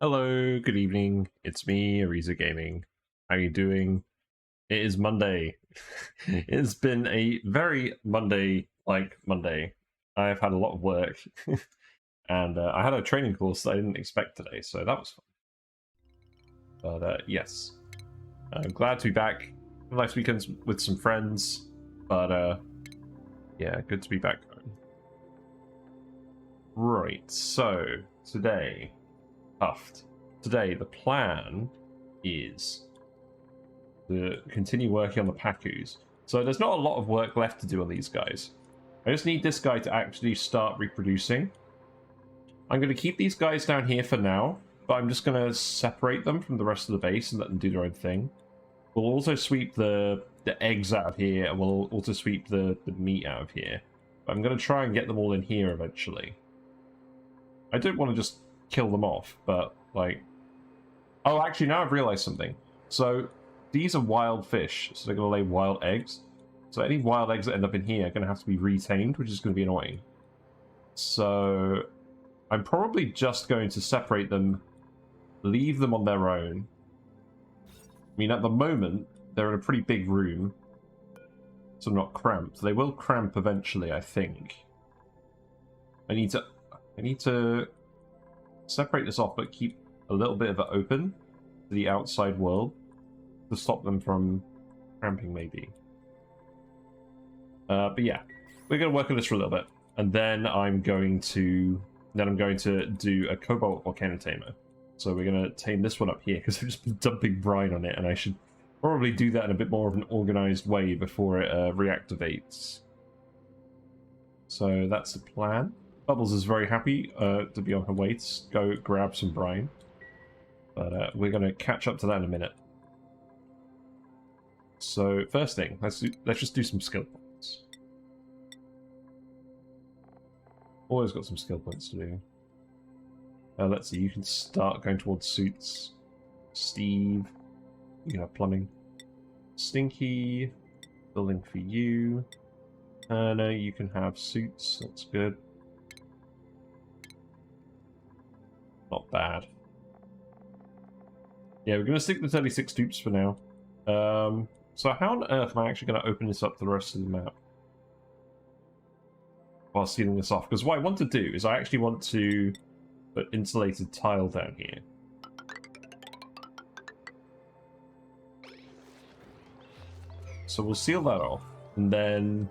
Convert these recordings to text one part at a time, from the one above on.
Hello, good evening. It's me, Ariza Gaming. How you doing? It is Monday. It's been a very Monday-like Monday. I've had a lot of work, and I had a training course that I didn't expect today, so that was fun. But yes, I'm glad to be back. Nice weekends with some friends, but yeah, good to be back home. Right, so today, Tuft. Today, the plan is to continue working on the Pacus. So there's not a lot of work left to do on these guys. I just need this guy to actually start reproducing. I'm going to keep these guys down here for now, but I'm just going to separate them from the rest of the base and let them do their own thing. We'll also sweep the eggs out of here, and we'll also sweep the meat out of here. But I'm going to try and get them all in here eventually. I don't want to just kill them off, but like... Oh, actually, now I've realized something. So, these are wild fish, so they're going to lay wild eggs. So any wild eggs that end up in here are going to have to be retamed, which is going to be annoying. So, I'm probably just going to separate them, leave them on their own. I mean, at the moment, they're in a pretty big room, so not cramped. They will cramp eventually, I think. I need to separate this off, but keep a little bit of it open to the outside world to stop them from cramping, maybe. But yeah, we're going to work on this for a little bit, and then I'm going to do a Cobalt Volcano tamer. So we're going to tame this one up here because I've just been dumping brine on it, and I should probably do that in a bit more of an organized way before it reactivates. So that's the plan. Bubbles is very happy to be on her way to go grab some brine. But we're going to catch up to that in a minute. So first thing, let's just do some skill points. Always got some skill points to do. Let's see, you can start going towards suits. Steve, you can have plumbing. Stinky, building for you. No, you can have suits, that's good. Not bad. Yeah, we're going to stick with 36 dupes for now. So how on earth am I actually going to open this up to the rest of the map? While sealing this off. Because what I want to do is I actually want to put insulated tile down here. So we'll seal that off. And then...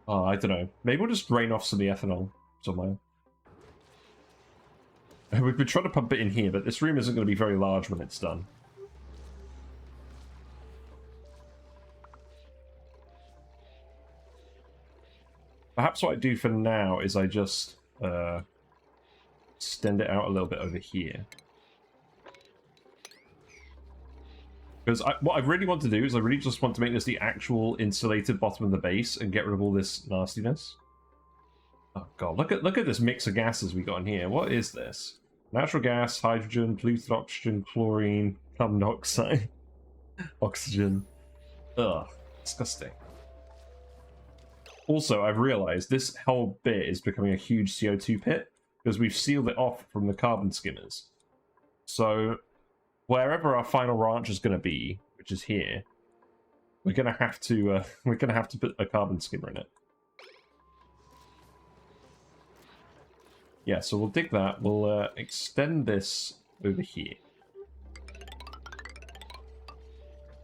Oh, I don't know. Maybe we'll just drain off some of the ethanol somewhere. We've been trying to pump it in here, but this room isn't going to be very large when it's done. Perhaps what I do for now is I just extend it out a little bit over here. Because what I really want to do is I really just want to make this the actual insulated bottom of the base and get rid of all this nastiness. Oh god, look at this mix of gases we got in here. What is this? Natural gas, hydrogen, polluted oxygen, chlorine, carbon dioxide, oxygen. Ugh, disgusting. Also, I've realized this whole bit is becoming a huge CO2 pit because we've sealed it off from the carbon skimmers. So, wherever our final ranch is going to be, which is here, we're going to have to put a carbon skimmer in it. Yeah, so we'll dig that. We'll extend this over here.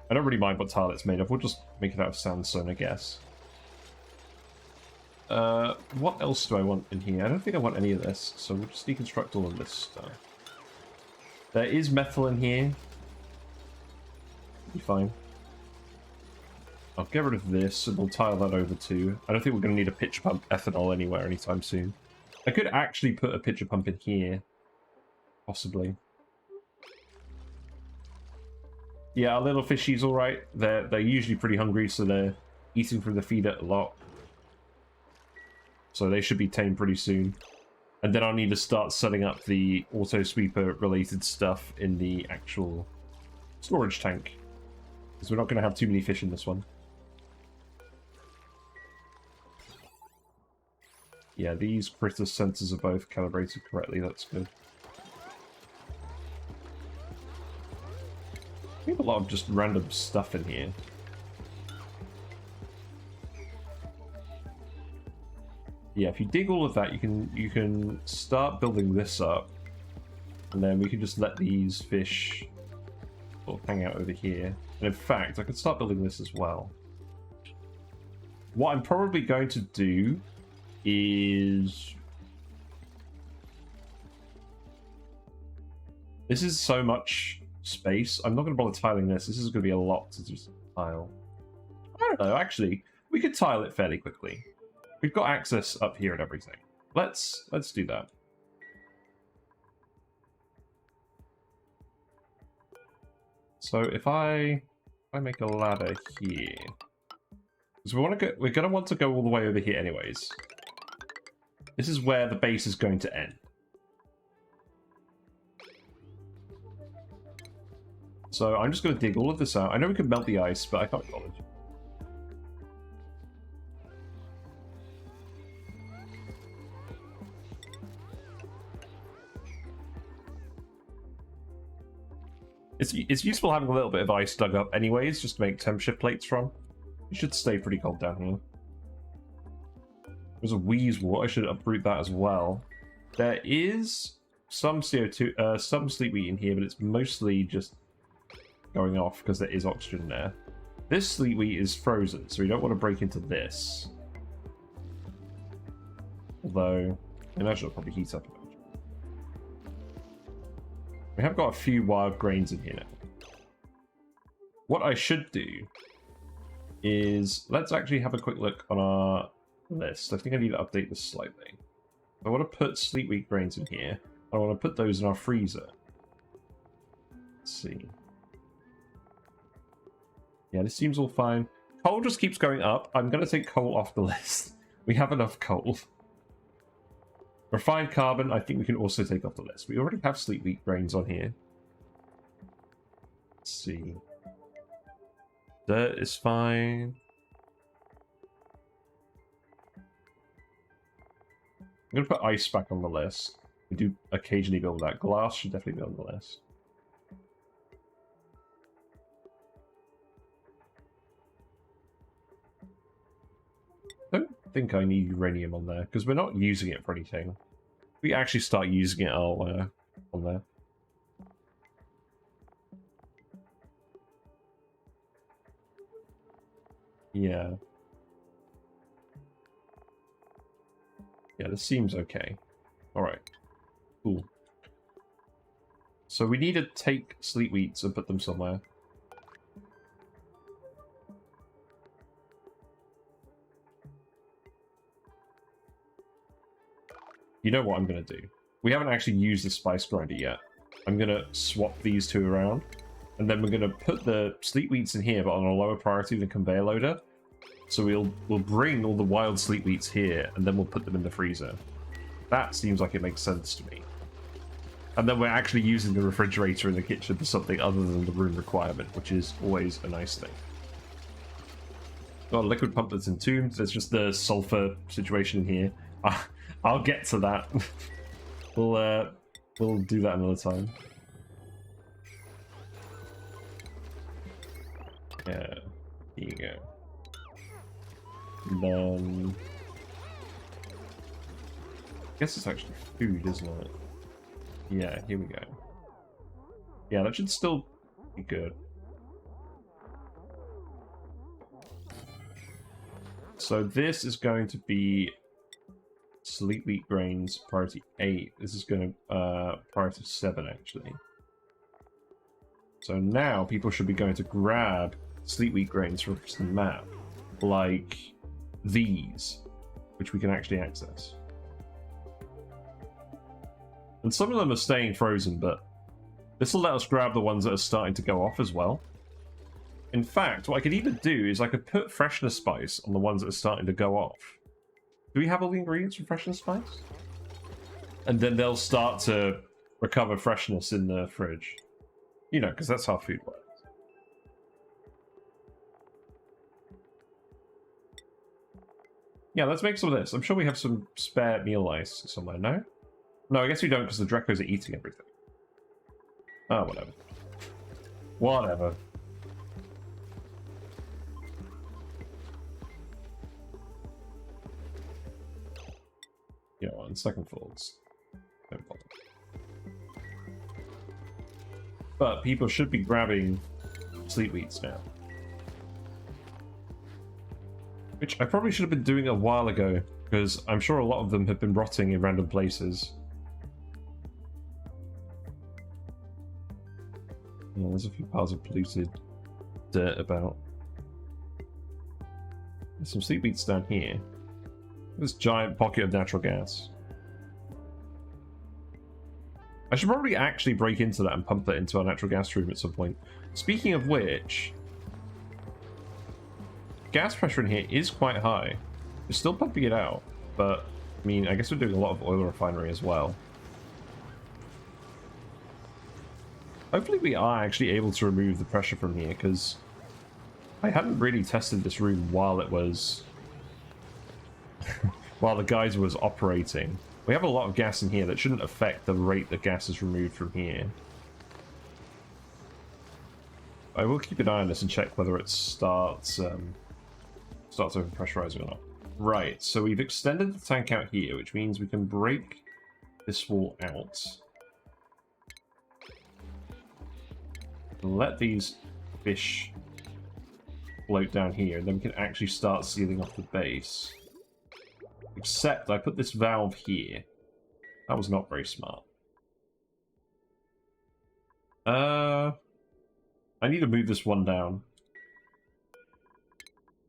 I don't really mind what tile it's made of. We'll just make it out of sandstone, I guess. What else do I want in here? I don't think I want any of this, so we'll just deconstruct all of this stuff. There is metal in here. Be fine. I'll get rid of this, and we'll tile that over too. I don't think we're going to need a pitch pump ethanol anywhere anytime soon. I could actually put a pitcher pump in here. Possibly. Yeah, our little fishies alright. They're usually pretty hungry, so they're eating from the feeder a lot. So they should be tamed pretty soon. And then I'll need to start setting up the auto sweeper related stuff in the actual storage tank. Because we're not going to have too many fish in this one. Yeah, these critter sensors are both calibrated correctly. That's good. We have a lot of just random stuff in here. Yeah, if you dig all of that, you can start building this up, and then we can just let these fish sort of hang out over here. And in fact, I could start building this as well. What I'm probably going to do is... This is so much space. I'm not going to bother tiling this. This is going to be a lot to just tile. I don't know, actually. We could tile it fairly quickly. We've got access up here and everything. Let's do that. So if I make a ladder here, because we're gonna want to go all the way over here anyways. This is where the base is going to end. So I'm just going to dig all of this out. I know we can melt the ice, but I can't acknowledge. It's useful having a little bit of ice dug up anyways, just to make temperature plates from. It should stay pretty cold down here. There's a Wheezewort. I should uproot that as well. There is some CO2, some sleep wheat in here, but it's mostly just going off because there is oxygen there. This sleep wheat is frozen, so we don't want to break into this. Although, I imagine it'll probably heat up a bit. We have got a few wild grains in here now. What I should do is, let's actually have a quick look on our list. I think I need to update this slightly. I want to put sleep wheat grains in here. I want to put those in our freezer. Let's see. Yeah, this seems all fine. Coal just keeps going up. I'm going to take coal off the list. We have enough coal. Refined carbon, I think we can also take off the list. We already have sleep wheat grains on here. Let's see. Dirt is fine. I'm going to put ice back on the list. We do occasionally build that. Glass should definitely be on the list. I don't think I need uranium on there, because we're not using it for anything. If we actually start using it, I'll on there. Yeah. Yeah, this seems okay. Alright. Cool. So we need to take sleep wheats and put them somewhere. You know what I'm going to do? We haven't actually used the spice grinder yet. I'm going to swap these two around. And then we're going to put the sleep wheats in here, but on a lower priority than conveyor loader. So we'll bring all the wild sleep wheats here, and then we'll put them in the freezer. That seems like it makes sense to me. And then we're actually using the refrigerator in the kitchen for something other than the room requirement, which is always a nice thing. Got a liquid pump that's entombed. There's just the sulfur situation in here. I'll get to that. We'll do that another time. Yeah, here you go. And then I guess it's actually food, isn't it? Yeah, here we go. Yeah, that should still be good. So this is going to be sleep wheat grains priority 8. This is going to priority 7 actually. So now people should be going to grab sleep wheat grains from the map, like these, which we can actually access. And some of them are staying frozen, but this will let us grab the ones that are starting to go off as well. In fact, what I could even do is I could put freshness spice on the ones that are starting to go off. Do we have all the ingredients for freshness spice? And then they'll start to recover freshness in the fridge. You know, because that's how food works. Yeah, let's make some of this. I'm sure we have some spare meal ice somewhere, no? No, I guess we don't because the Drecos are eating everything. Oh, whatever. Whatever. Yeah, on second thoughts. Don't bother. But people should be grabbing sleep weeds now. Which I probably should have been doing a while ago, because I'm sure a lot of them have been rotting in random places. Yeah, there's a few piles of polluted dirt about. There's some sleep weeds down here. This giant pocket of natural gas. I should probably actually break into that and pump that into our natural gas room at some point. Speaking of which, gas pressure in here is quite high. We're still pumping it out, but I mean, I guess we're doing a lot of oil refinery as well. Hopefully we are actually able to remove the pressure from here, because I hadn't really tested this room while it was... while the geyser was operating. We have a lot of gas in here that shouldn't affect the rate that gas is removed from here. I will keep an eye on this and check whether it starts overpressurizing or not. Right, so we've extended the tank out here, which means we can break this wall out. Let these fish float down here, and then we can actually start sealing off the base. Except I put this valve here. That was not very smart. I need to move this one down.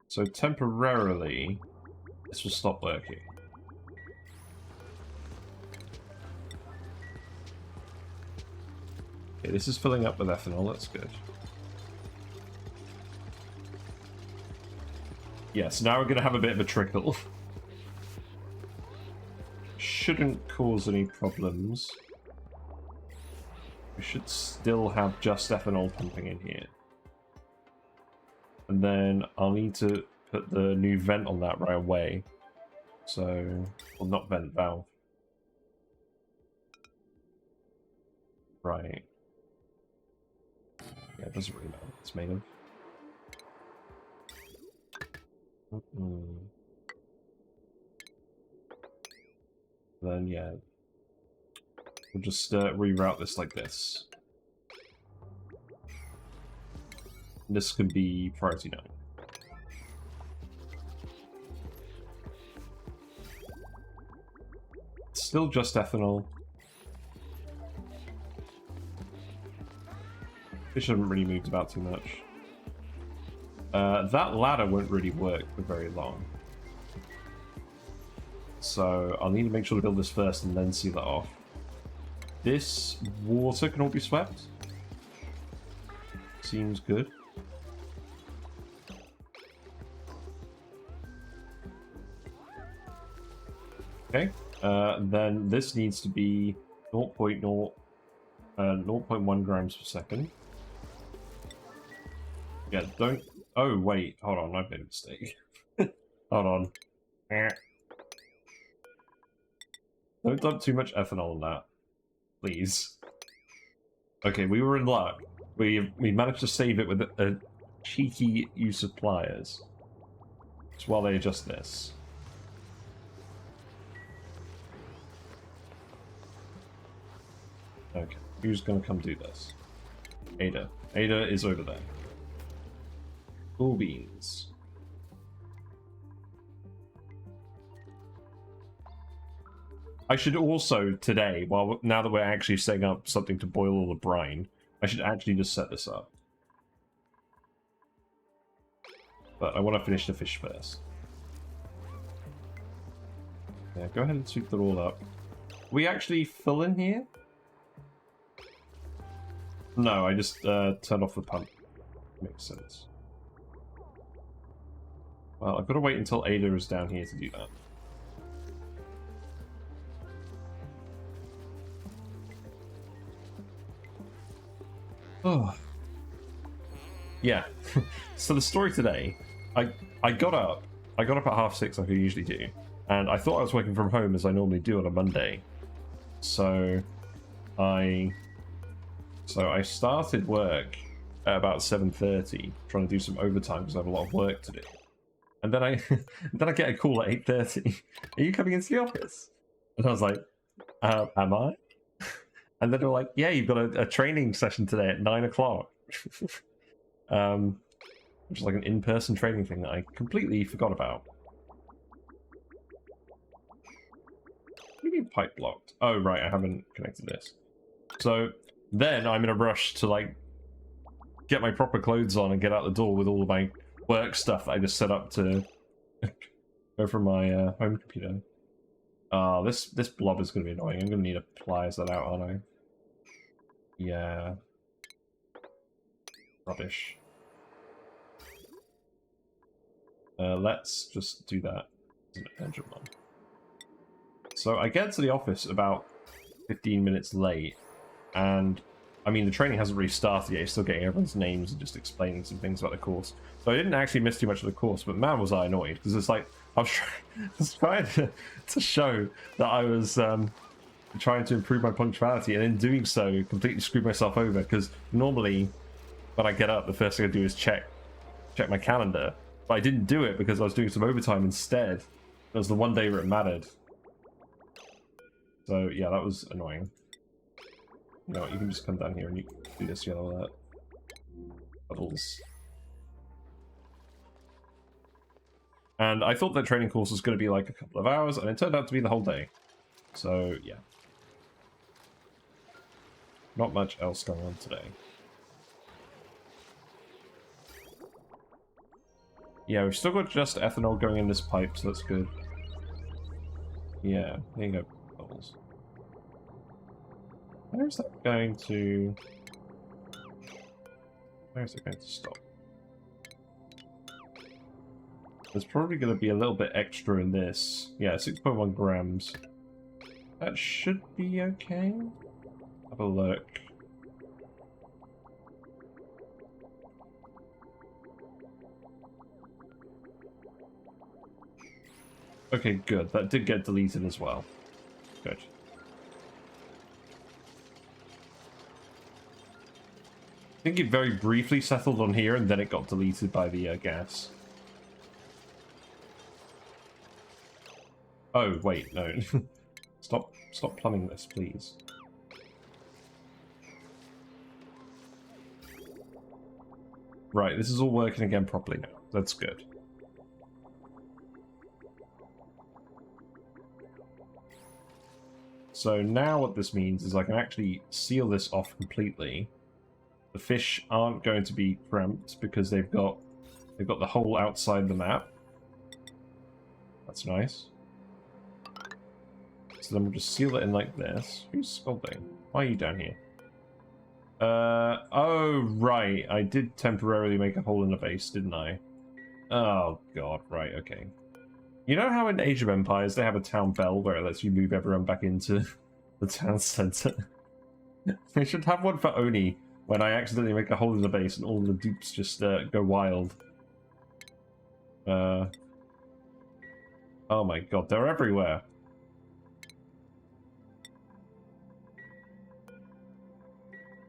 So temporarily, this will stop working. Okay, this is filling up with ethanol, that's good. Yes, now we're going to have a bit of a trickle. Shouldn't cause any problems. We should still have just ethanol pumping in here. And then I'll need to put the new vent on that right away. So, well, not vent, valve. Right. Yeah, it doesn't really matter what it's made of. Then, yeah. We'll just reroute this like this. This could be priority 9. It's still just ethanol. Fish haven't really moved about too much. That ladder won't really work for very long. So I'll need to make sure to build this first and then seal it off. This water can all be swept. Seems good. Okay, then this needs to be 0.1 grams per second. Yeah, don't... Oh, wait, hold on, I've made a mistake. Hold on. Don't dump too much ethanol on that, please. Okay, we were in luck. We managed to save it with a cheeky use of pliers. Just while they adjust this. Okay, who's gonna come do this? Ada. Ada is over there. Cool beans. I should also, today, now that we're actually setting up something to boil all the brine, I should actually just set this up. But I want to finish the fish first. Yeah, go ahead and sweep that all up. We actually fill in here? No, I just turned off the pump. Makes sense. Well, I've got to wait until Ada is down here to do that. Oh. Yeah. So the story today, I got up, I got up at 6:30 like I usually do, and I thought I was working from home as I normally do on a Monday. So I started work at about 7:30, trying to do some overtime because I have a lot of work to do. And then I get a call at 8:30. Are you coming into the office? And I was like, am I? And then they're like, yeah, you've got a training session today at 9 o'clock. Which is like an in-person training thing that I completely forgot about. What do you mean pipe blocked? Oh, right, I haven't connected this. So then I'm in a rush to like get my proper clothes on and get out the door with all of my work stuff that I just set up to go from my home computer. This blob is going to be annoying. I'm going to need to pliers that out, aren't I? Yeah. Rubbish. Let's just do that. So I get to the office about 15 minutes late, and I mean the training hasn't really started yet. You're still getting everyone's names and just explaining some things about the course. So I didn't actually miss too much of the course, but man was I annoyed, because it's like I was trying to show that I was trying to improve my punctuality, and in doing so completely screwed myself over, because normally when I get up the first thing I do is check my calendar, but I didn't do it because I was doing some overtime instead. It was the one day where it mattered. So yeah, that was annoying. You know what, you can just come down here and you can do this yellow alert. Puddles. And I thought that training course was going to be like a couple of hours, and it turned out to be the whole day. So yeah. Not much else going on today. Yeah, we've still got just ethanol going in this pipe, so that's good. Yeah, there you go, bubbles. Where is that going to... Where is it going to stop? There's probably going to be a little bit extra in this. Yeah, 6.1 grams. That should be okay. Have a look. Okay, good. That did get deleted as well. Good. I think it very briefly settled on here, and then it got deleted by the gas. Oh, wait, no. Stop plumbing this, please. Right, this is all working again properly now. That's good. So now what this means is I can actually seal this off completely. The fish aren't going to be cramped because they've got the hole outside the map. That's nice. So then we'll just seal it in like this. Who's scolding? Why are you down here? Oh, right. I did temporarily make a hole in the base, didn't I? Oh, God. Right, okay. You know how in Age of Empires they have a town bell where it lets you move everyone back into the town centre? They should have one for ONI when I accidentally make a hole in the base and all the dupes just go wild. Oh my god, they're everywhere.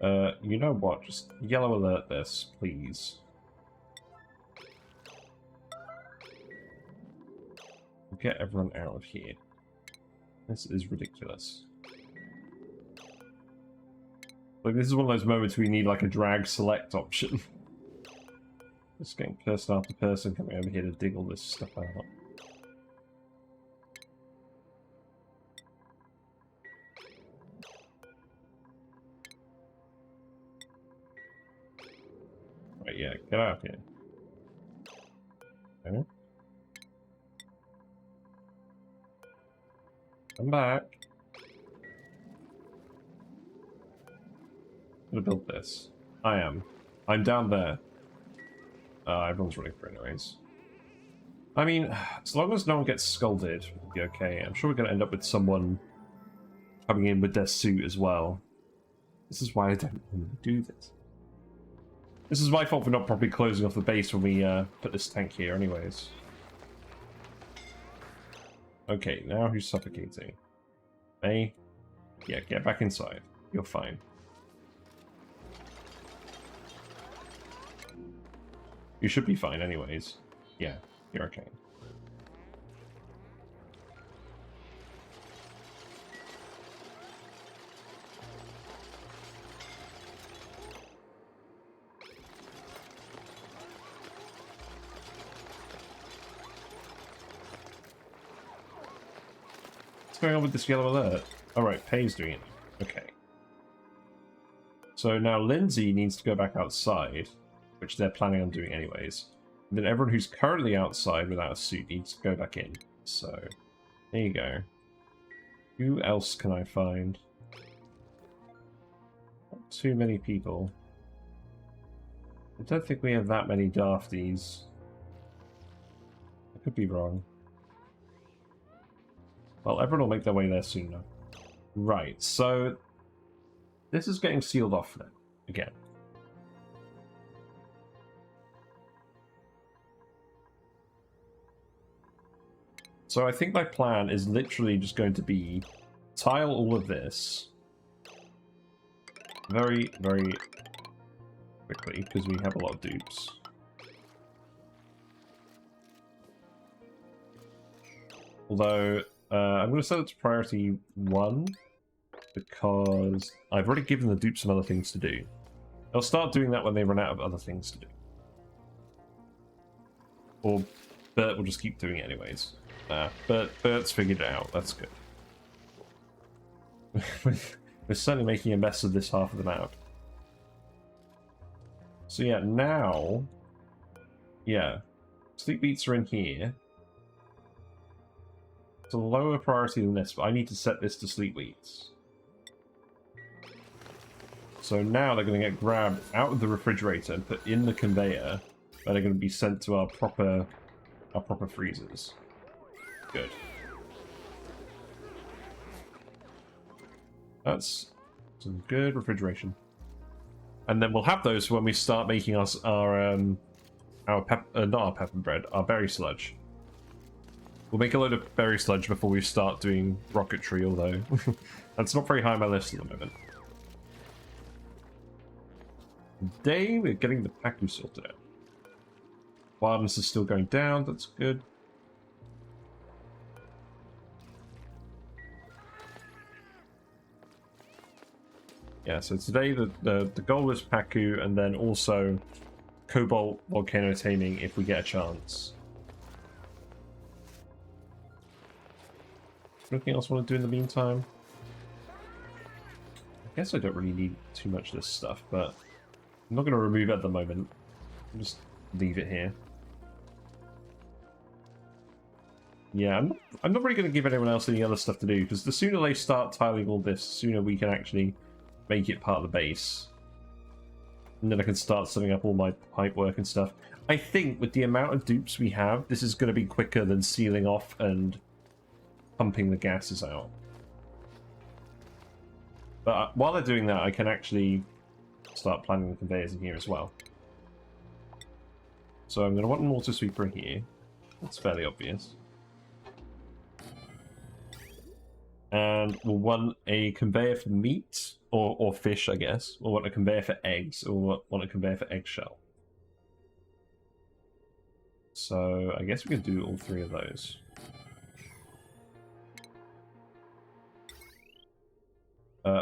You know what? Just yellow alert this, please. Get everyone out of here. This is ridiculous. Like, this is one of those moments where you need, like, a drag select option. Just getting person after person coming over here to dig all this stuff out. Right, yeah, get out of here. Okay. Come back. I'm gonna build this. I am. I'm down there. Everyone's running for anyways. I mean, as long as no one gets scolded, we'll be okay. I'm sure we're gonna end up with someone coming in with their suit as well. This is why I don't want to do this. This is my fault for not properly closing off the base when we put this tank here anyways. Okay, now who's suffocating? May? Yeah, get back inside. You're fine. You should be fine anyways. Yeah, you're okay. What's going on with this yellow alert? Alright, Pay's doing it. Okay. So now Lindsay needs to go back outside, which they're planning on doing anyways. And then everyone who's currently outside without a suit needs to go back in. So, there you go. Who else can I find? Not too many people. I don't think we have that many dafties. I could be wrong. Well, everyone will make their way there soon enough. Right, so this is getting sealed off then, again. So I think my plan is literally just going to be tile all of this very, very quickly, because we have a lot of dupes. Although, I'm going to set it to priority 1, because I've already given the dupes some other things to do. They'll start doing that when they run out of other things to do. Or Bert will just keep doing it anyways. Bert's figured it out, that's good. We're certainly making a mess of this half of the map. So yeah, now... Yeah. Sleep beats are in here. It's a lower priority than this, but I need to set this to sleep beats. So now they're going to get grabbed out of the refrigerator and put in the conveyor, where they're going to be sent to our proper freezers. Good. That's some good refrigeration. And then we'll have those when we start making our not our pepper bread, our berry sludge. We'll make a load of berry sludge before we start doing rocketry, although that's not very high on my list at the moment. Today we're getting the Pacu sorted out. Badlands is still going down, that's good. Yeah, so today the goal is Pacu, and then also Cobalt Volcano taming if we get a chance. Anything else I want to do in the meantime? I guess I don't really need too much of this stuff, but I'm not going to remove it at the moment. I'll just leave it here. Yeah, I'm not really going to give anyone else any other stuff to do, because the sooner they start tiling all this, the sooner we can actually make it part of the base. And then I can start setting up all my pipe work and stuff. I think with the amount of dupes we have, this is going to be quicker than sealing off and pumping the gases out. But while they're doing that, I can actually start planning the conveyors in here as well. So I'm going to want an auto sweeper in here. That's fairly obvious. And we'll want a conveyor for meat, or fish, I guess. We'll want a conveyor for eggs, or we'll want a conveyor for eggshell. So I guess we can do all three of those.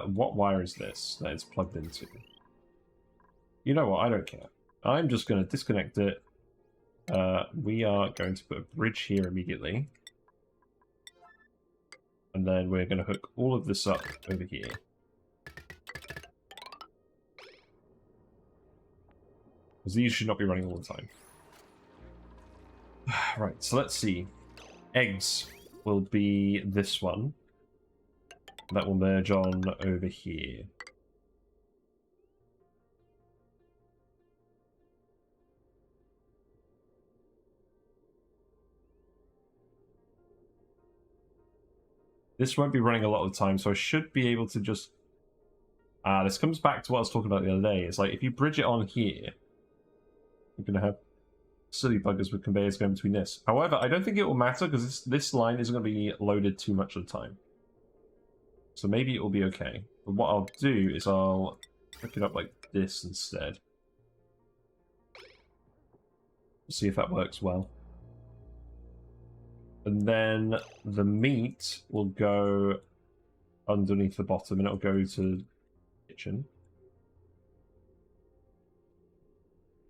What wire is this that it's plugged into? You know what? I don't care. I'm just going to disconnect it. We are going to put a bridge here immediately. And then we're going to hook all of this up over here. Because these should not be running all the time. Right, so let's see. Eggs will be this one. That will merge on over here. This won't be running a lot of the time, so I should be able to just... this comes back to what I was talking about the other day. It's like, if you bridge it on here, you're going to have silly buggers with conveyors going between this. However, I don't think it will matter because this line isn't going to be loaded too much of the time. So maybe it will be okay. But what I'll do is I'll pick it up like this instead. See if that works well. And then the meat will go underneath the bottom and it'll go to the kitchen.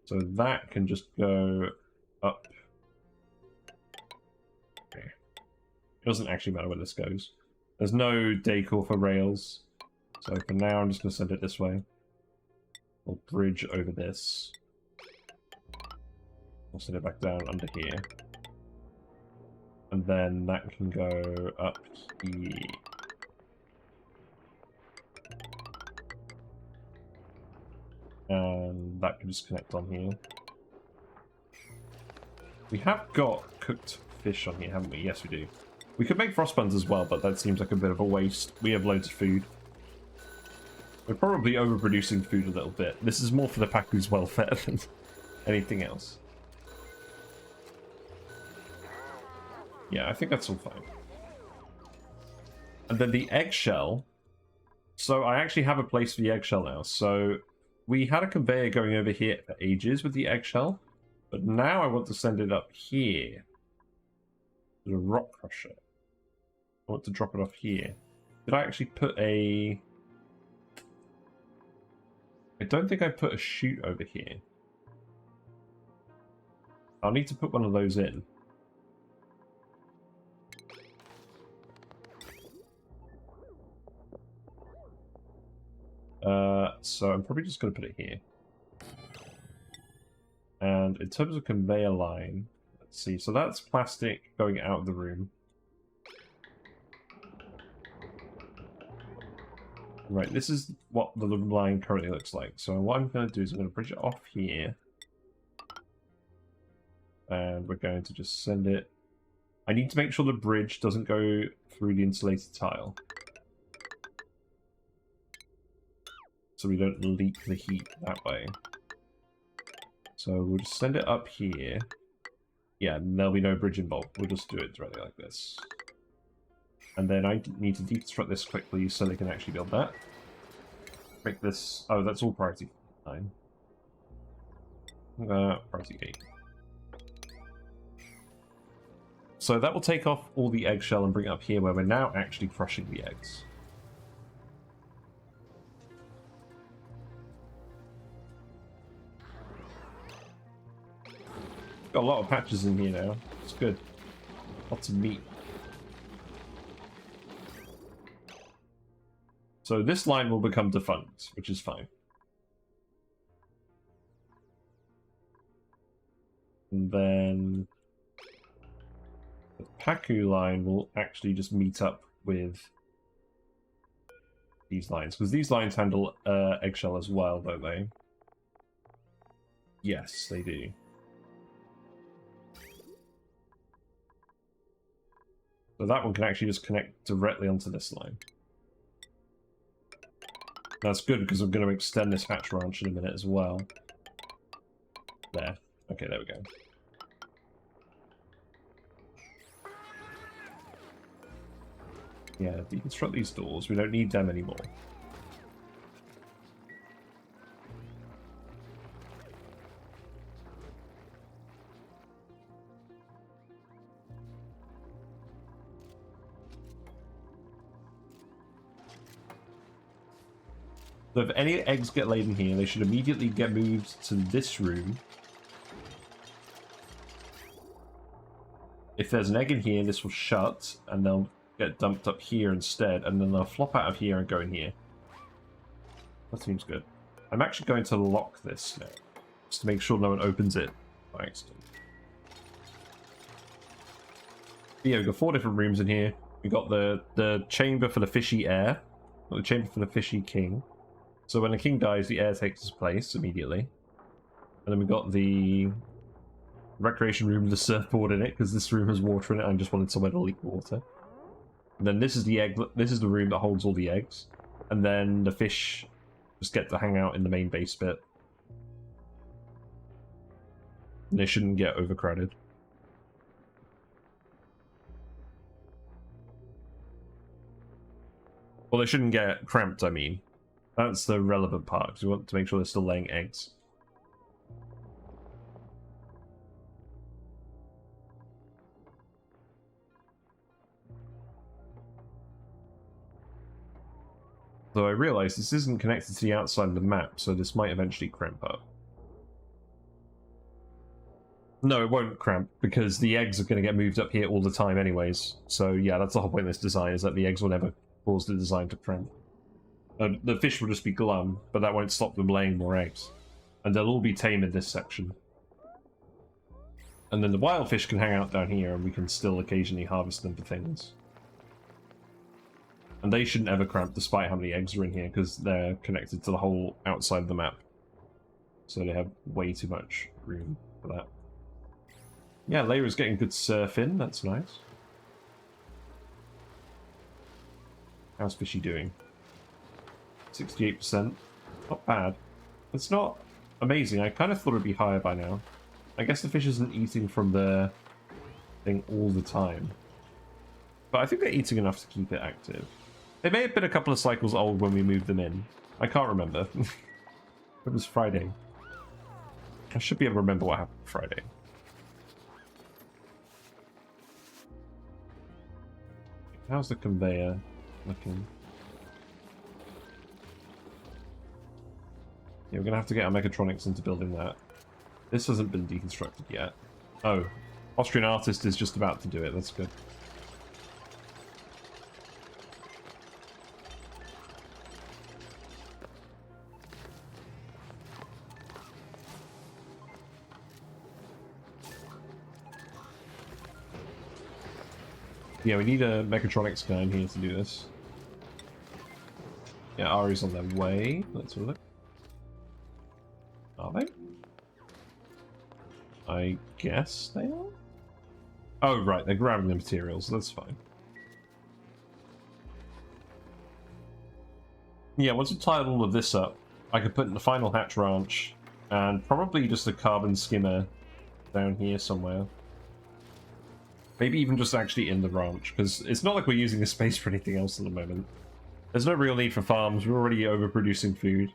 So that can just go up. Okay. It doesn't actually matter where this goes. There's no decor for rails. So for now, I'm just going to send it this way. We'll bridge over this. I'll send it back down under here. And then that can go up here. And that can just connect on here. We have got cooked fish on here, haven't we? Yes, we do. We could make frost buns as well, but that seems like a bit of a waste. We have loads of food. We're probably overproducing food a little bit. This is more for the Pacu's welfare than anything else. Yeah, I think that's all fine. And then the eggshell. So I actually have a place for the eggshell now. So we had a conveyor going over here for ages with the eggshell. But now I want to send it up here. To the rock crusher. I want to drop it off here. Did I actually put a... I don't think I put a chute over here. I'll need to put one of those in. So I'm probably just going to put it here. And in terms of conveyor line, let's see. So that's plastic going out of the room. Right, this is what the line currently looks like. So what I'm going to do is I'm going to bridge it off here. And we're going to just send it... I need to make sure the bridge doesn't go through the insulated tile. So we don't leak the heat that way. So we'll just send it up here. Yeah, and there'll be no bridge involved. We'll just do it directly like this. And then I need to deconstruct this quickly so they can actually build that. Make this... Oh, that's all priority 9. Priority 8. So that will take off all the eggshell and bring it up here where we're now actually crushing the eggs. Got a lot of patches in here now. It's good. Lots of meat. So this line will become defunct, which is fine. And then the Pacu line will actually just meet up with these lines, because these lines handle eggshell as well, don't they? Yes, they do. So that one can actually just connect directly onto this line. That's good because I'm going to extend this hatch ranch in a minute as well. There. Okay, there we go. Yeah, deconstruct these doors. We don't need them anymore. So if any eggs get laid in here, they should immediately get moved to this room. If there's an egg in here, this will shut, and they'll get dumped up here instead, and then they'll flop out of here and go in here. That seems good. I'm actually going to lock this now, just to make sure no one opens it by accident. But yeah, we've got 4 different rooms in here. We've got the chamber for the fishy heir, the chamber for the fishy king. So when the king dies, the heir takes his place immediately. And then we've got the recreation room with the surfboard in it, because this room has water in it. I just wanted somewhere to leak water. And then this is the egg. This is the room that holds all the eggs. And then the fish just get to hang out in the main base bit. They shouldn't get overcrowded. Well, they shouldn't get cramped, I mean. That's the relevant part, because we want to make sure they're still laying eggs. Though I realise this isn't connected to the outside of the map, so this might eventually cramp up. No, it won't cramp, because the eggs are going to get moved up here all the time anyways. So yeah, that's the whole point of this design, is that the eggs will never cause the design to cramp. The fish will just be glum, but that won't stop them laying more eggs. And they'll all be tame in this section. And then the wild fish can hang out down here, and we can still occasionally harvest them for things. And they shouldn't ever cramp despite how many eggs are in here, because they're connected to the whole outside of the map. So they have way too much room for that. Yeah, Layra's getting good surf in, that's nice. How's Fishy doing? 68%. Not bad. It's not amazing. I kind of thought it'd be higher by now. I guess the fish isn't eating from the thing all the time. But I think they're eating enough to keep it active. They may have been a couple of cycles old when we moved them in. I can't remember. It was Friday. I should be able to remember what happened Friday. How's the conveyor looking? Yeah, we're going to have to get our mechatronics into building that. This hasn't been deconstructed yet. Oh, Austrian artist is just about to do it. That's good. Yeah, we need a mechatronics guy in here to do this. Yeah, Ari's on their way. Let's have a look. Are they? I guess they are? Oh, right, they're grabbing the materials. That's fine. Yeah, once we tied all of this up, I could put in the final hatch ranch and probably just a carbon skimmer down here somewhere. Maybe even just actually in the ranch, because it's not like we're using the space for anything else at the moment. There's no real need for farms. We're already overproducing food.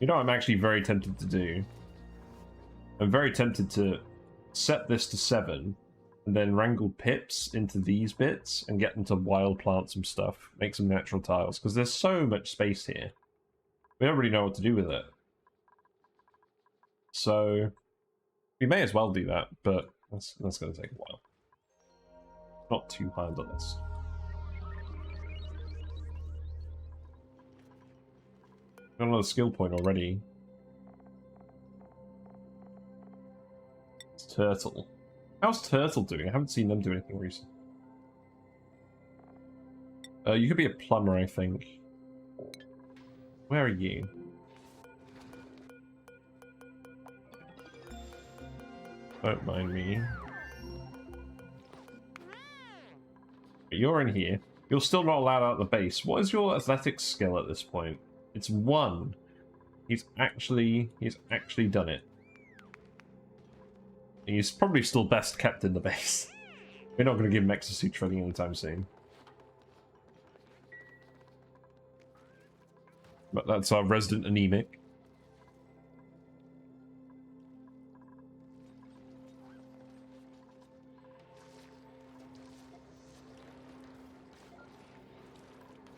You know what I'm actually very tempted to do? I'm very tempted to set this to 7 and then wrangle pips into these bits and get them to wild plant some stuff, make some natural tiles, because there's so much space here. We don't really know what to do with it. So we may as well do that, but that's going to take a while. Not too high on the list. Got another skill point already. It's Turtle. How's Turtle doing? I haven't seen them do anything recently. You could be a plumber, I think. Where are you? Don't mind me. But you're in here. You're still not allowed out the base. What is your athletics skill at this point? It's 1. He's actually done it. He's probably still best kept in the base. We're not going to give him exosuit training anytime soon. But that's our resident anemic.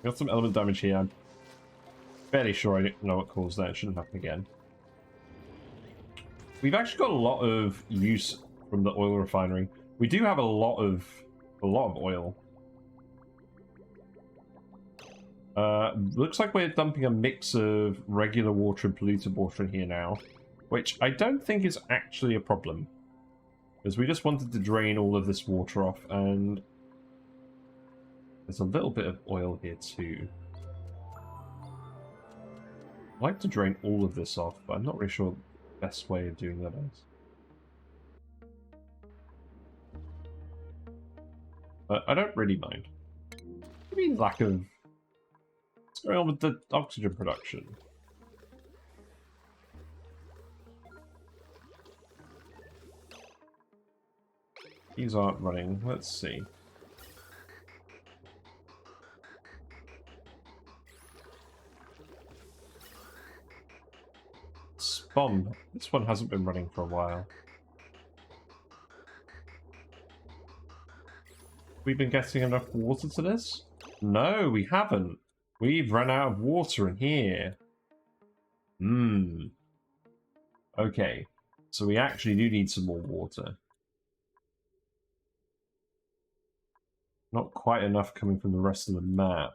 Got some element damage here. I'm fairly sure I don't know what caused that. It shouldn't happen again. We've actually got a lot of use from the oil refinery. We do have a lot of oil. Looks like we're dumping a mix of regular water and polluted water in here now, which I don't think is actually a problem, because we just wanted to drain all of this water off, and there's a little bit of oil here too. I'd like to drain all of this off, but I'm not really sure the best way of doing that is. But I don't really mind. I mean, lack of... What's going on with the oxygen production? These aren't running. Let's see. Bomb. This one hasn't been running for a while. We've been getting enough water to this? No, we haven't. We've run out of water in here. Okay. So we actually do need some more water. Not quite enough coming from the rest of the map.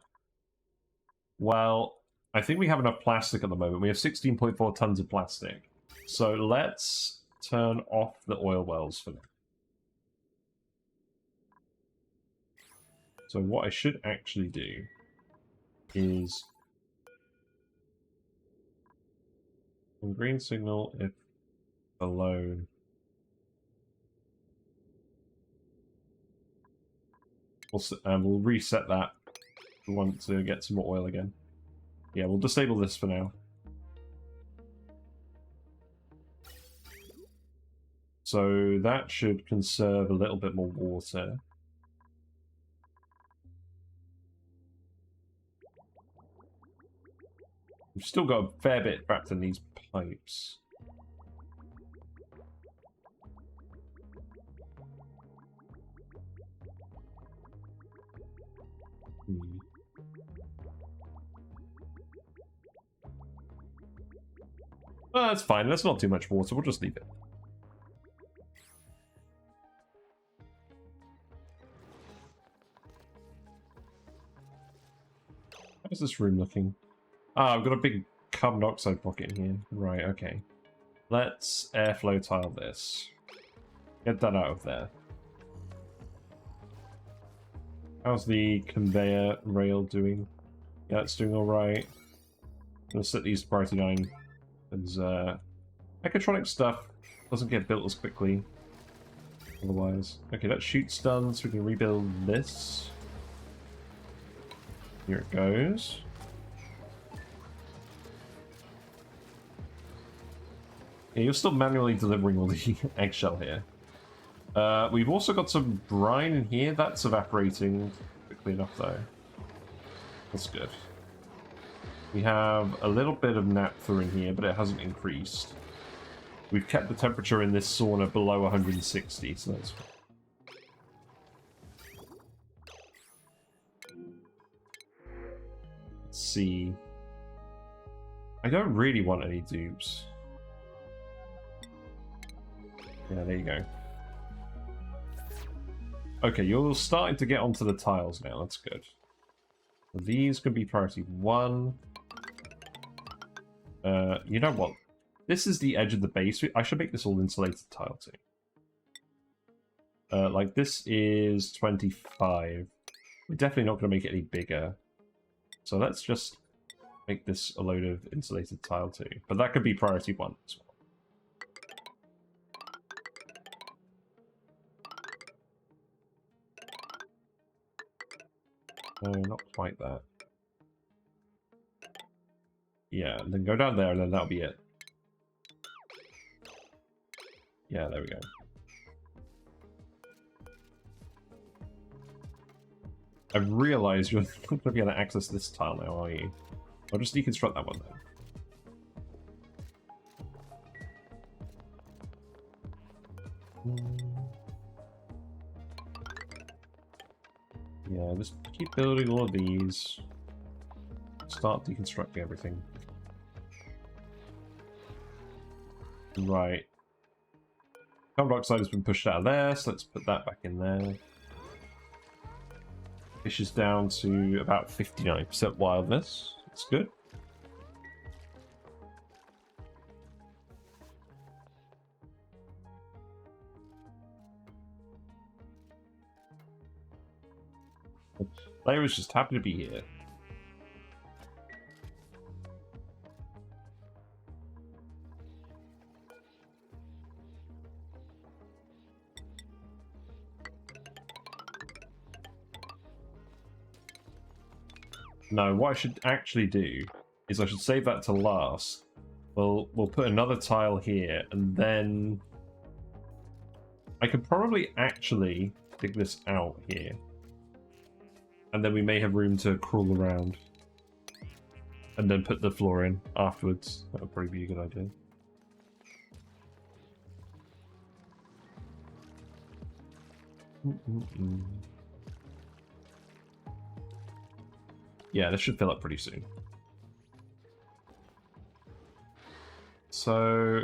Well, I think we have enough plastic at the moment. We have 16.4 tons of plastic. So let's turn off the oil wells for now. So what I should actually do is green signal if alone. We'll reset that if we want to get some more oil again. Yeah, we'll disable this for now. So that should conserve a little bit more water. We've still got a fair bit trapped in these pipes. Oh, that's fine. That's not too much water. We'll just leave it. How's this room looking? Ah, I've got a big carbon dioxide pocket in here. Right, okay. Let's airflow tile this. Get that out of there. How's the conveyor rail doing? Yeah, it's doing alright. I'm gonna set these to priority 9. Because mechatronic stuff doesn't get built as quickly. Otherwise. Okay, that chute's done, so we can rebuild this. Here it goes. Yeah, you're still manually delivering all the eggshell here. We've also got some brine in here. That's evaporating quickly enough, though. That's good. We have a little bit of naphtha in here, but it hasn't increased. We've kept the temperature in this sauna below 160, so that's fine. Let's see. I don't really want any dupes. Yeah, there you go. Okay, you're starting to get onto the tiles now. That's good. These can be priority 1. You know what? This is the edge of the base. I should make this all insulated tile too. Like this is 25. We're definitely not going to make it any bigger. So let's just make this a load of insulated tile too. But that could be priority 1 as well. No, not quite that. Yeah, and then go down there and then that'll be it. Yeah, there we go. I've realised you're not going to be able to access this tile now, are you? I'll just deconstruct that one then. Yeah, just keep building all of these. Start deconstructing everything. Right. Carbon dioxide has been pushed out of there, so let's put that back in there. Fish is down to about 59% wildness. That's good. Player is just happy to be here. No, what I should actually do is I should save that to last. We'll put another tile here, and then I could probably actually dig this out here. And then we may have room to crawl around. And then put the floor in afterwards. That would probably be a good idea. Yeah, this should fill up pretty soon. So,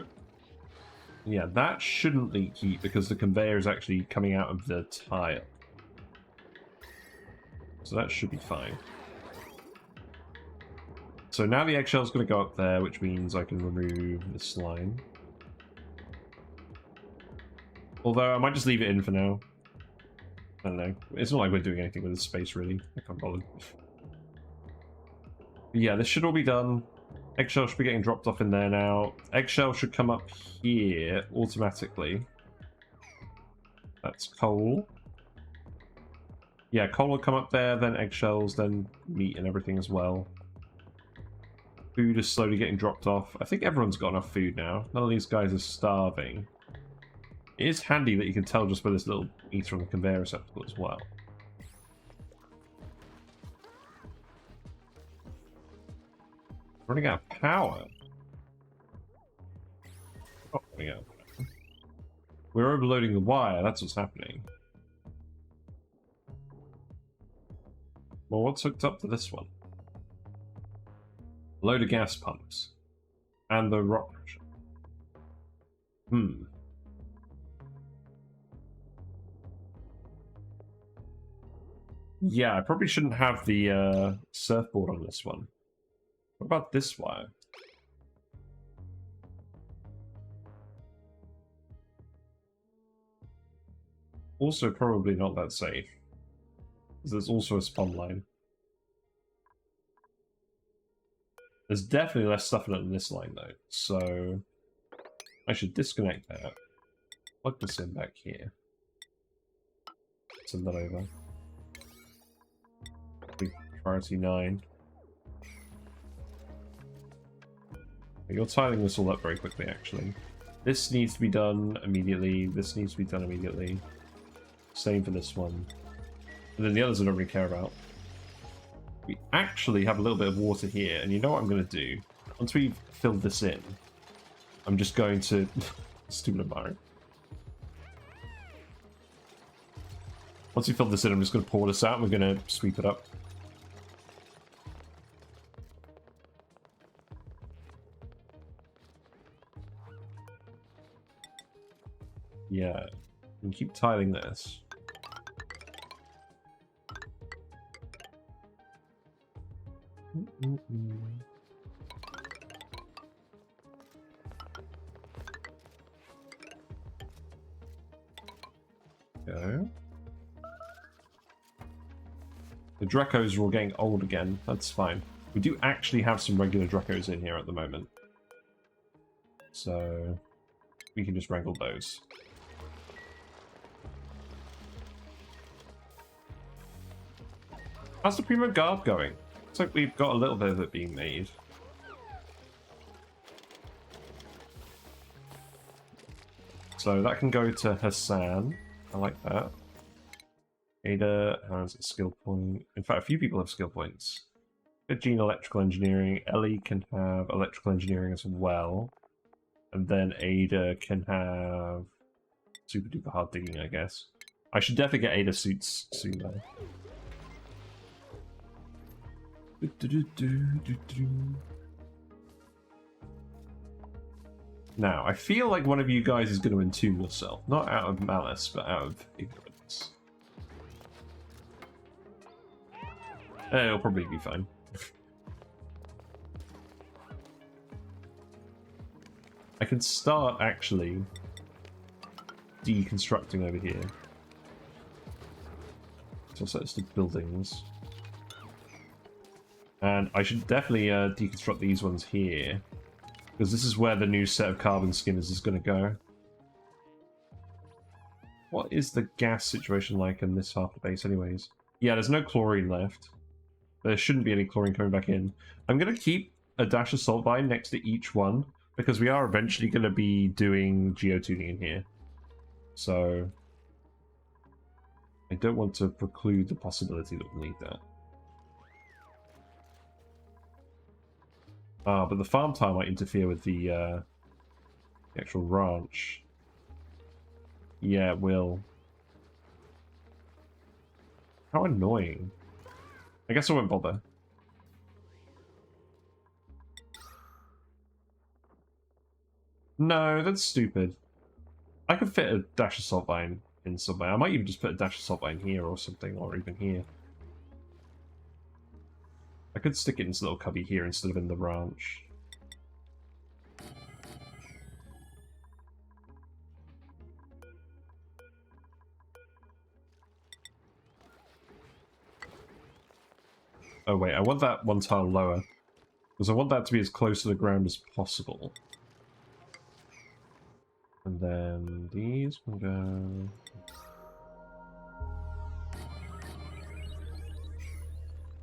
yeah, that shouldn't leak heat because the conveyor is actually coming out of the tile. So that should be fine. So now the eggshell's going to go up there, which means I can remove this line. Although I might just leave it in for now. I don't know. It's not like we're doing anything with this space, really. I can't bother. Yeah, this should all be done. Eggshell should be getting dropped off in there now. Eggshell should come up here automatically. That's coal. Yeah, coal will come up there, then eggshells, then meat and everything as well. Food is slowly getting dropped off. I think everyone's got enough food now. None of these guys are starving. It is handy that you can tell just by this little meter on the conveyor receptacle as well. Running out of power. Oh, running out of power. We're overloading the wire, that's what's happening. Well, what's hooked up to this one? A load of gas pumps. And the rock pressure. Yeah, I probably shouldn't have the surfboard on this one. What about this wire? Also probably not that safe. Because there's also a spawn line. There's definitely less stuff in it than this line though, so I should disconnect that. Plug this in back here. Send that over. Priority 9. You're tiling this all up very quickly, actually. This needs to be done immediately. This needs to be done immediately. Same for this one. And then the others I don't really care about. We actually have a little bit of water here, and you know what I'm going to do? Once we've filled this in, I'm just going to... Stupid environment. Once we fill this in, I'm just going to pour this out, and we're going to sweep it up. Yeah, and keep tiling this. Go. The Drecos are all getting old again. That's fine. We do actually have some regular Drecos in here at the moment. So we can just wrangle those. How's the Primo Guard going? Looks like we've got a little bit of it being made. So that can go to Hassan. I like that. Ada has a skill point. In fact, a few people have skill points. Jean electrical engineering. Ellie can have electrical engineering as well. And then Ada can have super duper hard digging, I guess. I should definitely get Ada suits soon though. Now, I feel like one of you guys is going to entomb yourself. Not out of malice, but out of ignorance. It'll probably be fine. I can start, actually, deconstructing over here. So I'll set this to buildings. And I should definitely deconstruct these ones here. Because this is where the new set of carbon skinners is going to go. What is the gas situation like in this half of the base anyways? Yeah, there's no chlorine left. There shouldn't be any chlorine coming back in. I'm going to keep a dash of salt vine next to each one. Because we are eventually going to be doing geotuning in here. So I don't want to preclude the possibility that we'll need that. Ah, but the farm tile might interfere with the actual ranch. Yeah, it will. How annoying. I guess I won't bother. No, that's stupid. I could fit a dash of salt vine in somewhere. I might even just put a dash of salt vine here or something, or even here. I could stick it in this little cubby here instead of in the ranch. Oh wait, I want that one tile lower. Because I want that to be as close to the ground as possible. And then these can go...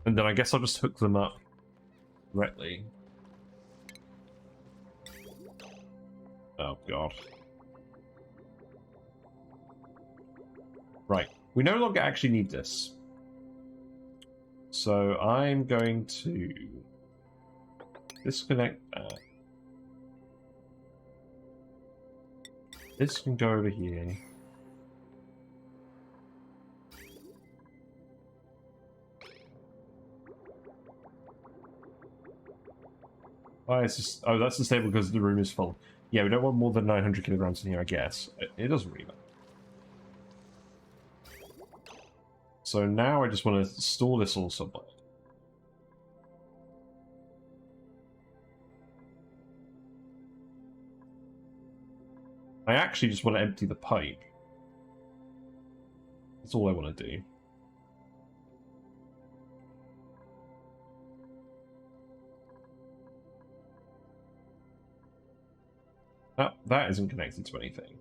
And then I guess I'll just hook them up directly. Oh god. Right, we no longer actually need this. So I'm going to disconnect that. This can go over here. Why is this? Oh, that's unstable because the room is full. Yeah, we don't want more than 900 kilograms in here, I guess. It doesn't really matter. So now I just want to store this all somewhere. I actually just want to empty the pipe. That's all I want to do. That isn't connected to anything.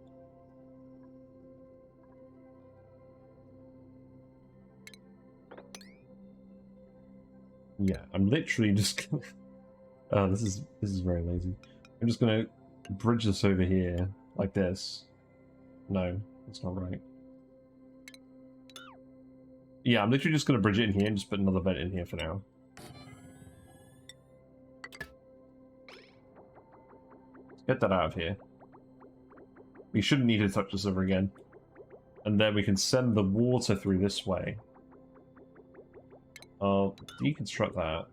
Yeah, I'm literally just gonna... Oh, this is very lazy. I'm just gonna bridge this over here like this. No, that's not right. Yeah, I'm literally just gonna bridge it in here and just put another vent in here for now. Get that out of here. We shouldn't need to touch this ever again. And then we can send the water through this way. I'll deconstruct that.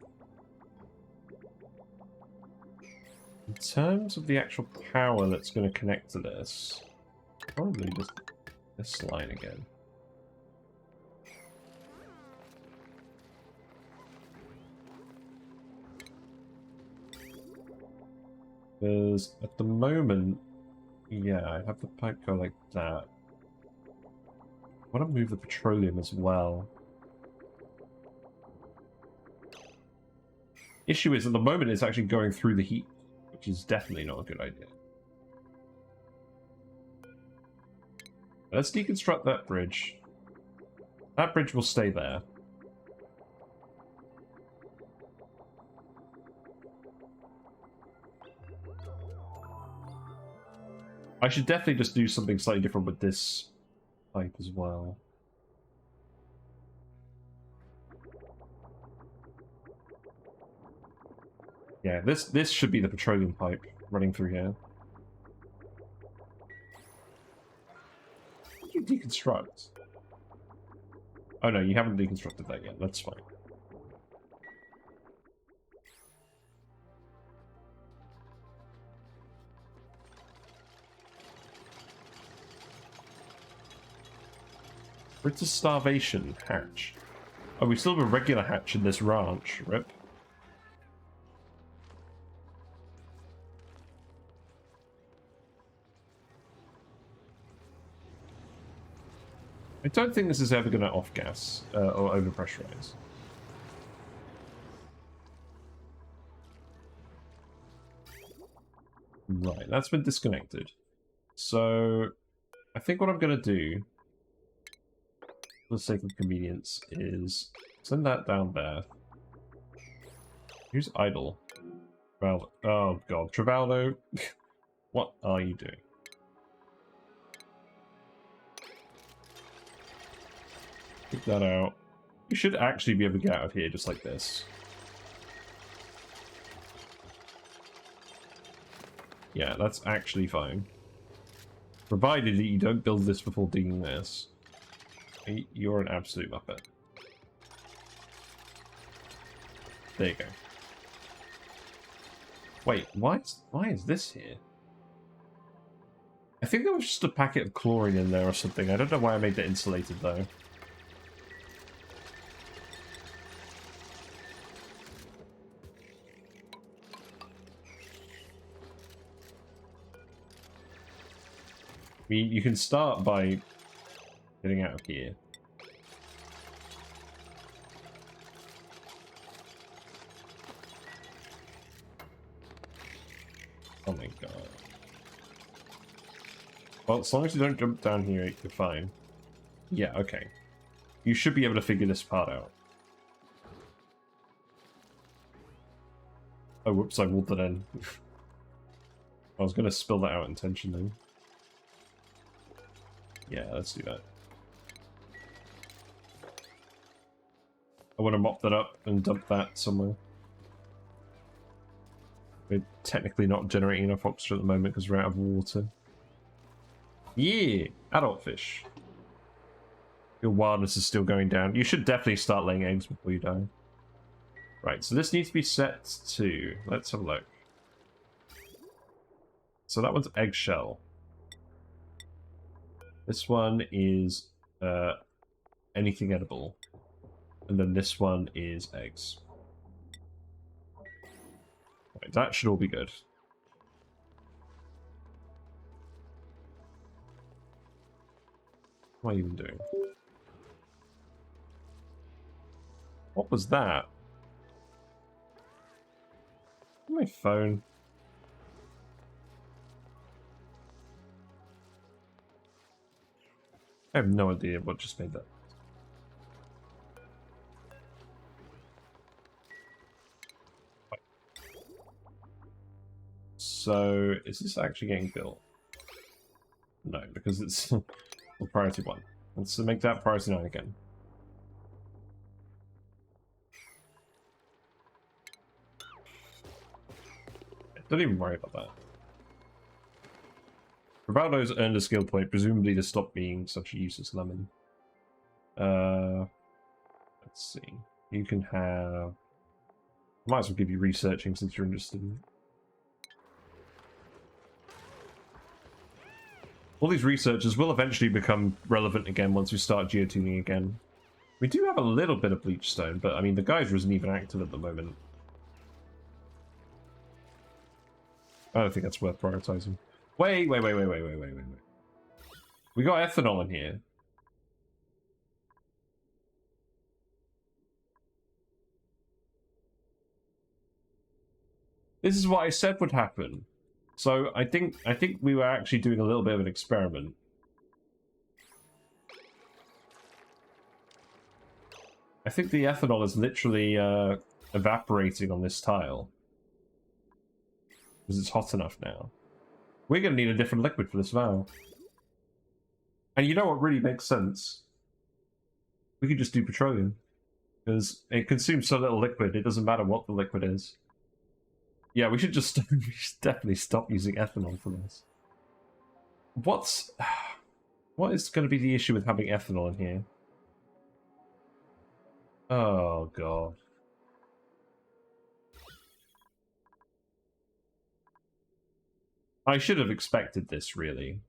In terms of the actual power that's going to connect to this, probably just this line again. Because at the moment, yeah, I have the pipe go like that. I want to move the petroleum as well. Issue is, at the moment, it's actually going through the heat, which is definitely not a good idea. Let's deconstruct that bridge. That bridge will stay there. I should definitely just do something slightly different with this pipe as well. Yeah, this should be the petroleum pipe running through here. What did you deconstruct? Oh no, you haven't deconstructed that yet. That's fine. It's a starvation hatch. Oh, we still have a regular hatch in this ranch. Rip. I don't think this is ever going to off-gas or overpressurize. Right, that's been disconnected. So, I think what I'm going to do, for the sake of convenience, is send that down there. Who's idle? Well, oh god, Travaldo, what are you doing? Take that out. You should actually be able to get out of here just like this. Yeah, that's actually fine. Provided that you don't build this before digging this. You're an absolute muppet. There you go. Wait, why is this here? I think there was just a packet of chlorine in there or something. I don't know why I made that insulated though. I mean, you can start by getting out of here. Oh my god. Well, as long as you don't jump down here, you're fine. Yeah, okay. You should be able to figure this part out. Oh, whoops, I walled it in. I was going to spill that out intentionally. Yeah, let's do that. I want to mop that up and dump that somewhere. We're technically not generating enough oxygen at the moment because we're out of water. Yeah! Adult fish. Your wildness is still going down. You should definitely start laying eggs before you die. Right, so this needs to be set to... Let's have a look. So that one's eggshell. This one is anything edible. And then this one is eggs. Right, that should all be good. What am I even doing? What was that? My phone. I have no idea what just made that. So, is this actually getting built? No, because it's the priority 1. Let's make that priority 9 again. Don't even worry about that. Rivaldo's earned a skill point, presumably to stop being such a useless lemon. Let's see. You can have... Might as well give you researching since you're interested in it. All these researchers will eventually become relevant again once we start geotuning again. We do have a little bit of bleachstone, but I mean the geyser isn't even active at the moment. I don't think that's worth prioritizing. Wait. We got ethanol in here. This is what I said would happen. So I think we were actually doing a little bit of an experiment. I think the ethanol is literally evaporating on this tile. Because it's hot enough now. We're going to need a different liquid for this valve. And you know what really makes sense? We could just do petroleum. Because it consumes so little liquid, it doesn't matter what the liquid is. Yeah, we should just we should definitely stop using ethanol for this. What is going to be the issue with having ethanol in here? Oh, God. I should have expected this, really.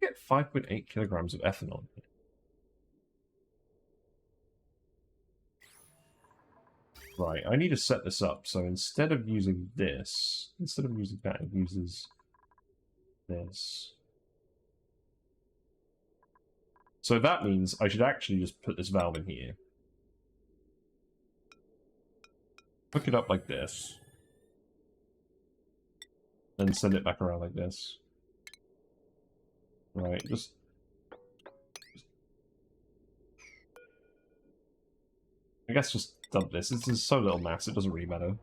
Get 5.8 kilograms of ethanol. Right, I need to set this up. So instead of using this, instead of using that, it uses this. So that means I should actually just put this valve in here. Hook it up like this. Then send it back around like this. Right, just... I guess just dump this. This is so little mass, it doesn't really matter.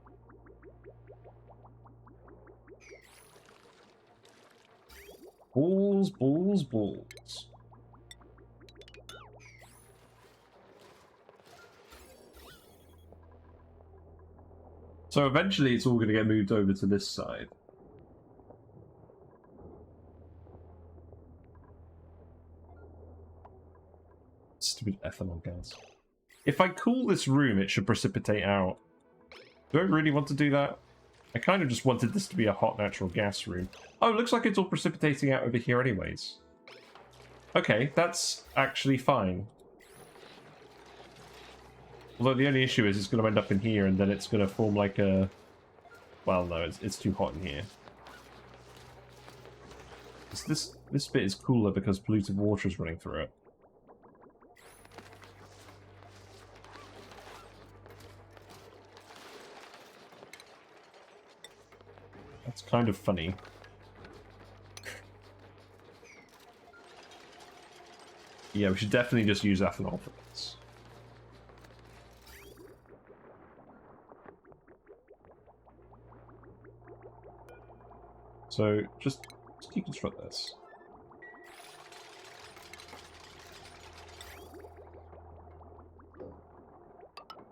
balls. So eventually it's all going to get moved over to this side. Stupid ethanol gas. If I cool this room, it should precipitate out. Do I really want to do that? I kind of just wanted this to be a hot natural gas room. Oh, it looks like it's all precipitating out over here anyways. Okay, that's actually fine. Although the only issue is it's going to end up in here and then it's going to form like a... Well, no, it's too hot in here. This bit is cooler because polluted water is running through it. That's kind of funny. Yeah, we should definitely just use ethanol for this. So, just deconstruct this.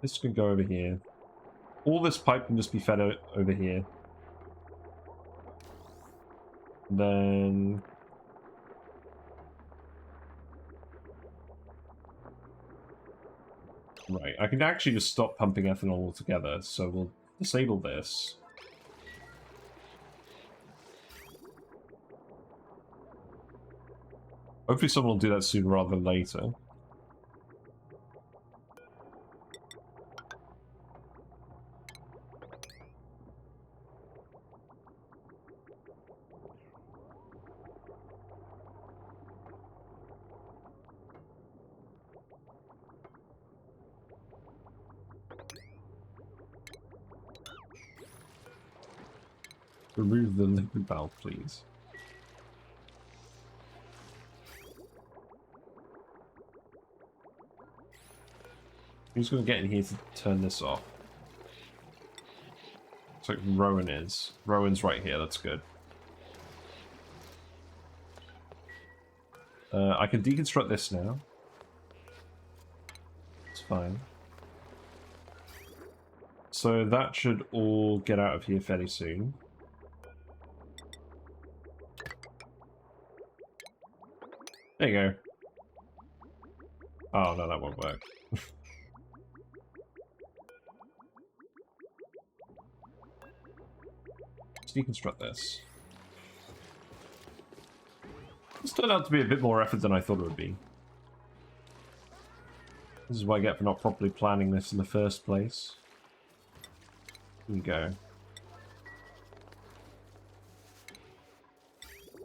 This can go over here. All this pipe can just be fed over here. Then... Right, I can actually just stop pumping ethanol altogether, so we'll disable this. Hopefully someone will do that sooner rather than later. Remove the liquid valve, please. Who's going to get in here to turn this off? Looks like Rowan is. Rowan's right here, that's good. I can deconstruct this now. It's fine. So that should all get out of here fairly soon. There you go. Oh, no, that won't work. Let's deconstruct this. This turned out to be a bit more effort than I thought it would be. This is what I get for not properly planning this in the first place. Here we go.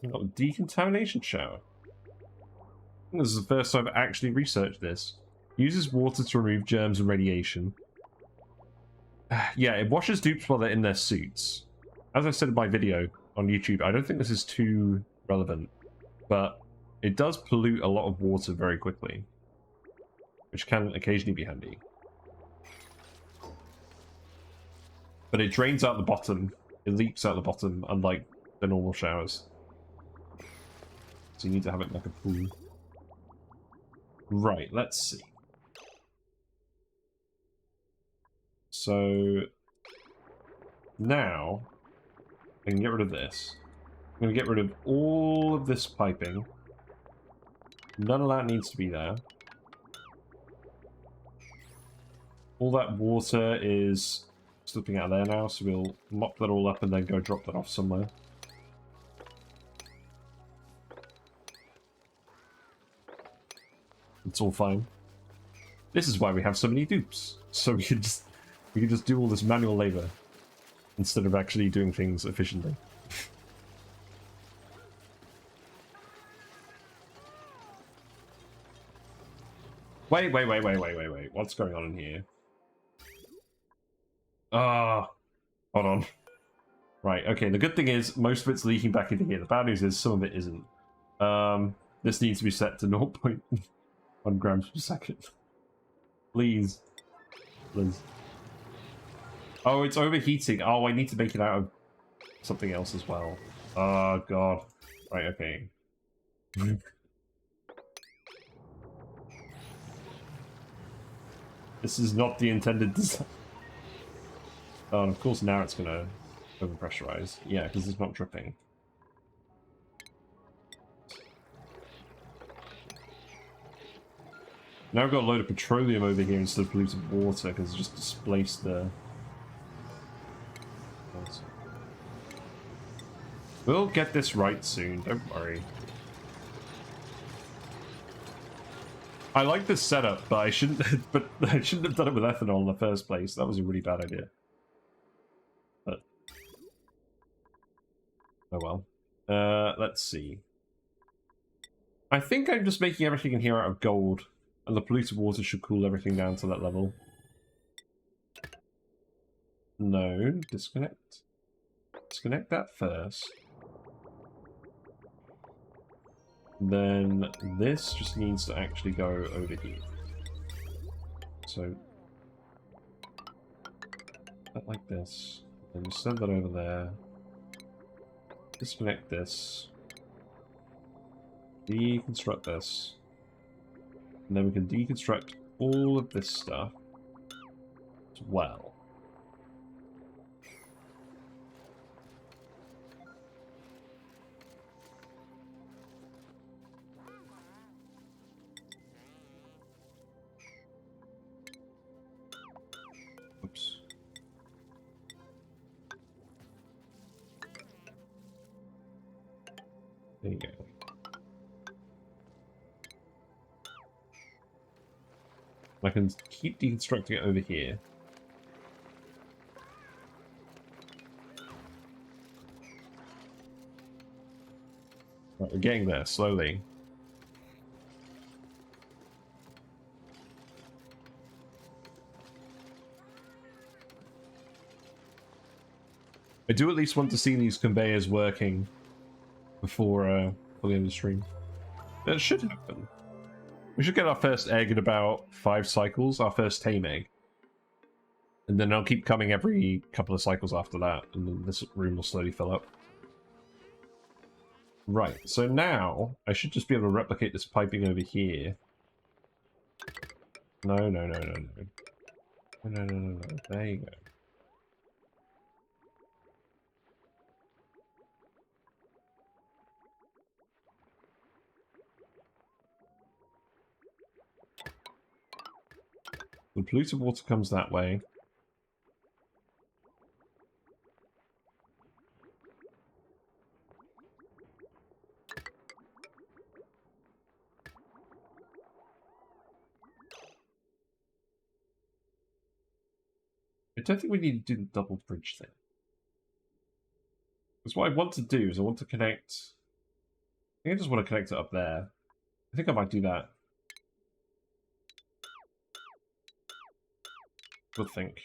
We've got a decontamination shower. This is the first time I've actually researched this. Uses water to remove germs and radiation. Yeah, it washes dupes while they're in their suits. As I said in my video on YouTube, I don't think this is too relevant, but it does pollute a lot of water very quickly, which can occasionally be handy. But it drains out the bottom, it leaks out the bottom, unlike the normal showers. So you need to have it like a pool. Right, let's see. So now I can get rid of this. I'm going to get rid of all of this piping. None of that needs to be there. All that water is slipping out of there now, so we'll mop that all up and then go drop that off somewhere. It's all fine. This is why we have so many dupes. So we can just do all this manual labor instead of actually doing things efficiently. Wait. What's going on in here? Hold on. Right, okay, the good thing is most of it's leaking back into here. The bad news is some of it isn't. This needs to be set to 0.1 grams per second. Please. Please. Oh, it's overheating. Oh, I need to make it out of something else as well. Oh, God. Right, okay. This is not the intended design. Oh, and of course now it's going to overpressurize. Yeah, because it's not dripping. Now I've got a load of petroleum over here instead of polluted water because it just displaced the... We'll get this right soon, don't worry. I like this setup, but I shouldn't have done it with ethanol in the first place. That was a really bad idea. But oh well. Let's see. I think I'm just making everything in here out of gold, and the polluted water should cool everything down to that level. No, disconnect. Disconnect that first. Then this just needs to actually go over here. So that like this. And just send that over there. Disconnect this. Deconstruct this. And then we can deconstruct all of this stuff as well. Oops. There you go. I can keep deconstructing it over here. Right, we're getting there, slowly. I do at least want to see these conveyors working before the end of the stream. That should happen. We should get our first egg in about 5 cycles, our first tame egg. And then I'll keep coming every couple of cycles after that, and then this room will slowly fill up. Right, so now I should just be able to replicate this piping over here. No, no, no, no, no. No, no, no, no, no. There you go. The polluted water comes that way. I don't think we need to do the double bridge thing. Because what I want to do is I want to connect... I think I just want to connect it up there. I think I might do that. Good think.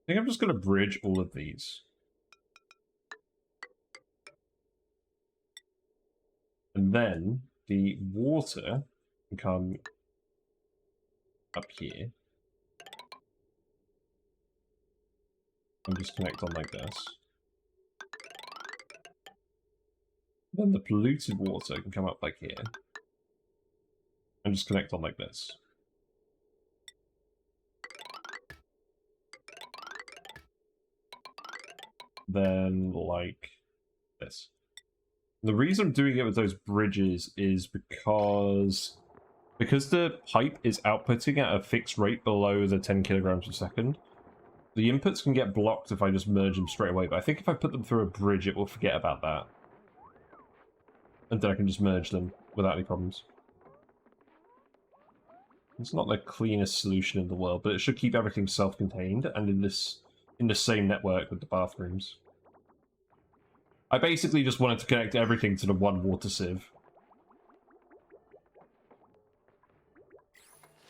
I think I'm just going to bridge all of these. And then the water can come up here. And just connect on like this. Then the polluted water can come up like here. And just connect on like this. Then like this. The reason I'm doing it with those bridges is because the pipe is outputting at a fixed rate below the 10 kilograms per second, the inputs can get blocked if I just merge them straight away, but I think if I put them through a bridge, it will forget about that. And then I can just merge them without any problems. It's not the cleanest solution in the world, but it should keep everything self-contained and in the same network with the bathrooms. I basically just wanted to connect everything to the one water sieve.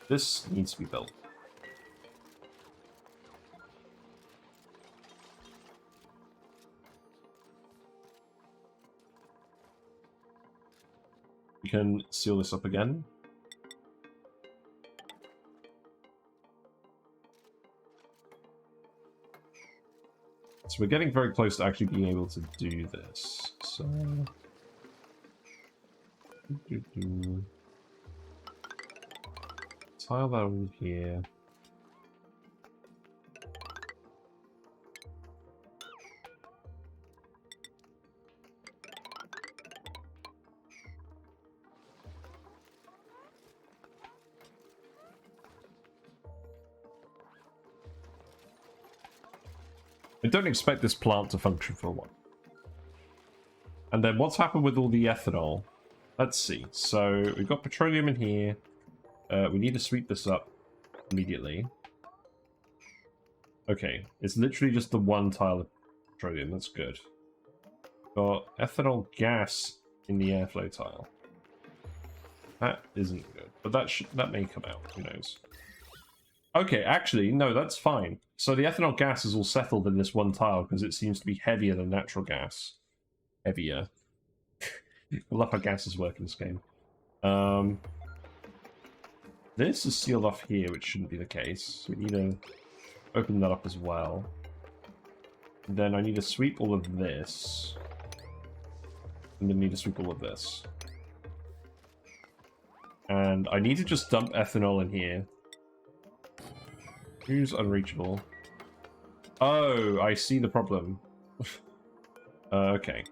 This needs to be built. We can seal this up again. So we're getting very close to actually being able to do this. So... Tile that over here. I don't expect this plant to function for a while. And then what's happened with all the ethanol? Let's see. So we've got petroleum in here. We need to sweep this up immediately. Okay, it's literally just the one tile of petroleum. That's good. Got ethanol gas in the airflow tile. That isn't good, but that may come out. Who knows? Okay, actually, no, that's fine. So the ethanol gas is all settled in this one tile because it seems to be heavier than natural gas. Heavier. I love how gases work in this game. This is sealed off here, which shouldn't be the case. We need to open that up as well. Then I need to sweep all of this. And then need to sweep all of this. And I need to just dump ethanol in here. Who's unreachable? Oh, I see the problem. Okay.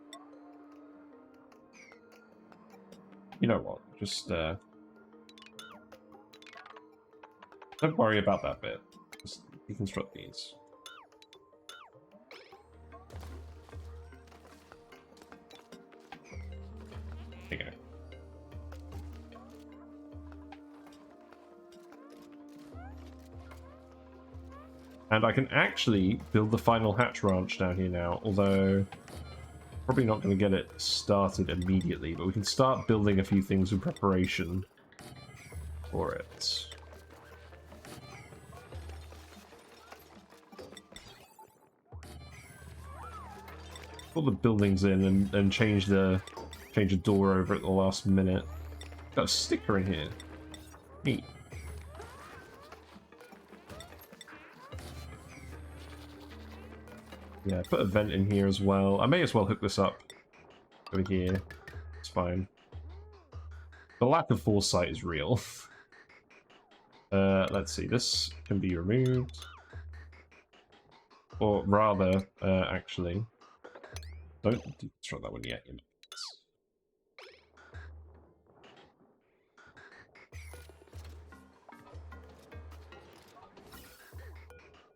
You know what? Just, don't worry about that bit. Just deconstruct these. There you go. And I can actually build the final hatch ranch down here now, although probably not going to get it started immediately, but we can start building a few things in preparation for it. Put the buildings in and change the door over at the last minute. Got a sticker in here. Neat. Yeah, put a vent in here as well. I may as well hook this up over here. It's fine. The lack of foresight is real. Let's see. This can be removed. Or rather, actually... Don't deconstruct that one yet.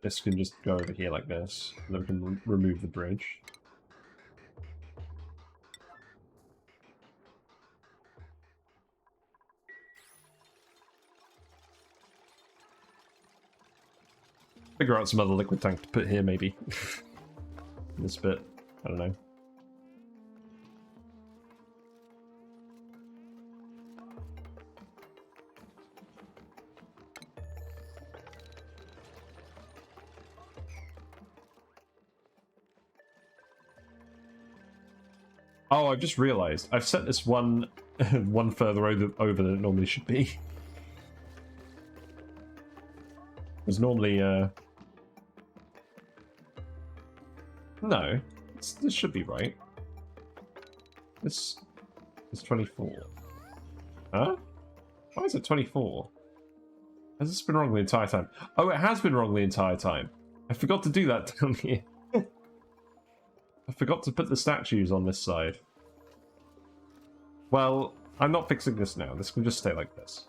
This can just go over here like this, and then we can remove the bridge. Figure out some other liquid tank to put here, maybe. This bit. I don't know. Oh, I've just realised. I've set this one further over than it normally should be. Because normally, no. This should be right. This is 24. Huh? Why is it 24? Has this been wrong the entire time? Oh, it has been wrong the entire time. I forgot to do that down here. I forgot to put the statues on this side. Well, I'm not fixing this now. This can just stay like this.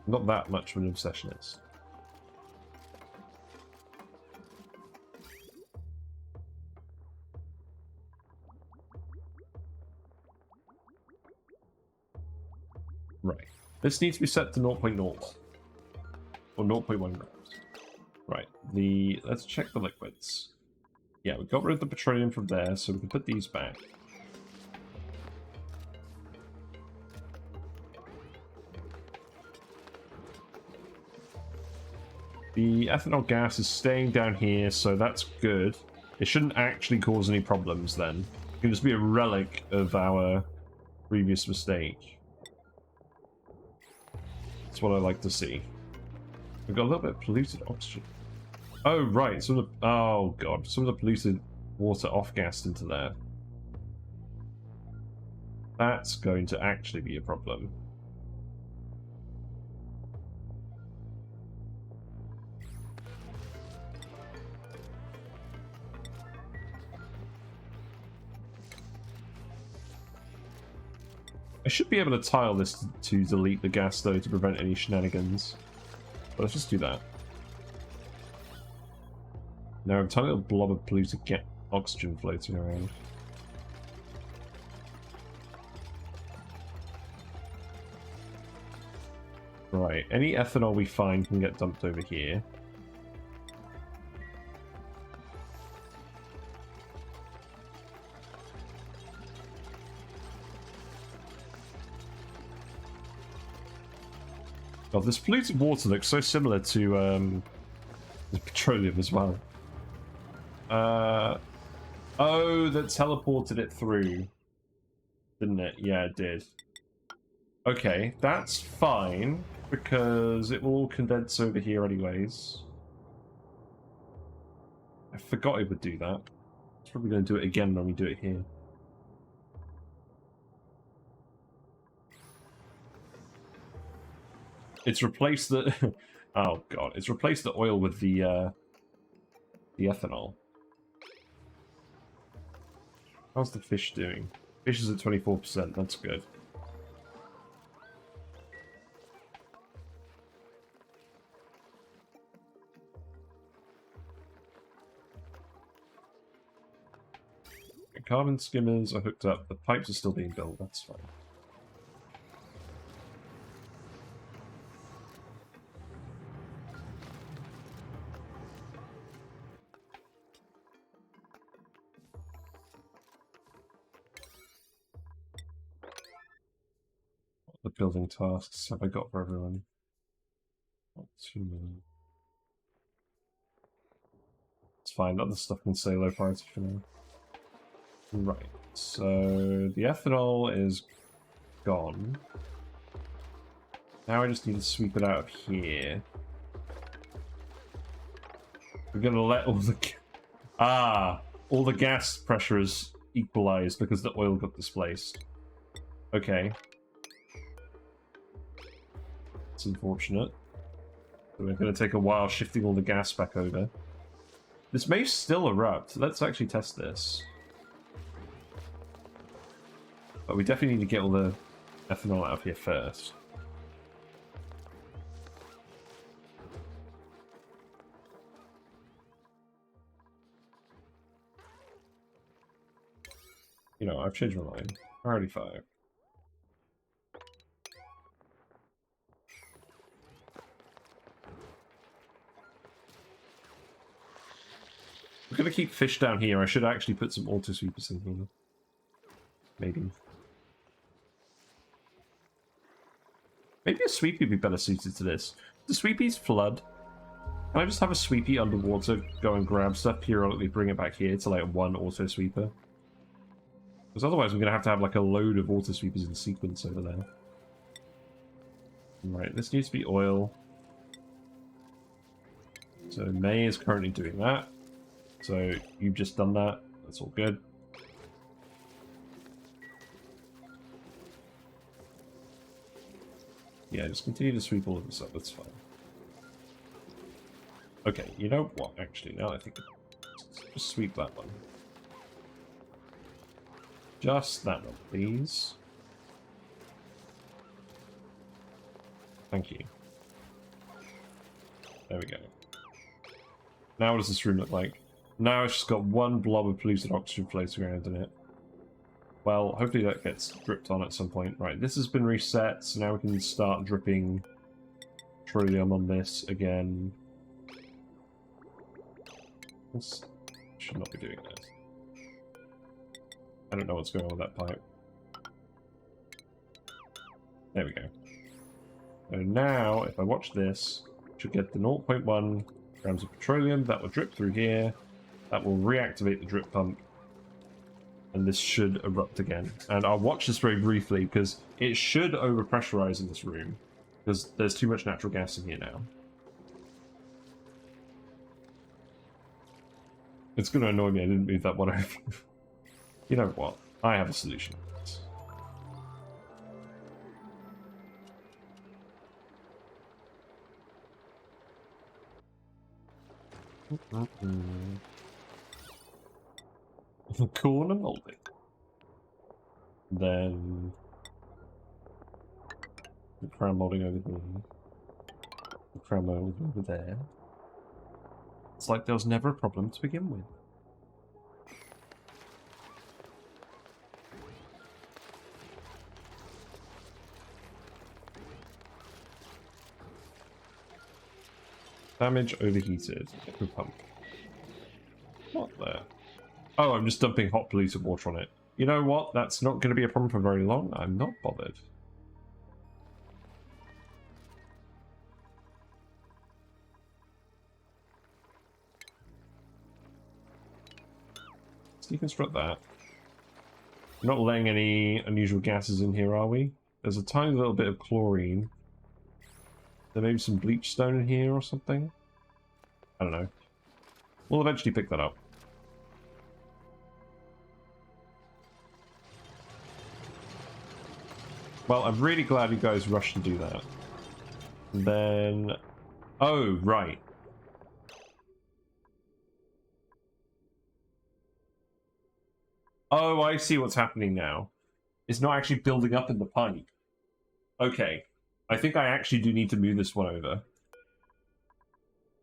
Not that much of an obsessionist. Right. This needs to be set to 0.01. Or 0.1 grams. Right. Let's check the liquids. Yeah, we got rid of the petroleum from there, so we can put these back. The ethanol gas is staying down here, so that's good. It shouldn't actually cause any problems then. It can just be a relic of our previous mistake. That's what I like to see. We've got a little bit of polluted oxygen. Oh, right. Some of the... Oh, God. Some of the polluted water off-gassed into there. That's going to actually be a problem. I should be able to tile this to delete the gas, though, to prevent any shenanigans. But let's just do that. Now, a tiny little blob of polluted oxygen floating around. Right, any ethanol we find can get dumped over here. Oh, this polluted water looks so similar to the petroleum as well. Oh, that teleported it through, didn't it? Yeah, it did. Okay, that's fine, because it will all condense over here anyways. I forgot it would do that. It's probably going to do it again when we do it here. It's replaced the... Oh god, it's replaced the oil with the ethanol. How's the fish doing? Fish is at 24%, that's good. The carbon skimmers are hooked up, the pipes are still being built, that's fine. What building tasks have I got for everyone? Not too many. It's fine, other stuff can stay low priority for now. Right, so the ethanol is gone. Now I just need to sweep it out of here. We're gonna let all the... all the gas pressure is equalized because the oil got displaced. Okay. It's unfortunate. So we're gonna take a while shifting all the gas back over. This may still erupt. Let's actually test this. But we definitely need to get all the ethanol out of here first. You know, I've changed my mind. Already 5. We're gonna keep fish down here. I should actually put some auto sweepers in here. Maybe. Maybe a sweepy would be better suited to this. The sweepies flood. Can I just have a sweepy underwater, go and grab stuff, periodically bring it back here to like one auto sweeper? Because otherwise I'm going to have like a load of auto sweepers in sequence over there. Right, this needs to be oil. So May is currently doing that. So you've just done that. That's all good. Yeah, just continue to sweep all of this up, that's fine. Okay, you know what, actually, now I think... Just sweep that one. Just that one, please. Thank you. There we go. Now what does this room look like? Now it's just got one blob of polluted oxygen floating around in it. Well, hopefully that gets dripped on at some point. Right, this has been reset, so now we can start dripping petroleum on this again. This should not be doing this. I don't know what's going on with that pipe. There we go. So now, if I watch this, I should get the 0.1 grams of petroleum. That will drip through here. That will reactivate the drip pump. And this should erupt again. And I'll watch this very briefly because it should overpressurize in this room. Because there's too much natural gas in here now. It's going to annoy me I didn't move that one over. You know what? I have a solution. Corn and molding. Then the crown molding over here. The crown molding over there. It's like there was never a problem to begin with. Damage overheated. Pump. What the? Oh, I'm just dumping hot polluted water on it. You know what? That's not going to be a problem for very long. I'm not bothered. Let's deconstruct that. We're not letting any unusual gases in here, are we? There's a tiny little bit of chlorine. There may be some bleach stone in here or something. I don't know. We'll eventually pick that up. Well, I'm really glad you guys rushed to do that. And then... Oh, right. Oh, I see what's happening now. It's not actually building up in the pipe. Okay. I think I actually do need to move this one over.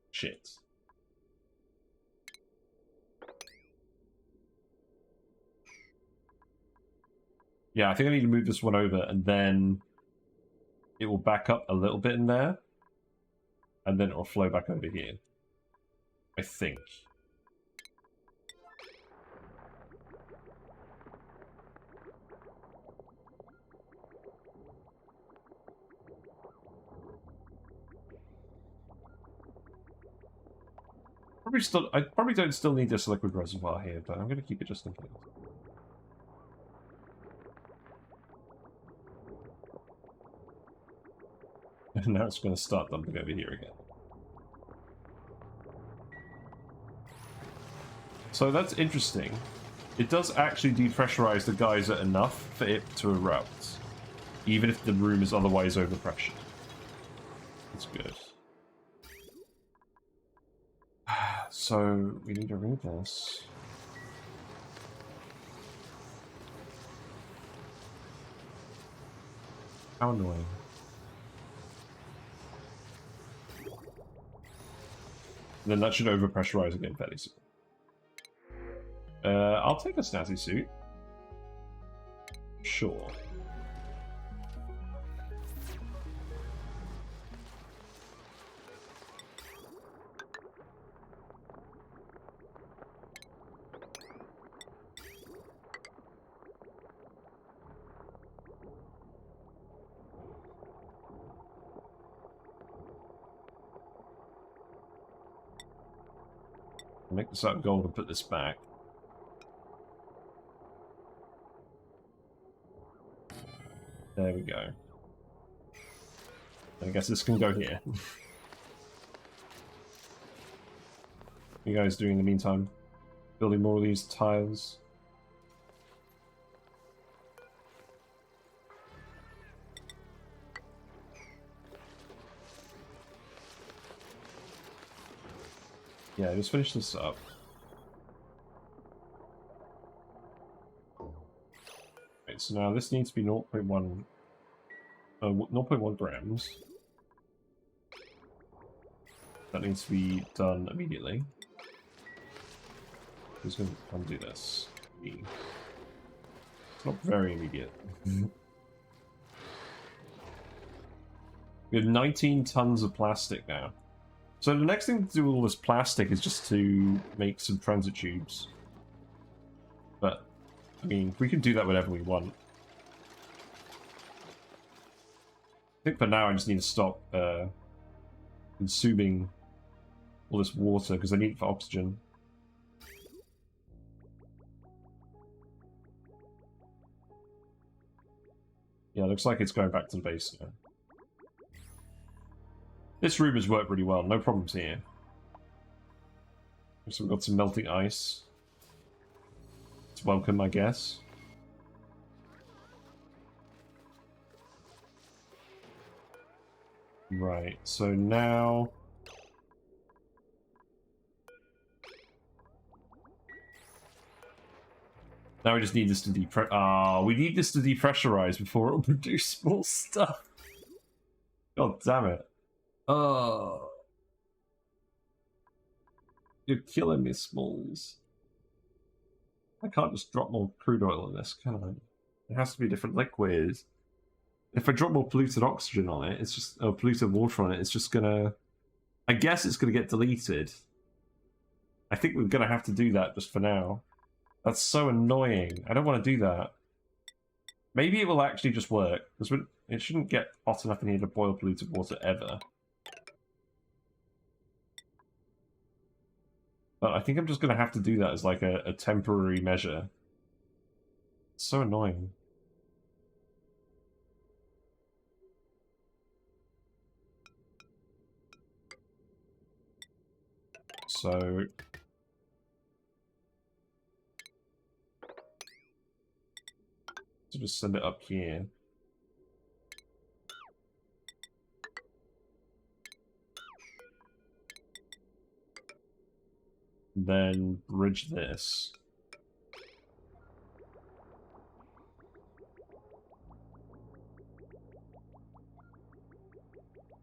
Shit. Yeah, I think I need to move this one over, and then it will back up a little bit in there, and then it will flow back over here. I think. I probably don't still need this liquid reservoir here, but I'm going to keep it just in case. And now it's going to start dumping over here again. So that's interesting. It does actually depressurize the geyser enough for it to erupt, even if the room is otherwise overpressured. That's good. So we need to read this. How annoying. Then that should overpressurize again fairly soon. I'll take a snazzy suit. Sure. Make this out of gold and put this back. There we go. I guess this can go here. You guys doing in the meantime? Building more of these tiles. Yeah, just finish this up. Right, so now this needs to be 0.1 grams. That needs to be done immediately. Who's going to come do this? Me. It's not very immediate. We have 19 tons of plastic now. So the next thing to do with all this plastic is just to make some transit tubes. But, I mean, we can do that whenever we want. I think for now I just need to stop consuming all this water because I need it for oxygen. Yeah, looks like it's going back to the base now. This room has worked really well. No problems here. So we've got some melting ice. It's welcome, I guess. Right, so now... Now we just need this to we need this to depressurize before it'll produce more stuff. God damn it. Oh. You're killing me, Smalls. I can't just drop more crude oil in this, can I? It has to be different liquids. If I drop more polluted oxygen on it, it's just... or polluted water on it, it's just gonna... I guess it's gonna get deleted. I think we're gonna have to do that just for now. That's so annoying. I don't want to do that. Maybe it will actually just work, because it shouldn't get hot enough in here to boil polluted water ever. But I think I'm just going to have to do that as like a temporary measure. It's so annoying. So... to just send it up here. Then bridge this.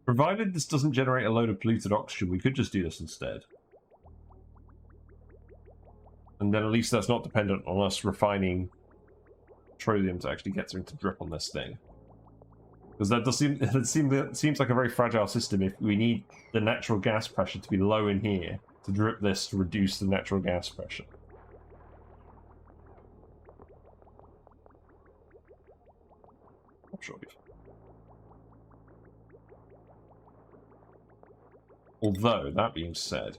Provided this doesn't generate a load of polluted oxygen, we could just do this instead. And then at least that's not dependent on us refining petroleum to actually get something to drip on this thing. Because that does seems like a very fragile system if we need the natural gas pressure to be low in here to drip this to reduce the natural gas pressure. I'm sure we... Although, that being said,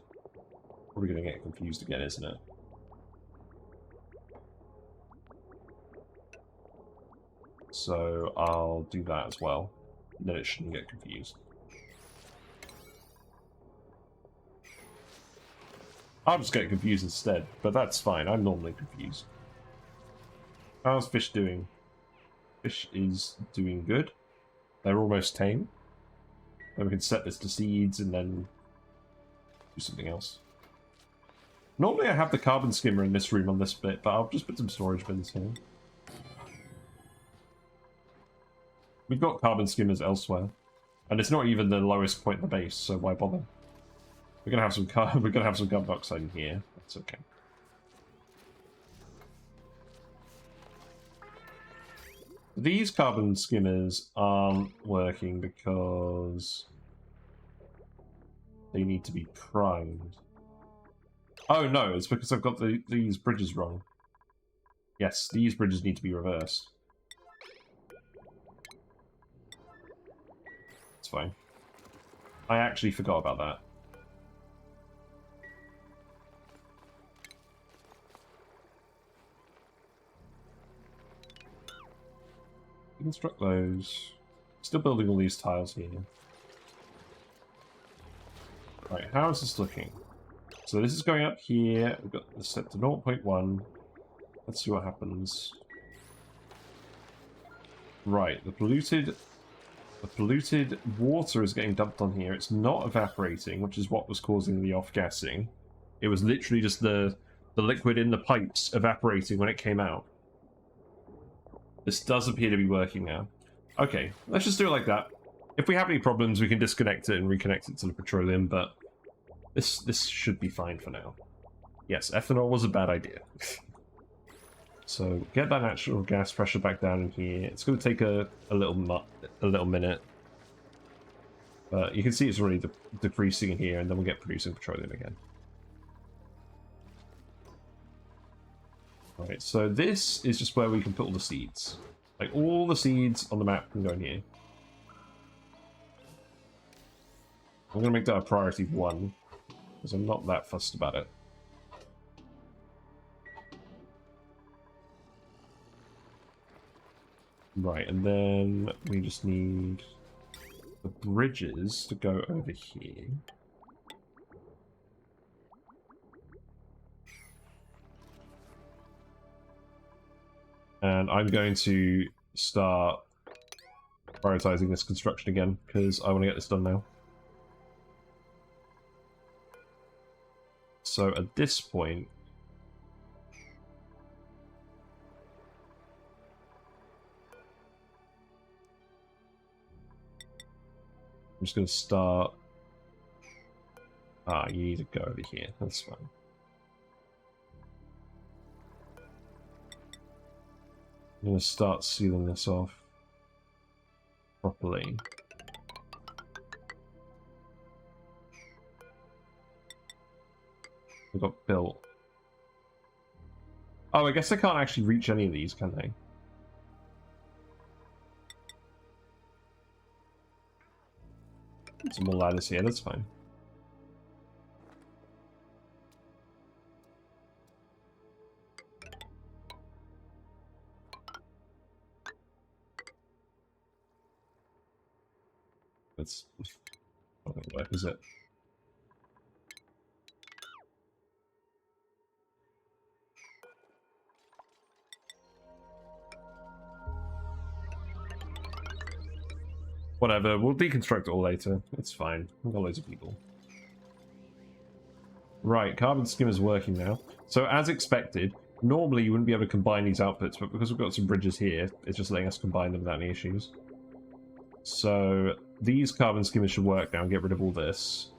probably going to get confused again, isn't it? So I'll do that as well. Then it shouldn't get confused. I'll just get confused instead, but that's fine. I'm normally confused. How's fish doing? Fish is doing good. They're almost tame. Then we can set this to seeds and then do something else. Normally I have the carbon skimmer in this room on this bit, but I'll just put some storage bins here. We've got carbon skimmers elsewhere, and it's not even the lowest point in the base, so why bother? We're gonna have some we're gonna have some carbon dioxide in here. That's okay. These carbon skimmers aren't working because they need to be primed. Oh no, it's because I've got these bridges wrong. Yes, these bridges need to be reversed. It's fine. I actually forgot about that. Construct those. Still building all these tiles here. Right, how is this looking? So this is going up here. We've got this set to 0.1. Let's see what happens. Right, the polluted water is getting dumped on here. It's not evaporating, which is what was causing the off-gassing. It was literally just the liquid in the pipes evaporating when it came out. This does appear to be working now. Okay, let's just do it like that. If we have any problems, we can disconnect it and reconnect it to the petroleum, but this should be fine for now. Yes, ethanol was a bad idea. So get that natural gas pressure back down in here. It's going to take a little minute, but you can see it's already decreasing in here, and then we'll get producing petroleum again. Right, so this is just where we can put all the seeds. Like, all the seeds on the map can go in here. I'm going to make that a priority 1, because I'm not that fussed about it. Right, and then we just need the bridges to go over here. And I'm going to start prioritizing this construction again, because I want to get this done now. So at this point, I'm just going to start... Ah, you need to go over here. That's fine. I'm going to start sealing this off properly. They got built. Oh, I guess I can't actually reach any of these, can they? Some more ladders here, that's fine. That's not gonna work, is it? Whatever, we'll deconstruct it all later. It's fine. We've got loads of people. Right, carbon skim is working now. So as expected, normally you wouldn't be able to combine these outputs, but because we've got some bridges here, it's just letting us combine them without any issues. So these carbon skimmers should work now and get rid of all this.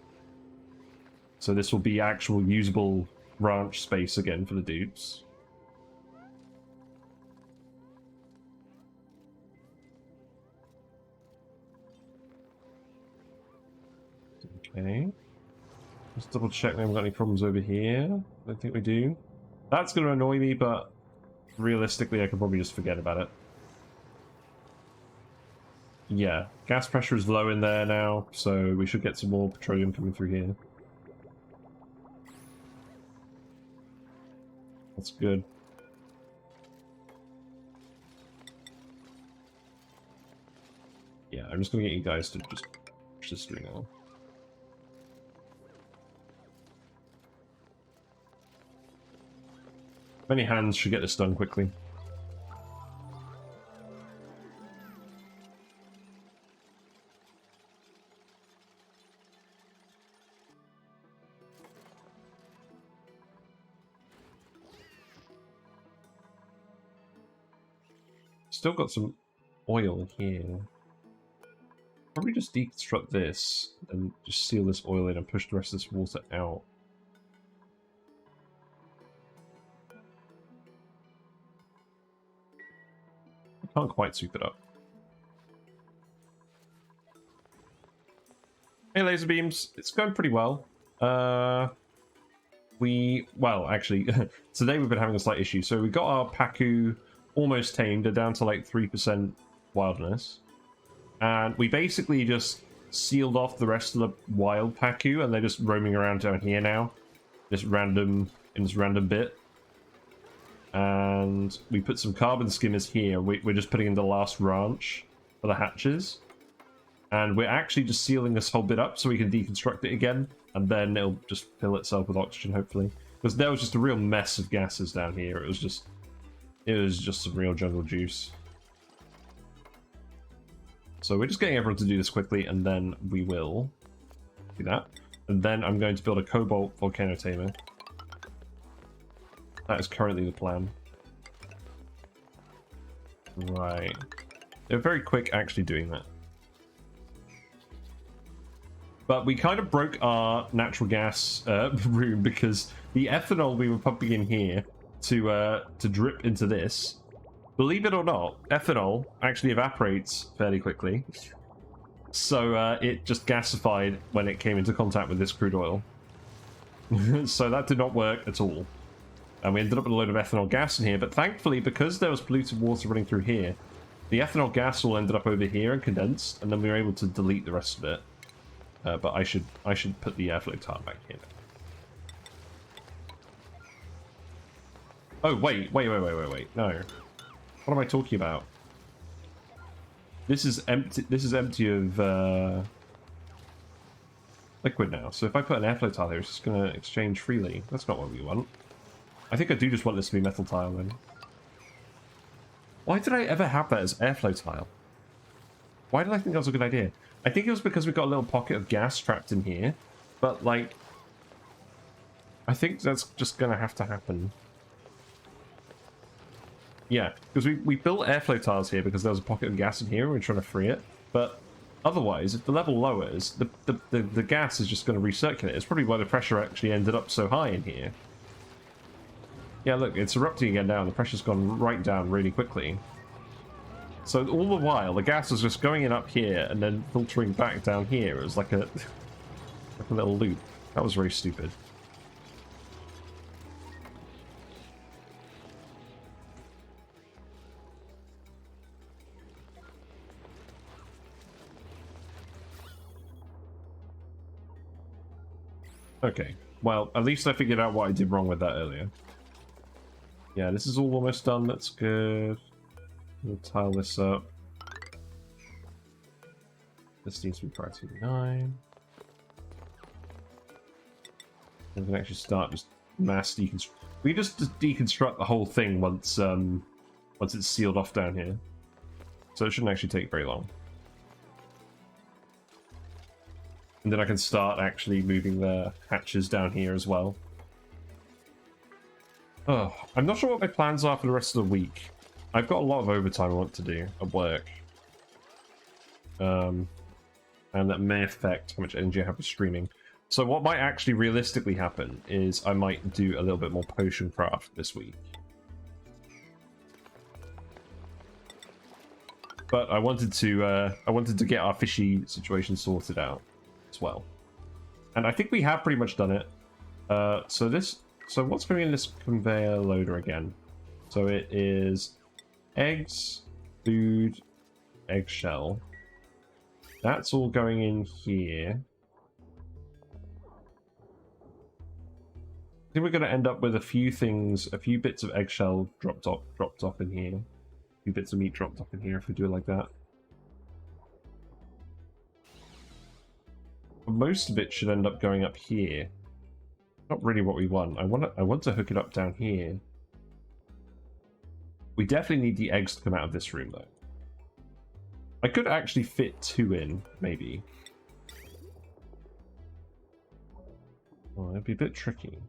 So this will be actual usable ranch space again for the dudes. Okay. Let's double check we haven't got any problems over here. I don't think we do. That's going to annoy me, but realistically I could probably just forget about it. Yeah, gas pressure is low in there now, so we should get some more petroleum coming through here. That's good. Yeah, I'm just going to get you guys to just push this through now. Many hands should get this done quickly. Still got some oil here. Probably just deconstruct this and just seal this oil in and push the rest of this water out. I can't quite sweep it up. Hey laser beams, it's going pretty well. Well, actually, today we've been having a slight issue. So we got our Pacu almost tamed, they're down to like 3% wildness. And we basically just sealed off the rest of the wild Pacu, and they're just roaming around down here now. Just random, in this random bit. And we put some carbon skimmers here. We're just putting in the last ranch for the hatches. And we're actually just sealing this whole bit up so we can deconstruct it again. And then it'll just fill itself with oxygen, hopefully. Because there was just a real mess of gases down here. It was just some real jungle juice. So we're just getting everyone to do this quickly, and then we will do that. And then I'm going to build a Cobalt Volcano tamer. That is currently the plan. Right. They're very quick actually doing that. But we kind of broke our natural gas room because the ethanol we were pumping in here to drip into this, believe it or not, ethanol actually evaporates fairly quickly. So it just gasified when it came into contact with this crude oil. So that did not work at all. And we ended up with a load of ethanol gas in here, but thankfully, because there was polluted water running through here, the ethanol gas all ended up over here and condensed, and then we were able to delete the rest of it. But I should put the airflow tart back here. Oh, wait. No. What am I talking about? This is empty. This is empty of liquid now. So if I put an airflow tile here, it's just going to exchange freely. That's not what we want. I think I do just want this to be metal tile then. Why did I ever have that as airflow tile? Why did I think that was a good idea? I think it was because we got a little pocket of gas trapped in here. But, like, I think that's just going to have to happen. Yeah, because we built airflow tiles here because there was a pocket of gas in here and we we're trying to free it. But otherwise, if the level lowers, the gas is just going to recirculate. It's probably why the pressure actually ended up so high in here. Yeah, look, it's erupting again now. The pressure's gone right down really quickly. So all the while, the gas is just going in up here and then filtering back down here. It was like a little loop. That was very stupid. Okay, well, at least I figured out what I did wrong with that earlier. Yeah, this is all almost done. That's good. We'll tile this up. This needs to be priority 9. We can actually start just mass deconstruct. We can just deconstruct the whole thing once it's sealed off down here. So it shouldn't actually take very long. And then I can start actually moving the hatches down here as well. Oh, I'm not sure what my plans are for the rest of the week. I've got a lot of overtime I want to do at work. And that may affect how much energy I have for streaming. So what might actually realistically happen is I might do a little bit more potion craft this week. But I wanted to get our fishy situation sorted out as well. And I think we have pretty much done it. So what's going in this conveyor loader again? So it is eggs, food, eggshell. That's all going in here. I think we're going to end up with a few things, a few bits of eggshell dropped off in here. A few bits of meat dropped off in here if we do it like that. But most of it should end up going up here. Not really what we want. I want to hook it up down here. We definitely need the eggs to come out of this room, though. I could actually fit 2 in, maybe. Oh, that'd be a bit tricky.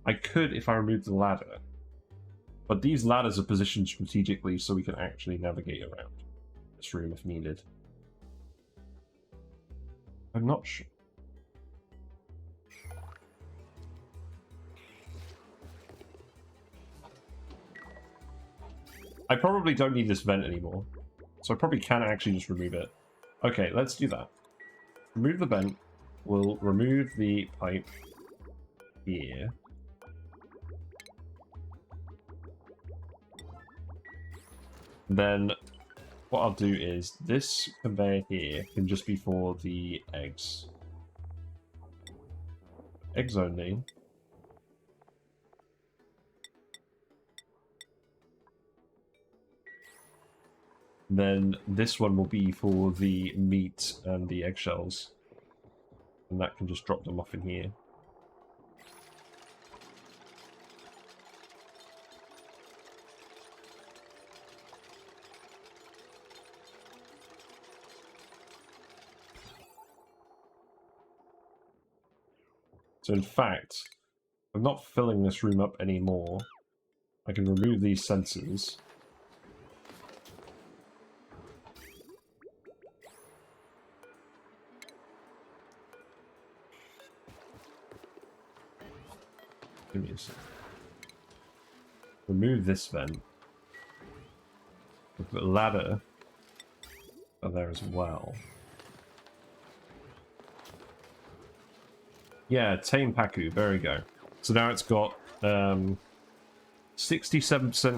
I could if I removed the ladder. But these ladders are positioned strategically so we can actually navigate around this room if needed. I'm not sure. I probably don't need this vent anymore. So I probably can actually just remove it. Okay, let's do that. Remove the vent. We'll remove the pipe here. Then what I'll do is this conveyor here can just be for the eggs. Eggs only. Then this one will be for the meat and the eggshells. And that can just drop them off in here. So in fact, I'm not filling this room up anymore. I can remove these sensors. Give me a second. Remove this vent. We've got a ladder there as well. Yeah, tame Pacu. There we go. So now it's got 67%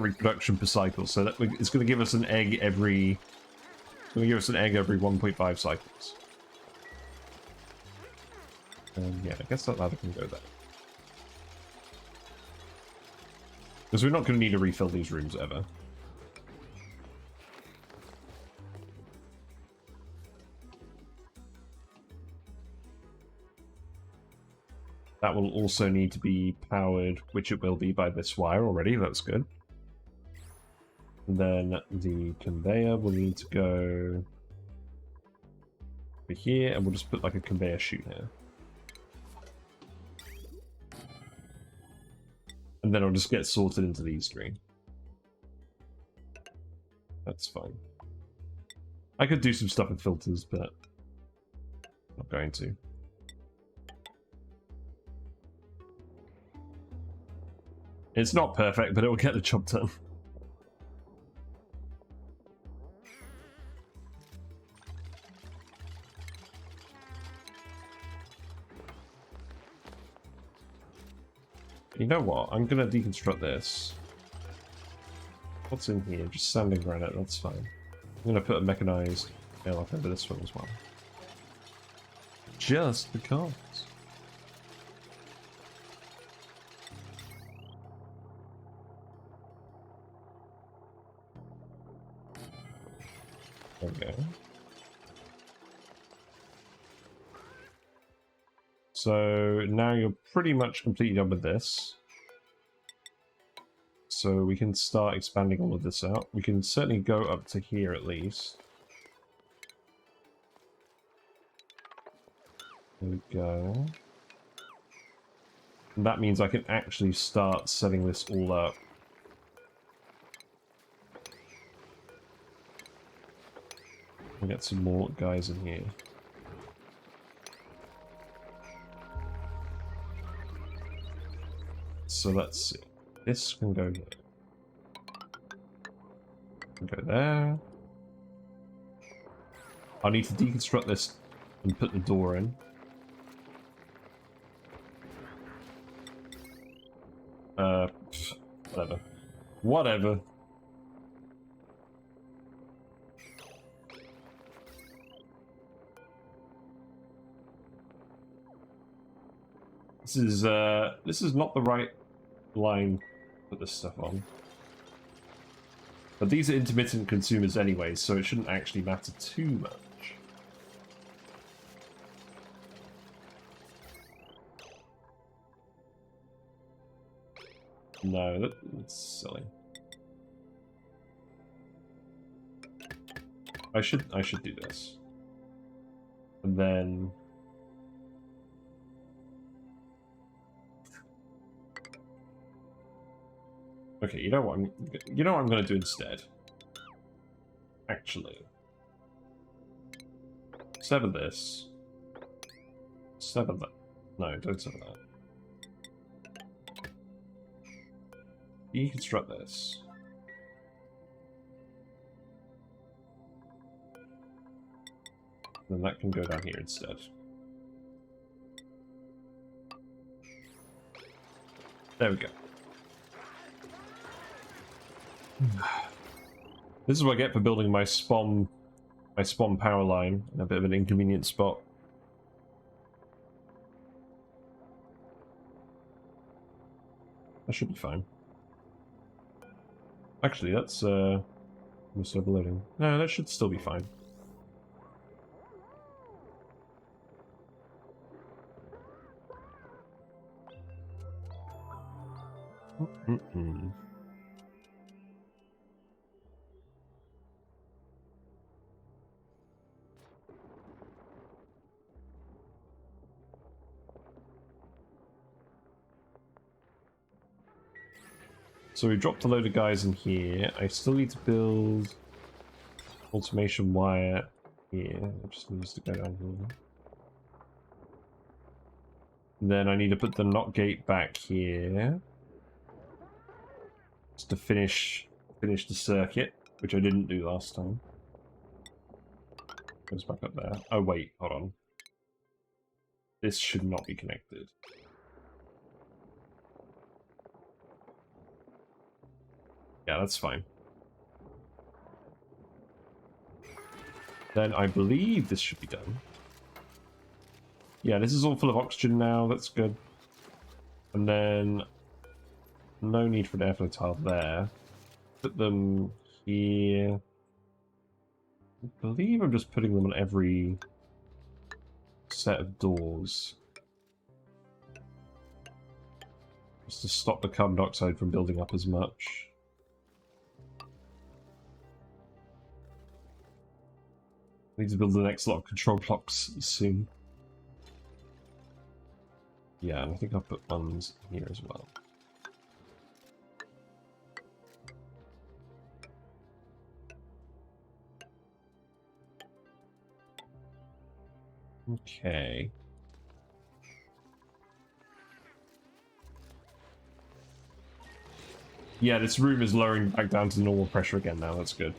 reproduction per cycle. So that it's going to give us an egg every. It's going to give us an egg every 1.5 cycles. Yeah, I guess that ladder can go there. Because we're not going to need to refill these rooms ever. That will also need to be powered, which it will be by this wire already. That's good. And then the conveyor will need to go over here, and we'll just put like a conveyor chute here. And then I'll just get sorted into these three. That's fine. I could do some stuff with filters, but I'm not going to. It's not perfect, but it will get the job done. You know what? I'm gonna deconstruct this. What's in here? Just sand and granite, that's fine. I'm gonna put a mechanized airlock over this one as well. Just because. There we go. So now you're pretty much completely done with this. So we can start expanding all of this out. We can certainly go up to here at least. There we go. And that means I can actually start setting this all up. We'll get some more guys in here. So let's see. This can go here. Can go there. I need to deconstruct this and put the door in. Whatever. Whatever. This is not the right line to put this stuff on. But these are intermittent consumers anyway, so it shouldn't actually matter too much. No, that's silly. I should do this. And then okay, you know what I'm going to do instead? Actually, sever this. Sever that. No, don't sever that. Deconstruct this. Then that can go down here instead. There we go. This is what I get for building my spawn power line in a bit of an inconvenient spot. That should be fine. Actually, that's almost overloading. No, that should still be fine. So we dropped a load of guys in here. I still need to build automation wire here. It just needs to go down here. And then I need to put the NOT gate back here. Just to finish the circuit, which I didn't do last time. Goes back up there. Oh wait, hold on. This should not be connected. Yeah, that's fine. Then I believe this should be done. Yeah, this is all full of oxygen now, that's good. And then no need for an airflow tile there. Put them here. I believe I'm just putting them on every set of doors. Just to stop the carbon dioxide from building up as much. I need to build the next lot of control blocks soon. Yeah, and I think I'll put ones here as well. Okay. Yeah, this room is lowering back down to normal pressure again now. That's good.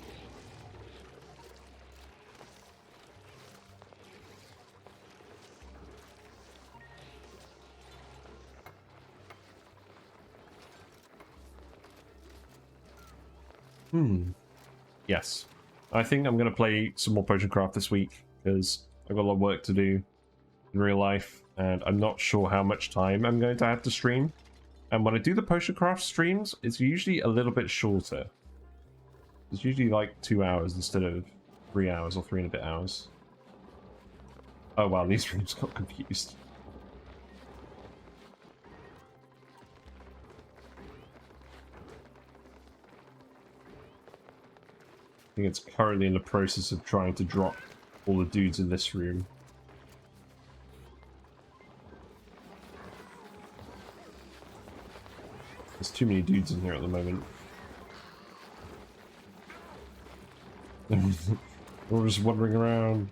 Yes. I think I'm going to play some more Potion Craft this week because I've got a lot of work to do in real life and I'm not sure how much time I'm going to have to stream. And when I do the Potion Craft streams, it's usually a little bit shorter. It's usually like 2 hours instead of 3 hours or 3 and a bit hours. Oh wow, these rooms got confused. I think it's currently in the process of trying to drop all the dudes in this room. There's too many dudes in here at the moment. We're just wandering around.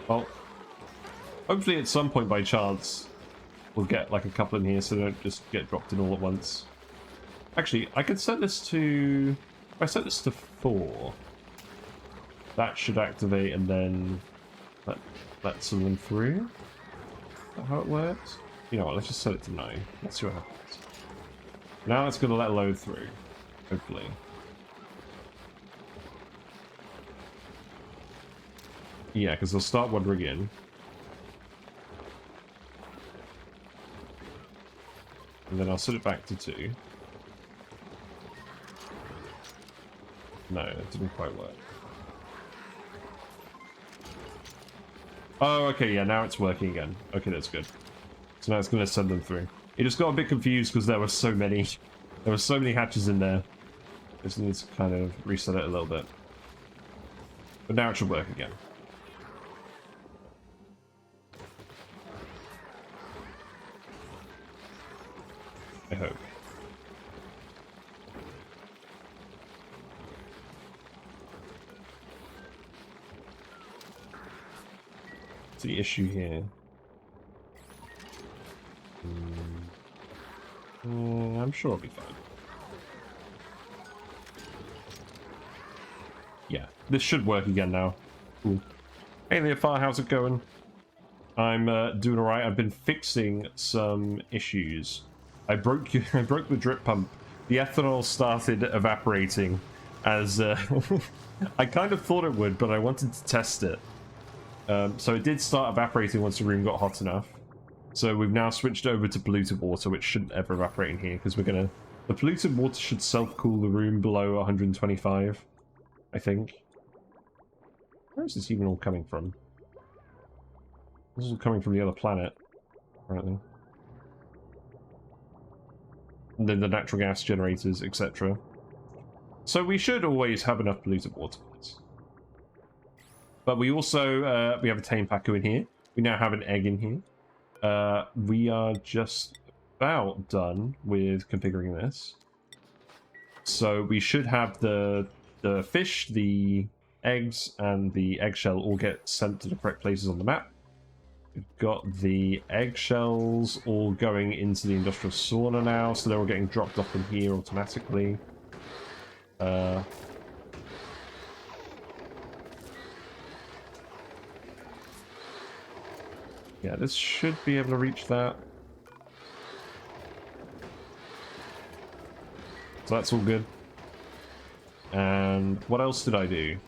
Well, hopefully at some point by chance we'll get like a couple in here so they don't just get dropped in all at once. Actually, I could set this to... If I set this to 4, that should activate and then let some of them through. Is that how it works? You know what, let's just set it to 9. Let's see what happens. Now it's going to let load through, hopefully. Yeah, because they'll start wandering in. And then I'll set it back to 2. No, it didn't quite work. Oh, okay, yeah, now it's working again. Okay, that's good. So now it's going to send them through. It just got a bit confused because there were so many. There were so many hatches in there. Just needs to kind of reset it a little bit. But now it should work again. I hope. What's the issue here? I'm sure it'll be fine. Yeah, this should work again now. Cool. Hey there, Fire, how's it going? I'm doing alright. I've been fixing some issues. I broke the drip pump. The ethanol started evaporating as I kind of thought it would, but I wanted to test it. So it did start evaporating once the room got hot enough. So we've now switched over to polluted water, which shouldn't ever evaporate in here because the polluted water should self-cool the room below 125, I think. Where is this even all coming from? This is all coming from the other planet, apparently. And then the natural gas generators, etc. So we should always have enough polluted water. But we also, we have a tame Pacu in here. We now have an egg in here. We are just about done with configuring this. So we should have the fish, the eggs, and the eggshell all get sent to the correct places on the map. We've got the eggshells all going into the industrial sauna now, so they're all getting dropped off in here automatically. Yeah, this should be able to reach that. So that's all good. And what else did I do?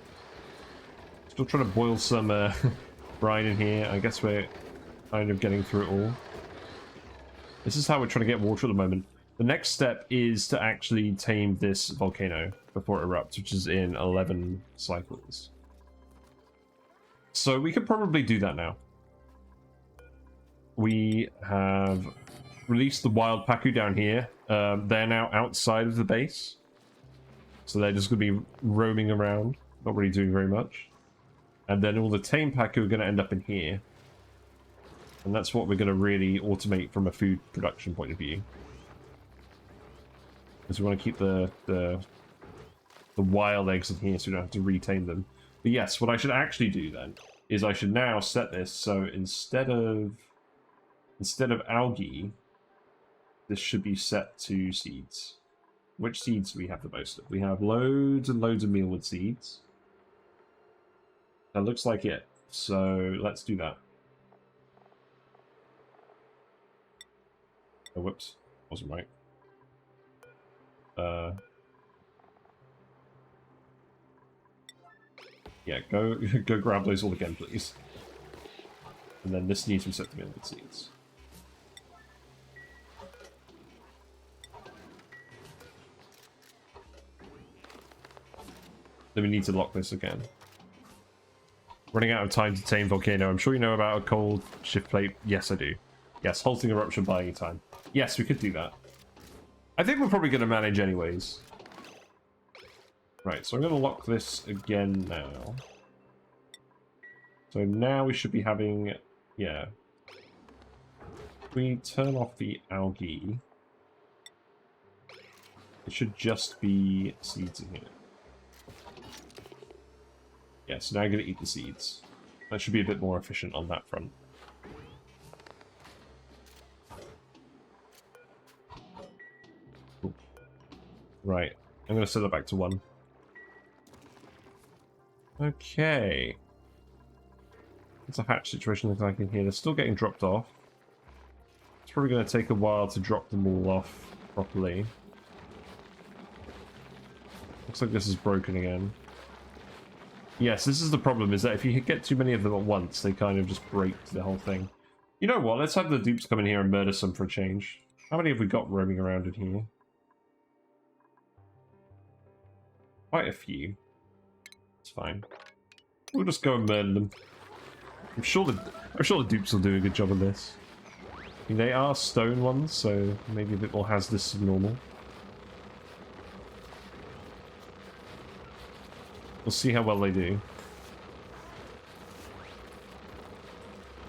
Still trying to boil some brine in here. I guess we're kind of getting through it all. This is how we're trying to get water at the moment. The next step is to actually tame this volcano before it erupts, which is in 11 cycles. So we could probably do that now. We have released the wild Pacu down here. They're now outside of the base. So they're just going to be roaming around, not really doing very much. And then all the tame Pacu are going to end up in here. And that's what we're going to really automate from a food production point of view. Because we want to keep the wild eggs in here so we don't have to retame them. But yes, what I should actually do then is I should now set this so instead of algae, this should be set to seeds. Which seeds do we have the most of? We have loads and loads of mealwood seeds. That looks like it. So let's do that. Oh, whoops. Wasn't right. Yeah, go grab those all again, please. And then this needs to be set to mealwood seeds. Then we need to lock this again. Running out of time to tame volcano. I'm sure you know about a cold shift plate. Yes, I do. Yes, halting eruption buying time. Yes, we could do that. I think we're probably going to manage anyways. Right, so I'm going to lock this again now. So now we should be having... Yeah. If we turn off the algae, it should just be seeds in here. Yeah, so now I'm going to eat the seeds. That should be a bit more efficient on that front. Cool. Right, I'm going to set it back to 1. Okay. What's a hatch situation look like in here? They're still getting dropped off. It's probably going to take a while to drop them all off properly. Looks like this is broken again. Yes, this is the problem, is that if you get too many of them at once, they kind of just break the whole thing. You know what? Let's have the dupes come in here and murder some for a change. How many have we got roaming around in here? Quite a few. It's fine. We'll just go and murder them. I'm sure the dupes will do a good job of this. I mean, they are stone ones, so maybe a bit more hazardous than normal. We'll see how well they do.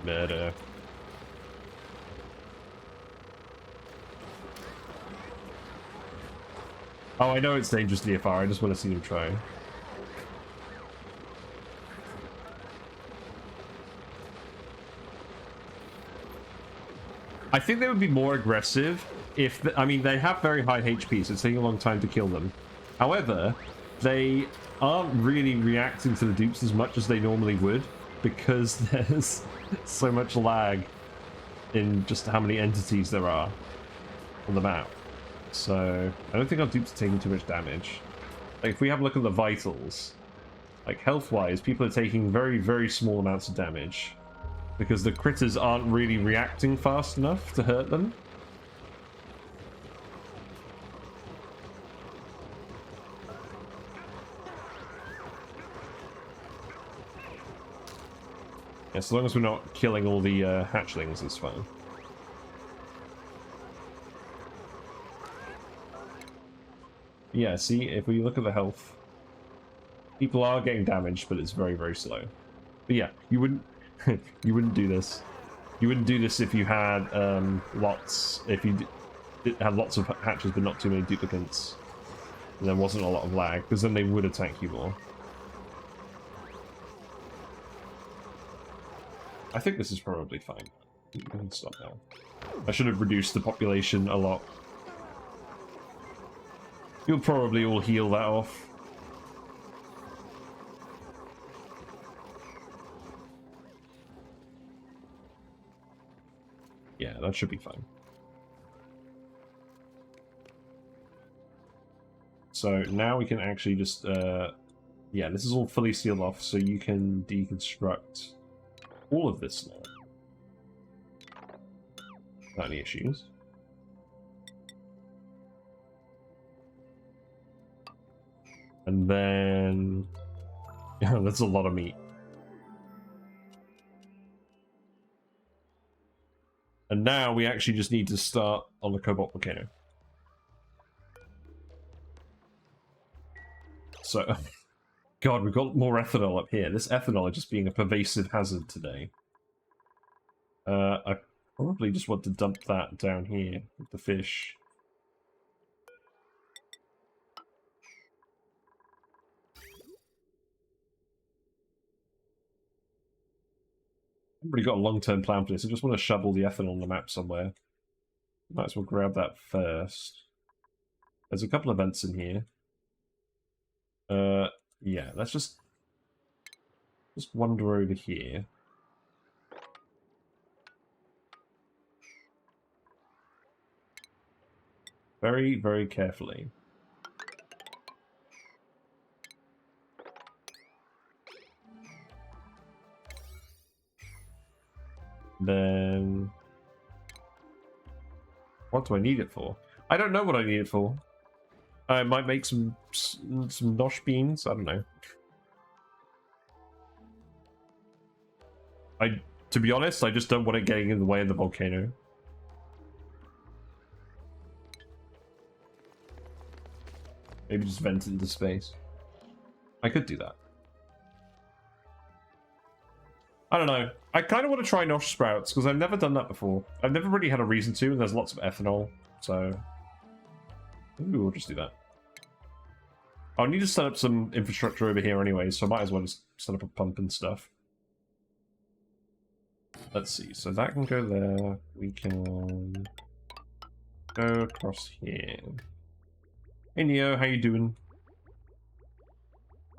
Murder. Oh, I know it's dangerous DFR, I just want to see them try. I think they would be more aggressive if... I mean, they have very high HP, so it's taking a long time to kill them. However, they aren't really reacting to the dupes as much as they normally would because there's so much lag in just how many entities there are on the map. So I don't think our dupes are taking too much damage. Like, if we have a look at the vitals, like health-wise, people are taking very, very small amounts of damage because the critters aren't really reacting fast enough to hurt them. As long as we're not killing all the hatchlings, it's fine. Yeah, see, if we look at the health, people are getting damaged, but it's very, very slow. But yeah, you wouldn't you wouldn't do this. You wouldn't do this if you had if you had lots of hatches but not too many duplicates. And there wasn't a lot of lag, because then they would attack you more. I think this is probably fine. We can stop now. I should have reduced the population a lot. You'll probably all heal that off. Yeah, that should be fine. So now we can actually just, yeah, this is all fully sealed off, so you can deconstruct all of this now. Not any issues. And then... Yeah, that's a lot of meat. And now we actually just need to start on the Cobalt Volcano. So... God, we've got more ethanol up here. This ethanol is just being a pervasive hazard today. I probably just want to dump that down here with the fish. I've already got a long-term plan for this. I just want to shovel the ethanol on the map somewhere. Might as well grab that first. There's a couple of vents in here. Yeah, let's just wander over here. Very, very carefully. Then... What do I need it for? I don't know what I need it for. I might make some nosh beans. I don't know. To be honest, I just don't want it getting in the way of the volcano. Maybe just vent it into space. I could do that. I don't know. I kind of want to try nosh sprouts because I've never done that before. I've never really had a reason to, and there's lots of ethanol, so maybe we'll just do that. I'll need to set up some infrastructure over here anyway, so I might as well just set up a pump and stuff. Let's see. So that can go there. We can go across here. Hey Neo, how you doing?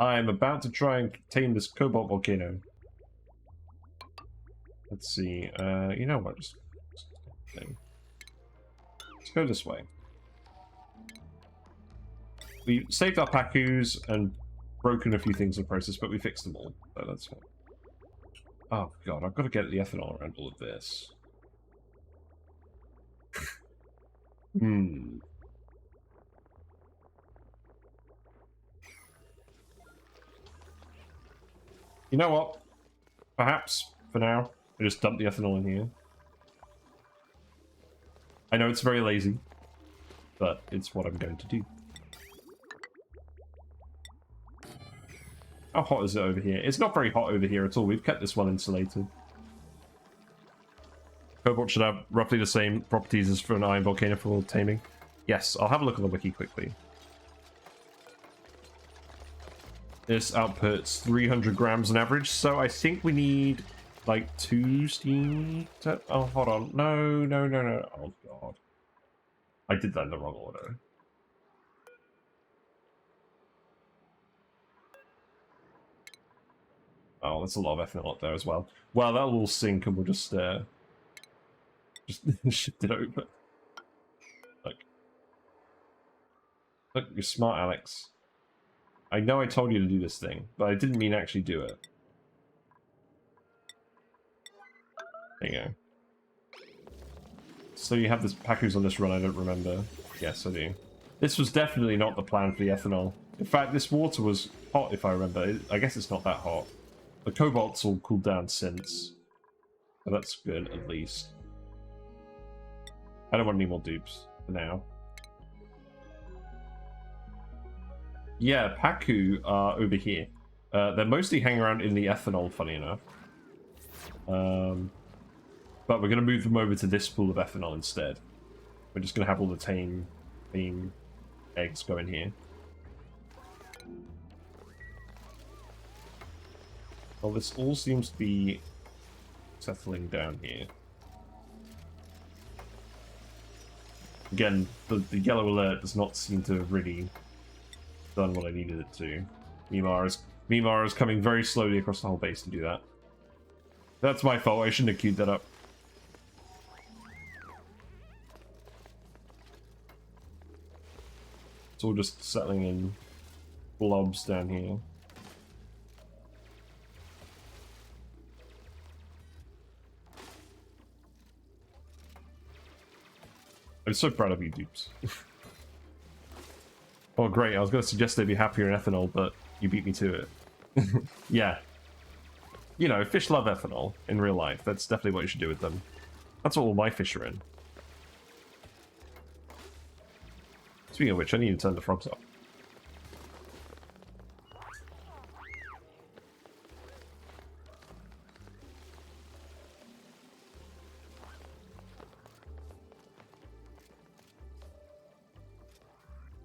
I'm about to try and tame this Cobalt Volcano. Let's see. You know what? Let's go this way. We saved our Pacus and broken a few things in the process, but we fixed them all, so that's fine. Oh god, I've got to get the ethanol around all of this. You know what? Perhaps, for now, I just dump the ethanol in here. I know it's very lazy, but it's what I'm going to do. How hot is it over here? It's not very hot over here at all. We've kept this one insulated. Cobalt should have roughly the same properties as for an iron volcano for taming. Yes, I'll have a look at the wiki quickly. This outputs 300 grams on average, so I think we need like 2 steam... Oh, hold on. No. Oh, God. I did that in the wrong order. Oh, there's a lot of ethanol up there as well. Well, that'll all sink and we'll just shift it over. Look, you're smart, Alex. I know I told you to do this thing, but I didn't mean actually do it. There you go. So you have this Pacus on this run, I don't remember. Yes, I do. This was definitely not the plan for the ethanol. In fact, this water was hot, if I remember. I guess it's not that hot. The cobalt's all cooled down since. So that's good, at least. I don't want any more dupes for now. Yeah, Pacu are over here. They're mostly hanging around in the ethanol, funny enough. But we're going to move them over to this pool of ethanol instead. We're just going to have all the tame eggs go in here. Well, this all seems to be settling down here. Again, the yellow alert does not seem to have really done what I needed it to. Mimar is coming very slowly across the whole base to do that. That's my fault. I shouldn't have queued that up. It's all just settling in blobs down here. I'm so proud of you, dupes. Oh, great. I was going to suggest they'd be happier in ethanol, but you beat me to it. Yeah. You know, fish love ethanol in real life. That's definitely what you should do with them. That's what all my fish are in. Speaking of which, I need to turn the frogs off.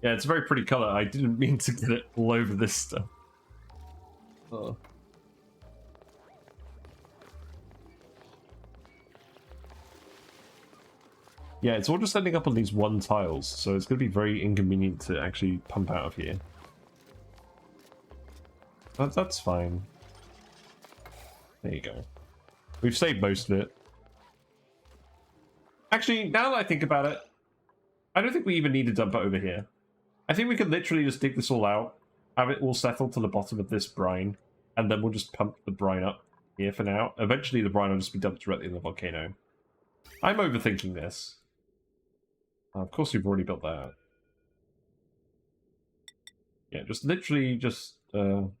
Yeah, it's a very pretty color. I didn't mean to get it all over this stuff. Oh. Yeah, it's all just ending up on these one tiles, so it's going to be very inconvenient to actually pump out of here. That's fine. There you go. We've saved most of it. Actually, now that I think about it, I don't think we even need to dump it over here. I think we could literally just dig this all out, have it all settle to the bottom of this brine, and then we'll just pump the brine up here for now. Eventually the brine will just be dumped directly in the volcano. I'm overthinking this. Of course we've already built that. Yeah, just literally just... Let's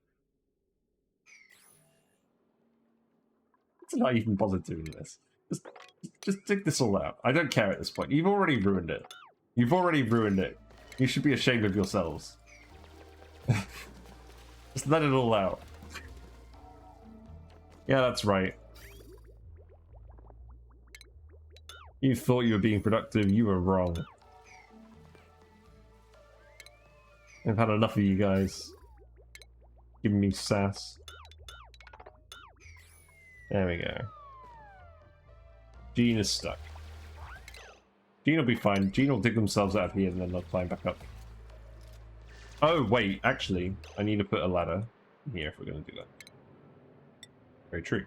not even bother doing this. Just dig this all out. I don't care at this point. You've already ruined it. You've already ruined it. You should be ashamed of yourselves. Just let it all out. Yeah, that's right. You thought you were being productive. You were wrong. I've had enough of you guys. Giving me sass. There we go. Gene is stuck. Gene will be fine. Gene will dig themselves out of here and then they'll climb back up. Oh, wait. Actually, I need to put a ladder in here if we're going to do that. Very true.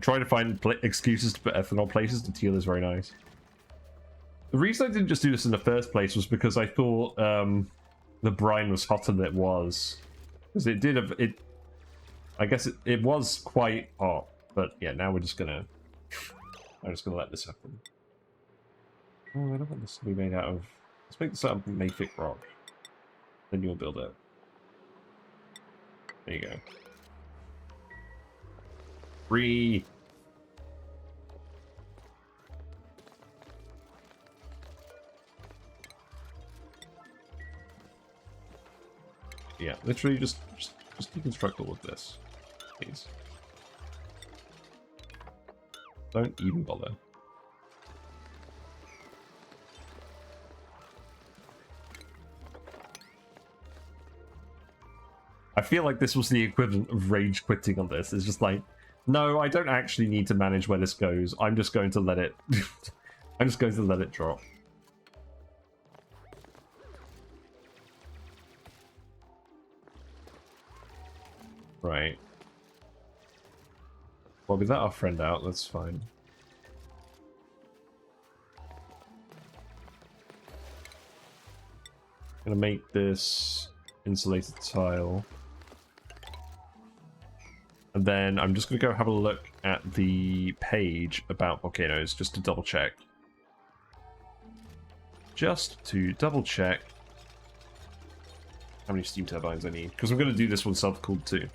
Trying to find excuses to put ethanol places to teal is very nice. The reason I didn't just do this in the first place was because I thought the brine was hotter than it was. Because it did it. I guess it was quite hot, but yeah. Now we're just gonna. I'm just gonna let this happen. Oh, I don't want this to be made out of. Let's make this out of mafic rock. Then you'll build it. There you go. Free. Yeah, literally just deconstruct all of this, please. Don't even bother. I feel like this was the equivalent of rage quitting on this. It's just like, no, I don't actually need to manage where this goes. I'm just going to let it... I'm just going to let it drop. Right. Well, we let our friend out, that's fine. I'm gonna make this insulated tile. And then I'm just gonna go have a look at the page about volcanoes just to double check. Just to double check how many steam turbines I need. Because I'm gonna do this one self-cooled too.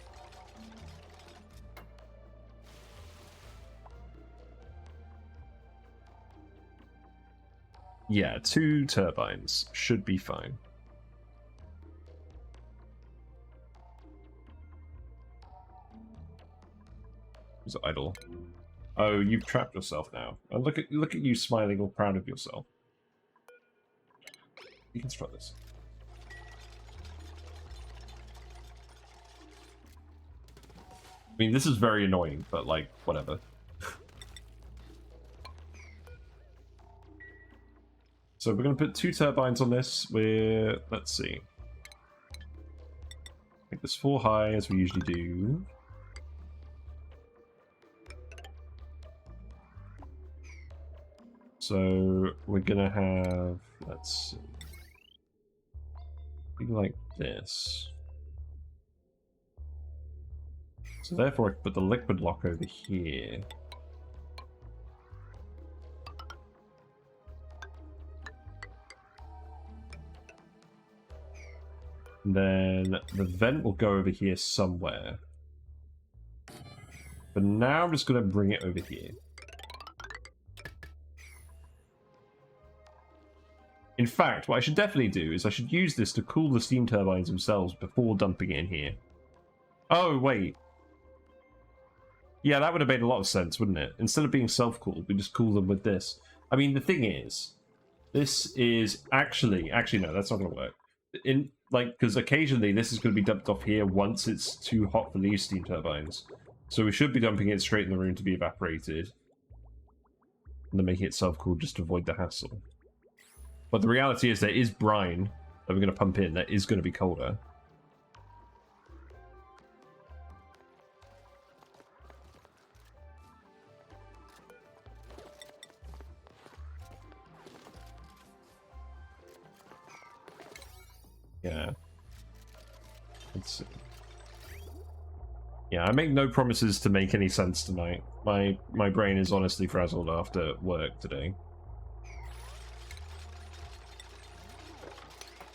Yeah, 2 turbines should be fine. Is it idle? Oh, you've trapped yourself now. And look at you smiling, all proud of yourself. Deconstruct this. I mean, this is very annoying, but like, whatever. So we're going to put 2 turbines on this. Let's see. Make this 4 high as we usually do. So we're gonna have, let's see, something like this. So therefore I can put the liquid lock over here. And then the vent will go over here somewhere. But now I'm just going to bring it over here. In fact, what I should definitely do is I should use this to cool the steam turbines themselves before dumping it in here. Oh, wait. Yeah, that would have made a lot of sense, wouldn't it? Instead of being self-cooled, we just cool them with this. I mean, the thing is, this is actually no, that's not going to work. Because occasionally this is going to be dumped off here once it's too hot for these steam turbines. So we should be dumping it straight in the room to be evaporated. And then making it self-cooled just to avoid the hassle. But the reality is there is brine that we're going to pump in that is going to be colder. Yeah. Let's see. Yeah, I make no promises to make any sense tonight. My brain is honestly frazzled after work today.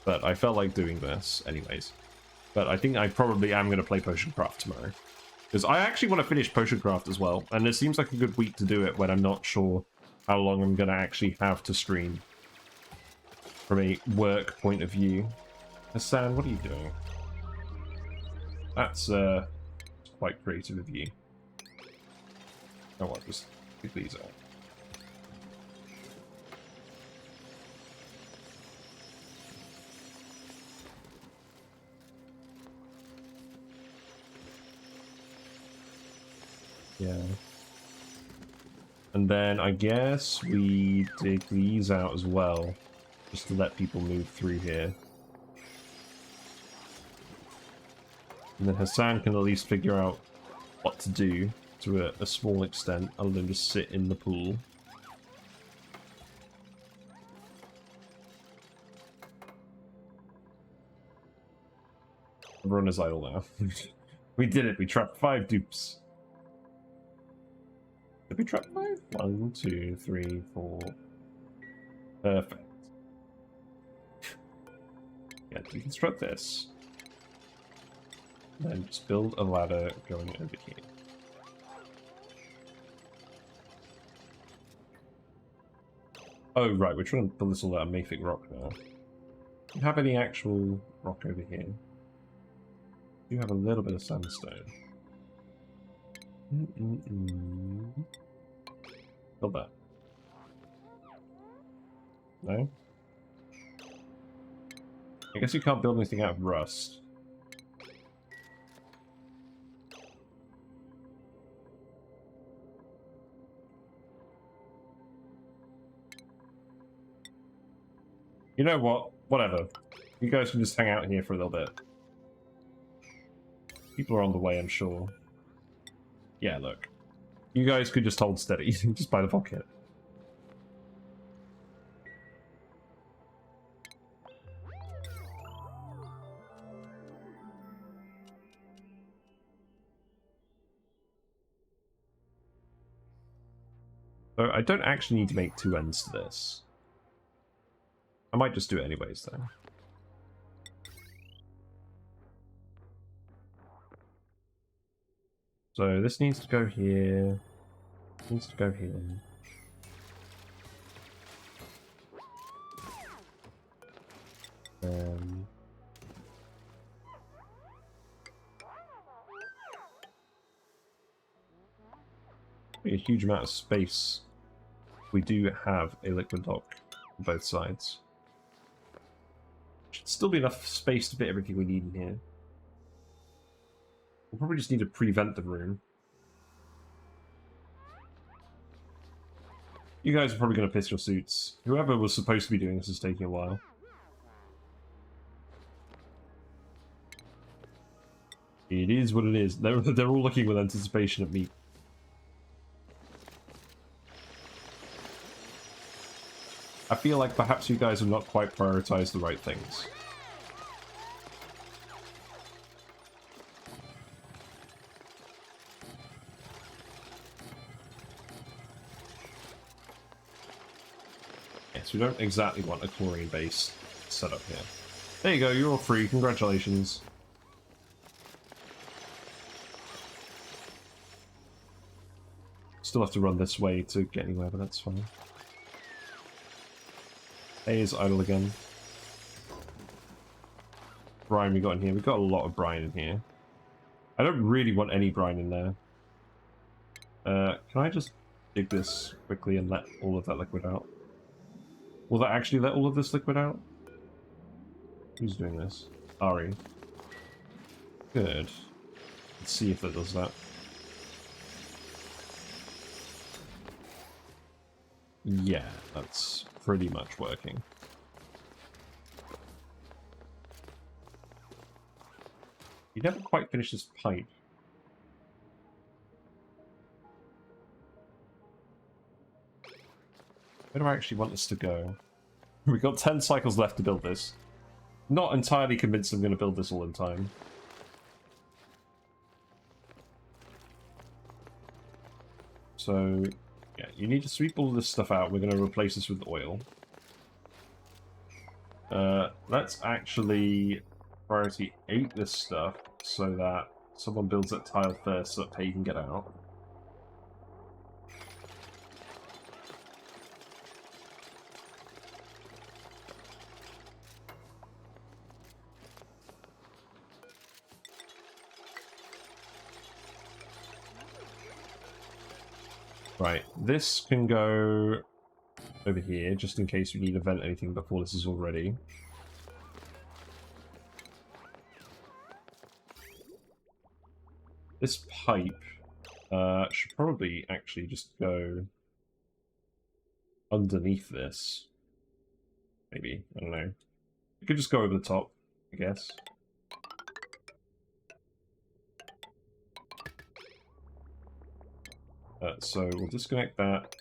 But I felt like doing this anyways. But I think I probably am going to play Potion Craft tomorrow. Because I actually want to finish Potion Craft as well. And it seems like a good week to do it when I'm not sure how long I'm going to actually have to stream. From a work point of view. Hassan, what are you doing? That's quite creative of you. Oh, what? Just pick these out. Yeah. And then I guess we dig these out as well, just to let people move through here. And then Hassan can at least figure out what to do to a small extent, other than just sit in the pool. Everyone is idle now. We did it, we trapped 5 dupes. Did we trap 5? 1, 2, 3, 4. Perfect. Yeah, deconstruct this. Then just build a ladder going over here. Oh, right, we're trying to build this all out of mafic rock now. Do you have any actual rock over here? You have a little bit of sandstone. Build that. No? I guess you can't build anything out of rust. You know what? Whatever. You guys can just hang out here for a little bit. People are on the way, I'm sure. Yeah, look. You guys could just hold steady, just by the pocket. So I don't actually need to make 2 ends to this. I might just do it anyways, though. So this needs to go here. Needs to go here. A huge amount of space. We do have a liquid dock on both sides. Should still be enough space to fit everything we need in here. We'll probably just need to prevent the room. You guys are probably going to piss your suits. Whoever was supposed to be doing this is taking a while. It is what it is. They're all looking with anticipation at me. I feel like perhaps you guys have not quite prioritized the right things. Yes, we don't exactly want a chlorine-based setup here. There you go, you're all free. Congratulations. Still have to run this way to get anywhere, but that's fine. A is idle again. Brine we got in here. We got a lot of brine in here. I don't really want any brine in there. Can I just dig this quickly and let all of that liquid out? Will that actually let all of this liquid out? Who's doing this? Ari. Good. Let's see if that does that. Yeah, that's pretty much working. You never quite finished this pipe. Where do I actually want this to go? We've got 10 cycles left to build this. Not entirely convinced I'm going to build this all in time. So, yeah, you need to sweep all this stuff out. We're going to replace this with oil. Let's actually priority 8 this stuff so that someone builds that tile first so that Pay can get out. Right, this can go over here, just in case we need to vent anything before this is all ready. This pipe should probably actually just go underneath this. Maybe, I don't know. It could just go over the top, I guess. So we'll disconnect that.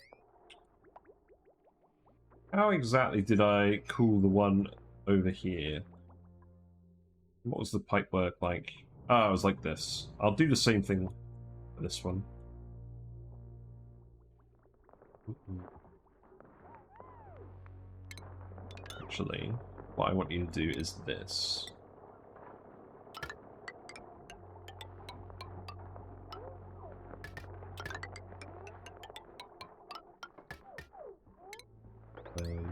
How exactly did I cool the one over here? What was the pipe work like? Ah, it was like this. I'll do the same thing for this one. Actually, what I want you to do is this.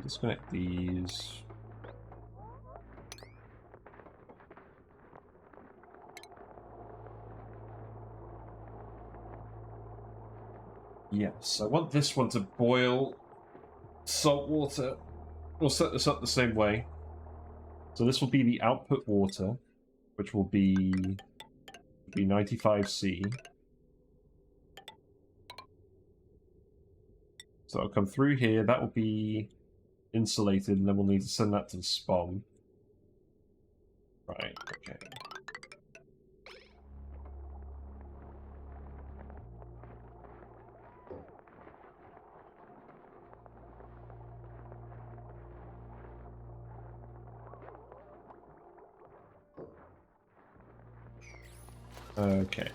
Disconnect these. Yes, I want this one to boil salt water. We'll set this up the same way. So this will be the output water, which will be 95C. So it'll come through here. That will be insulated, and then we'll need to send that to the spawn. Right, okay. Okay.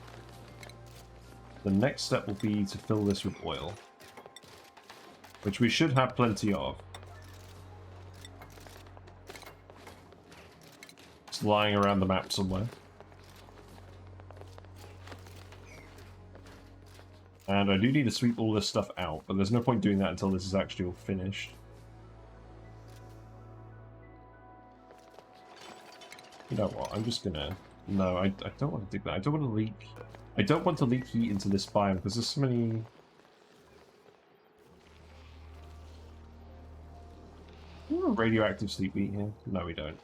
The next step will be to fill this with oil, which we should have plenty of. It's lying around the map somewhere. And I do need to sweep all this stuff out, but there's no point doing that until this is actually all finished. You know what, I'm just gonna... No, I don't want to do that. I don't want to leak... I don't want to leak heat into this biome, because there's so many... Do we have a radioactive sleep wheat here? No, we don't.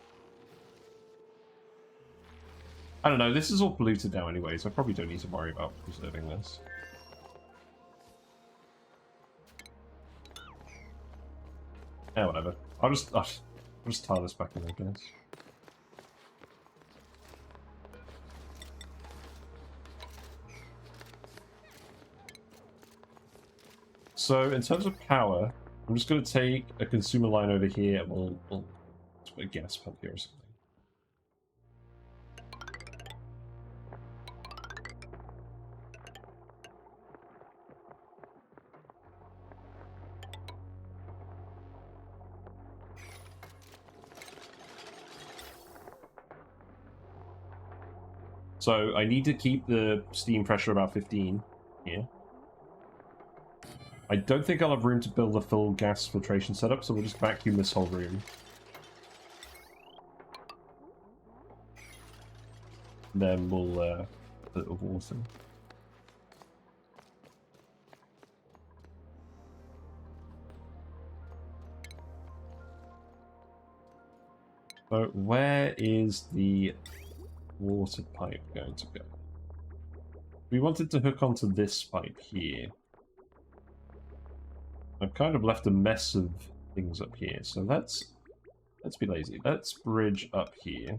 I don't know, this is all polluted now anyway, so I probably don't need to worry about preserving this. Yeah, whatever. I'll just tie this back in, I guess. So, in terms of power, I'm just going to take a consumer line over here, and we'll put a gas pump here or something. So I need to keep the steam pressure about 15 here. I don't think I'll have room to build a full gas filtration setup, so we'll just vacuum this whole room. Then we'll put it with water. So where is the water pipe going to go? We wanted to hook onto this pipe here. I've kind of left a mess of things up here, so let's be lazy. Let's bridge up here.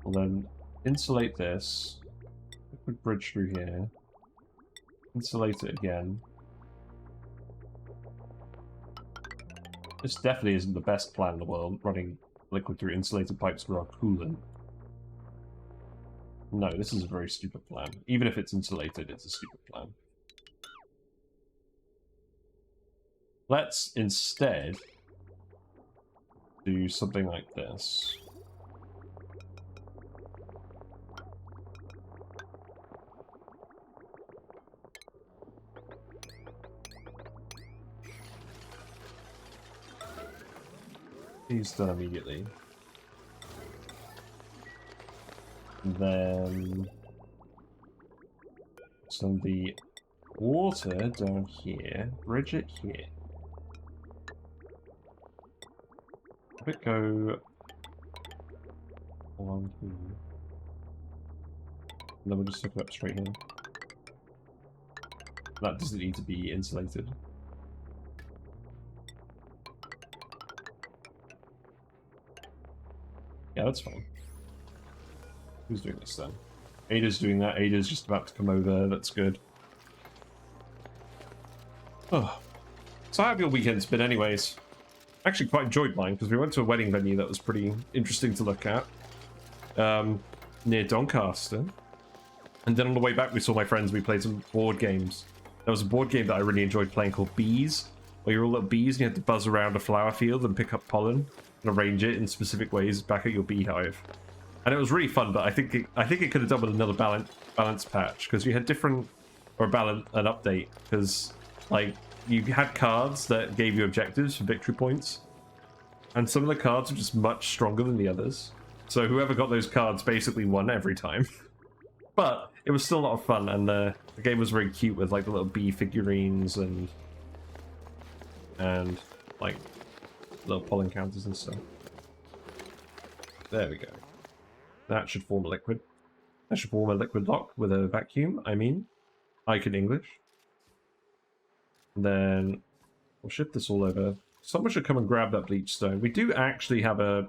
We'll then insulate this. Liquid bridge through here. Insulate it again. This definitely isn't the best plan in the world, running liquid through insulated pipes for our coolant. No, this is a very stupid plan. Even if it's insulated, it's a stupid plan. Let's instead do something like this. These done immediately. And then send the water down here, bridge it here. Have it go along here. And then we'll just hook it up straight here. That doesn't need to be insulated. Yeah, that's fine. Who's doing this then? Ada's doing that. Ada's just about to come over. That's good. Oh. So how have your weekends been anyways? I actually quite enjoyed mine because we went to a wedding venue that was pretty interesting to look at. Near Doncaster. And then on the way back we saw my friends, we played some board games. There was a board game that I really enjoyed playing called Bees, where you're all little bees and you had to buzz around a flower field and pick up pollen and arrange it in specific ways back at your beehive. And it was really fun, but I think it could have done with another balance patch, because you had different, or an update, because like you had cards that gave you objectives for victory points, and some of the cards were just much stronger than the others. So whoever got those cards basically won every time. But it was still a lot of fun, and the game was very cute with like the little bee figurines and like little pollen counters and stuff. There we go. That should form a liquid. That should form a liquid lock with a vacuum. I can English. And then we'll shift this all over. Someone should come and grab that bleach stone. We do actually have a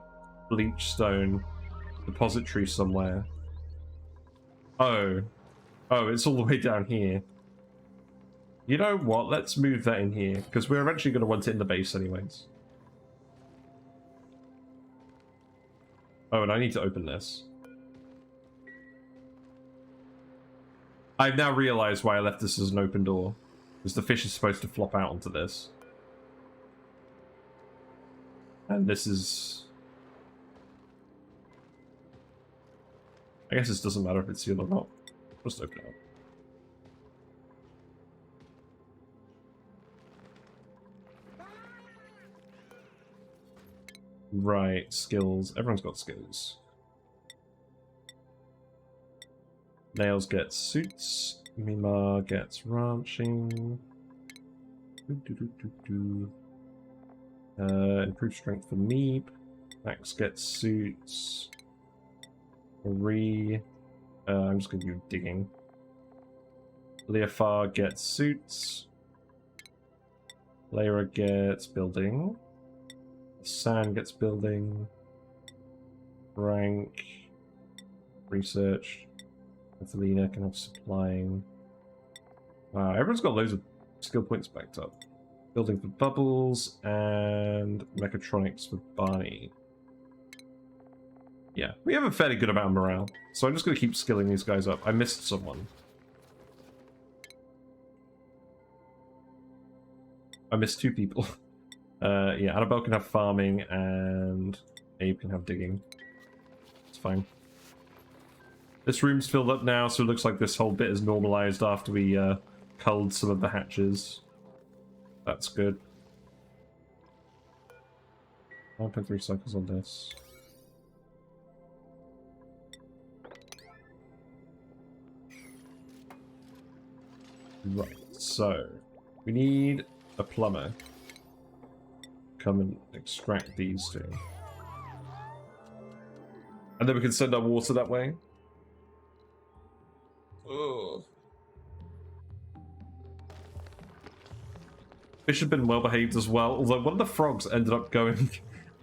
bleach stone depository somewhere. Oh, it's all the way down here. You know what? Let's move that in here, because we're eventually going to want it in the base anyways. Oh, and I need to open this. I've now realized why I left this as an open door. Because the fish is supposed to flop out onto this. And this is... I guess this doesn't matter if it's sealed or not. Just open it up. Right, skills. Everyone's got skills. Nails gets suits. Mima gets ranching. Improved strength for Meep. Max gets suits. Marie. I'm just going to do digging. Leofar gets suits. Lyra gets building. San gets building. Rank. Research. Athelina can have supplying. Wow, everyone's got loads of skill points backed up. Building for Bubbles and mechatronics for Barney. Yeah, we have a fairly good amount of morale, so I'm just going to keep skilling these guys up. I missed someone. I missed two people. Yeah, Annabelle can have farming and Abe can have digging. It's fine. This room's filled up now, so it looks like this whole bit is normalized after we culled some of the hatches. That's good. 1.3 cycles on this. Right, so we need a plumber. Come and extract these two. And then we can send our water that way. Ugh. Fish have been well behaved as well, although one of the frogs ended up going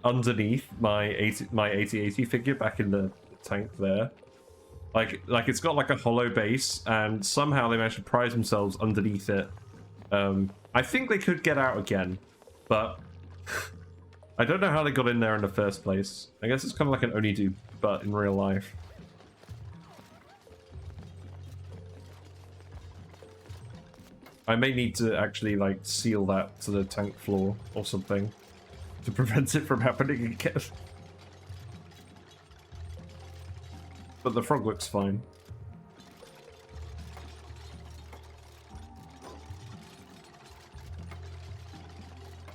underneath my 8080 figure back in the tank there. Like it's got like a hollow base, and somehow they managed to prize themselves underneath it. I think they could get out again, but I don't know how they got in there in the first place. I guess it's kind of like an ONI do, but in real life. I may need to actually like seal that to the tank floor or something to prevent it from happening again. But the frog looks fine.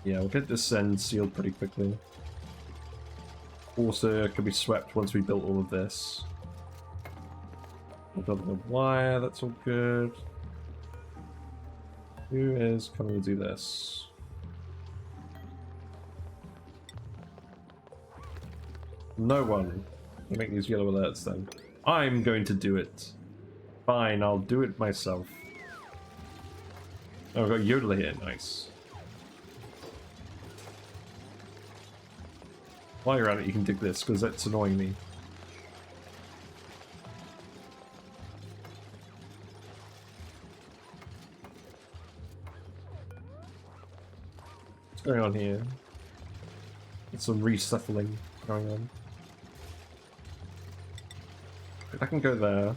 Yeah, we'll get this end sealed pretty quickly. Water can be swept once we built all of this. We've got the wire, that's all good. Who is coming to do this? No one. I'll make these yellow alerts then. I'm going to do it. Fine, I'll do it myself. Oh, we've got Yodeler here, nice. While you're at it, you can dig this, because that's annoying me. What's going on here? There's some resettling going on. I can go there.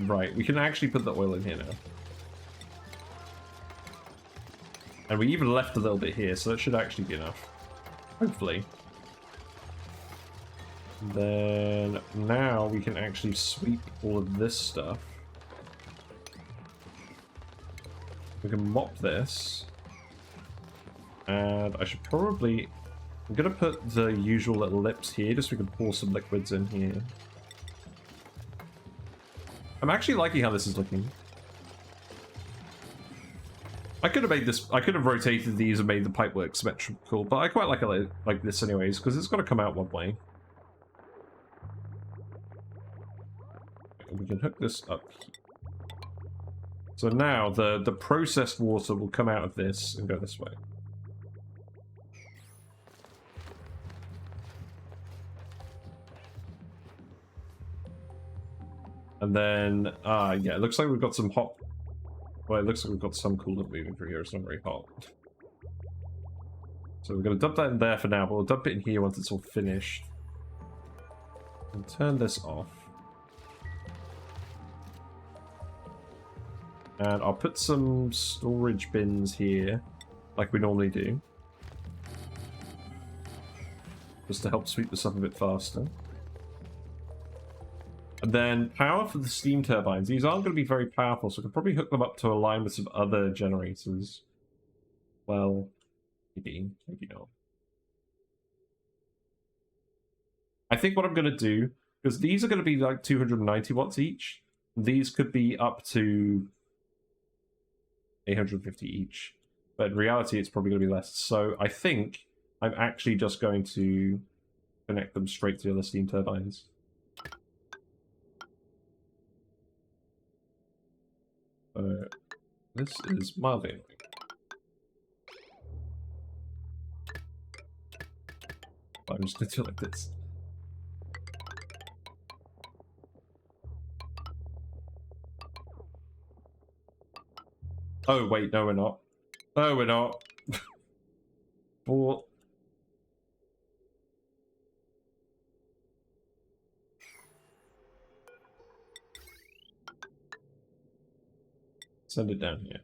Right, we can actually put the oil in here now. And we even left a little bit here, so that should actually be enough. Hopefully. Then now we can actually sweep all of this stuff. We can mop this. And I should probably... I'm going to put the usual little lips here, just so we can pour some liquids in here. I'm actually liking how this is looking. I could have made this... I could have rotated these and made the pipework symmetrical, but I quite like it like this anyways, because it's got to come out one way. We can hook this up here. So now the processed water will come out of this and go this way. And then, yeah, it looks like we've got some hot... Well, it looks like we've got some coolant moving through here. It's not very hot. So we're going to dump that in there for now, but we'll dump it in here once it's all finished. And turn this off. And I'll put some storage bins here, like we normally do. Just to help sweep this up a bit faster. And then power for the steam turbines. These aren't going to be very powerful, so I can probably hook them up to align with some other generators. Well, maybe not. I think what I'm going to do, because these are going to be like 290 watts each, these could be up to 850 each. But in reality, it's probably going to be less. So I think I'm actually just going to connect them straight to the other steam turbines. This is mildly annoying. I'm just going to do it like this. Oh, wait, no, we're not. No, we're not. But... Send it down here.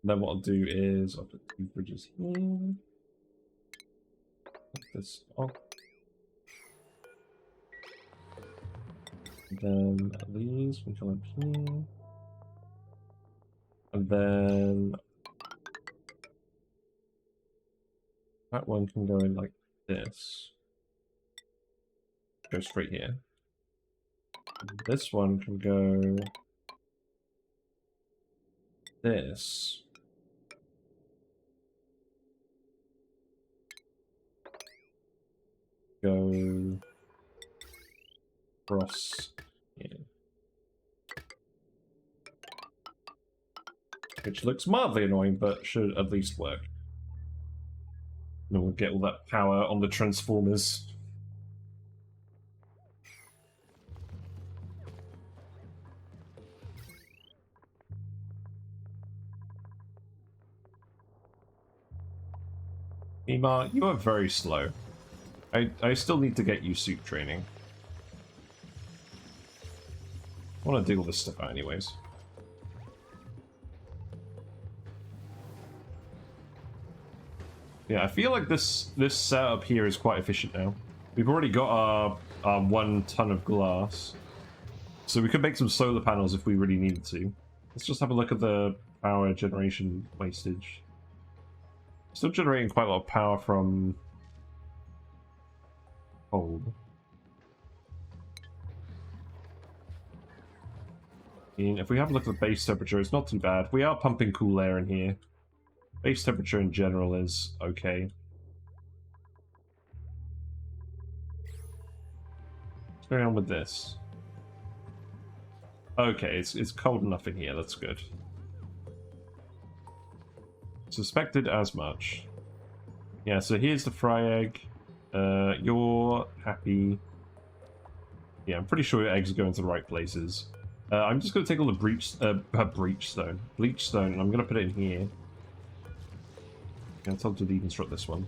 Then what I'll do is I'll put 2 bridges here. Put this up. And then these can come up here. And then that one can go in like this. Go straight here. And this one can go this. Go across here. Which looks mildly annoying, but should at least work. And we'll get all that power on the transformers. Ima, you are very slow. I still need to get you suit training. I want to dig all this stuff out anyways. Yeah, I feel like this setup here is quite efficient now. We've already got our 1 ton of glass. So we could make some solar panels if we really needed to. Let's just have a look at the power generation wastage. Still generating quite a lot of power from coal. And if we have a look at the base temperature, it's not too bad. We are pumping cool air in here. Base temperature in general is okay. What's going on with this? Okay, it's cold enough in here, that's good. Suspected as much. Yeah, so here's the fry egg. You're happy. Yeah, I'm pretty sure your eggs are going to the right places. I'm just going to take all the bleach stone, and I'm going to put it in here. I'll tell to deconstruct this one.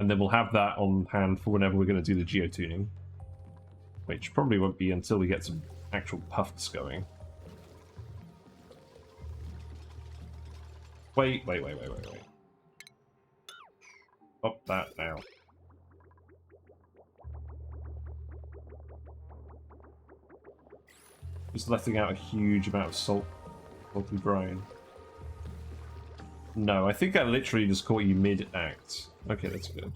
And then we'll have that on hand for whenever we're going to do the geotuning. Which probably won't be until we get some actual puffs going. Wait. Stop that now. Just letting out a huge amount of salty brine. No, I think I literally just caught you mid-act. Okay, that's good.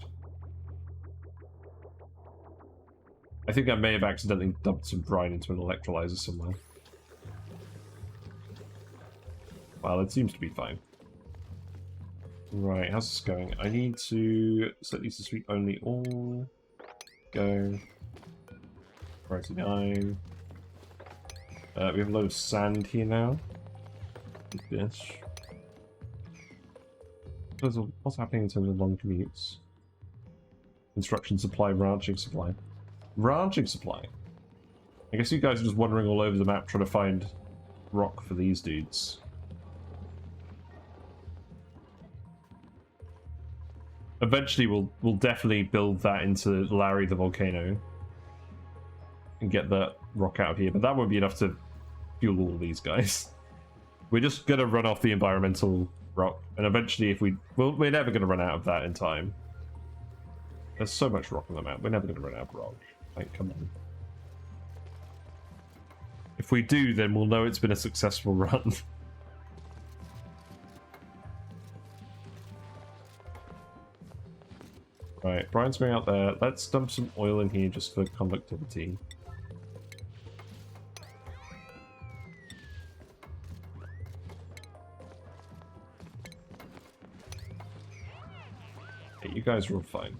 I think I may have accidentally dumped some brine into an electrolyzer somewhere. Well, it seems to be fine. Right, how's this going? I need to set these to sweep only all. Go. 99. We have a load of sand here now. Like this. What's happening in terms of long commutes? Construction supply, ranching supply. Ranching supply? I guess you guys are just wandering all over the map trying to find rock for these dudes. Eventually we'll definitely build that into Larry the Volcano. And get that rock out of here, but that won't be enough to fuel all these guys. We're just gonna run off the environmental rock, and eventually if we're never gonna run out of that in time. There's so much rock on the map, we're never gonna run out of rock. Like, come on. If we do, then we'll know it's been a successful run. Right, Brian's going out there. Let's dump some oil in here just for conductivity. Okay, you guys are all fine.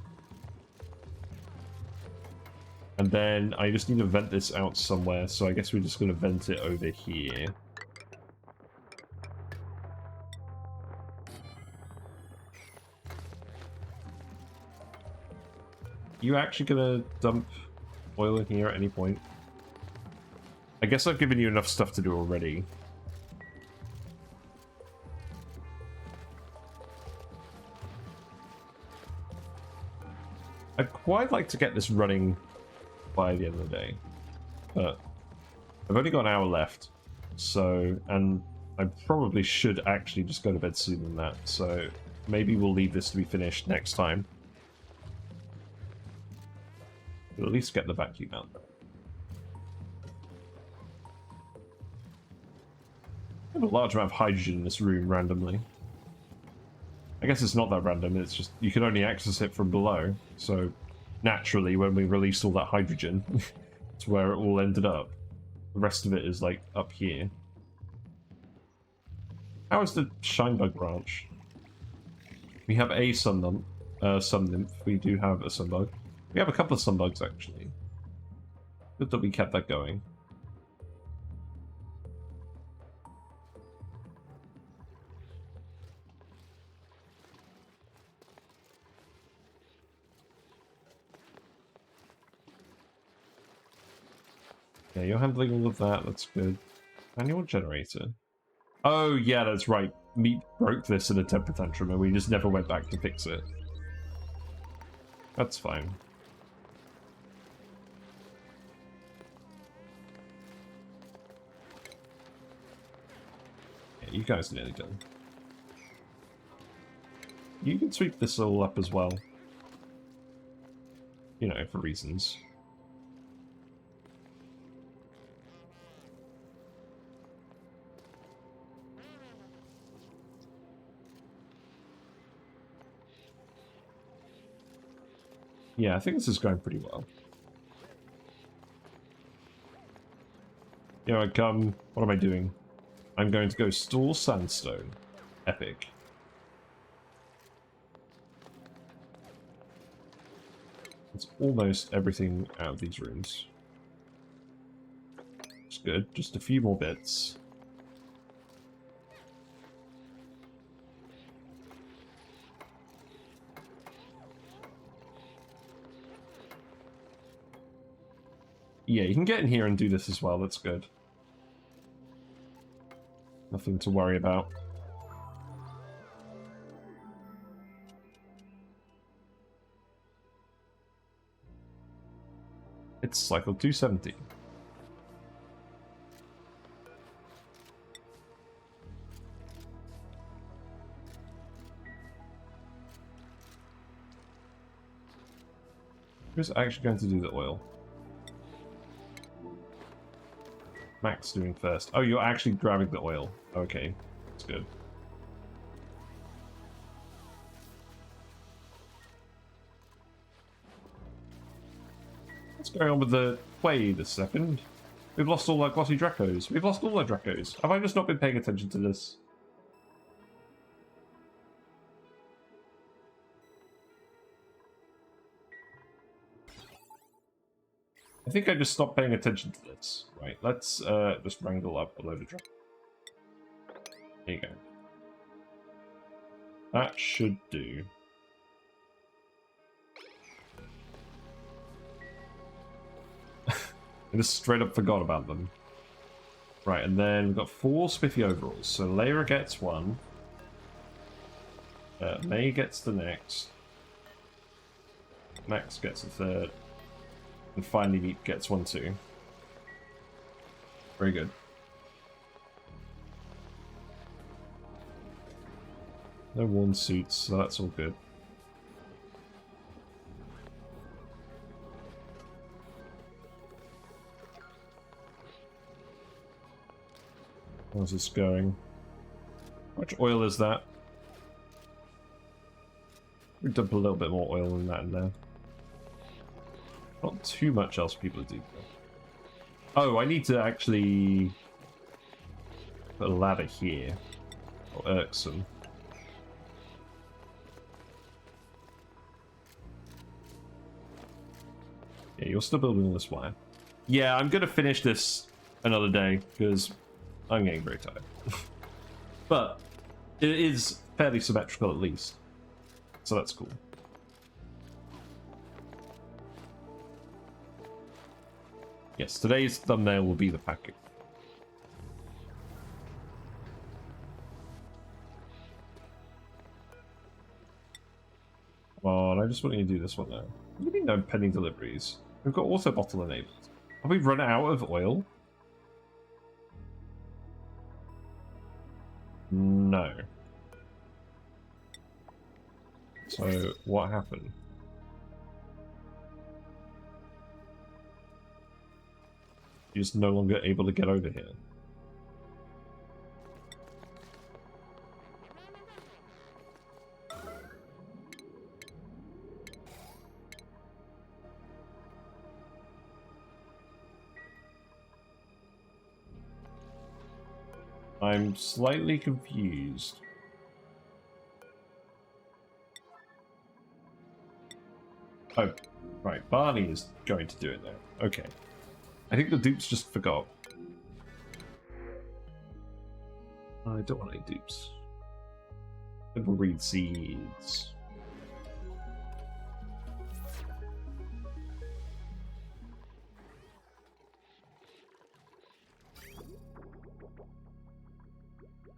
And then I just need to vent this out somewhere, so I guess we're just going to vent it over here. You actually gonna dump oil in here at any point? I guess I've given you enough stuff to do already. I'd quite like to get this running by the end of the day, but I've only got an hour left, so, and I probably should actually just go to bed sooner than that, so maybe we'll leave this to be finished next time. We'll at least get the vacuum out. I have a large amount of hydrogen in this room randomly. I guess it's not that random, it's just you can only access it from below, so naturally when we released all that hydrogen, it's where it all ended up. The rest of it is like up here. How is the Shinebug branch? We have a sun nymph. We do have a sunbug. We have a couple of sunbugs actually. Good that we kept that going. Yeah, you're handling all of that, that's good. Manual generator. Oh yeah, that's right. Meat broke this in a temper tantrum and we just never went back to fix it. That's fine. Yeah, you guys are nearly done. You can sweep this all up as well. You know, for reasons. Yeah, I think this is going pretty well. You know, what am I doing? I'm going to go store sandstone. Epic. It's almost everything out of these rooms. It's good. Just a few more bits. Yeah, you can get in here and do this as well. That's good. Nothing to worry about. It's cycle 270. Who's actually going to do the oil? Max doing first. Oh, you're actually grabbing the oil. Okay, that's good. What's going on with the... Wait a second. We've lost all our glossy Dracos. We've lost all our Dracos. Have I just not been paying attention to this? I think I just stopped paying attention to this. Right, let's just wrangle up a load of Dracos. There you go. That should do. I just straight up forgot about them. Right, and then we've got 4 spiffy overalls. So Layra gets one. May gets the next. Max gets the third. And finally Meat gets one too. Very good. No worn suits, so that's all good. How's this going? How much oil is that? We dump a little bit more oil than that in there. Not too much else for people to do. Oh, I need to actually put a ladder here. Or irksome. Yeah, you're still building all this wire. Yeah, I'm going to finish this another day, because I'm getting very tired. But it is fairly symmetrical at least. So that's cool. Yes, today's thumbnail will be the Pacu. Come on, I just want you to do this one now. What do you mean no pending deliveries? We've got auto bottle enabled. Have we run out of oil? No. So, what happened? You're just no longer able to get over here. I'm slightly confused. Oh, right. Barney is going to do it now. Okay. I think the dupes just forgot. I don't want any dupes. Reed seeds.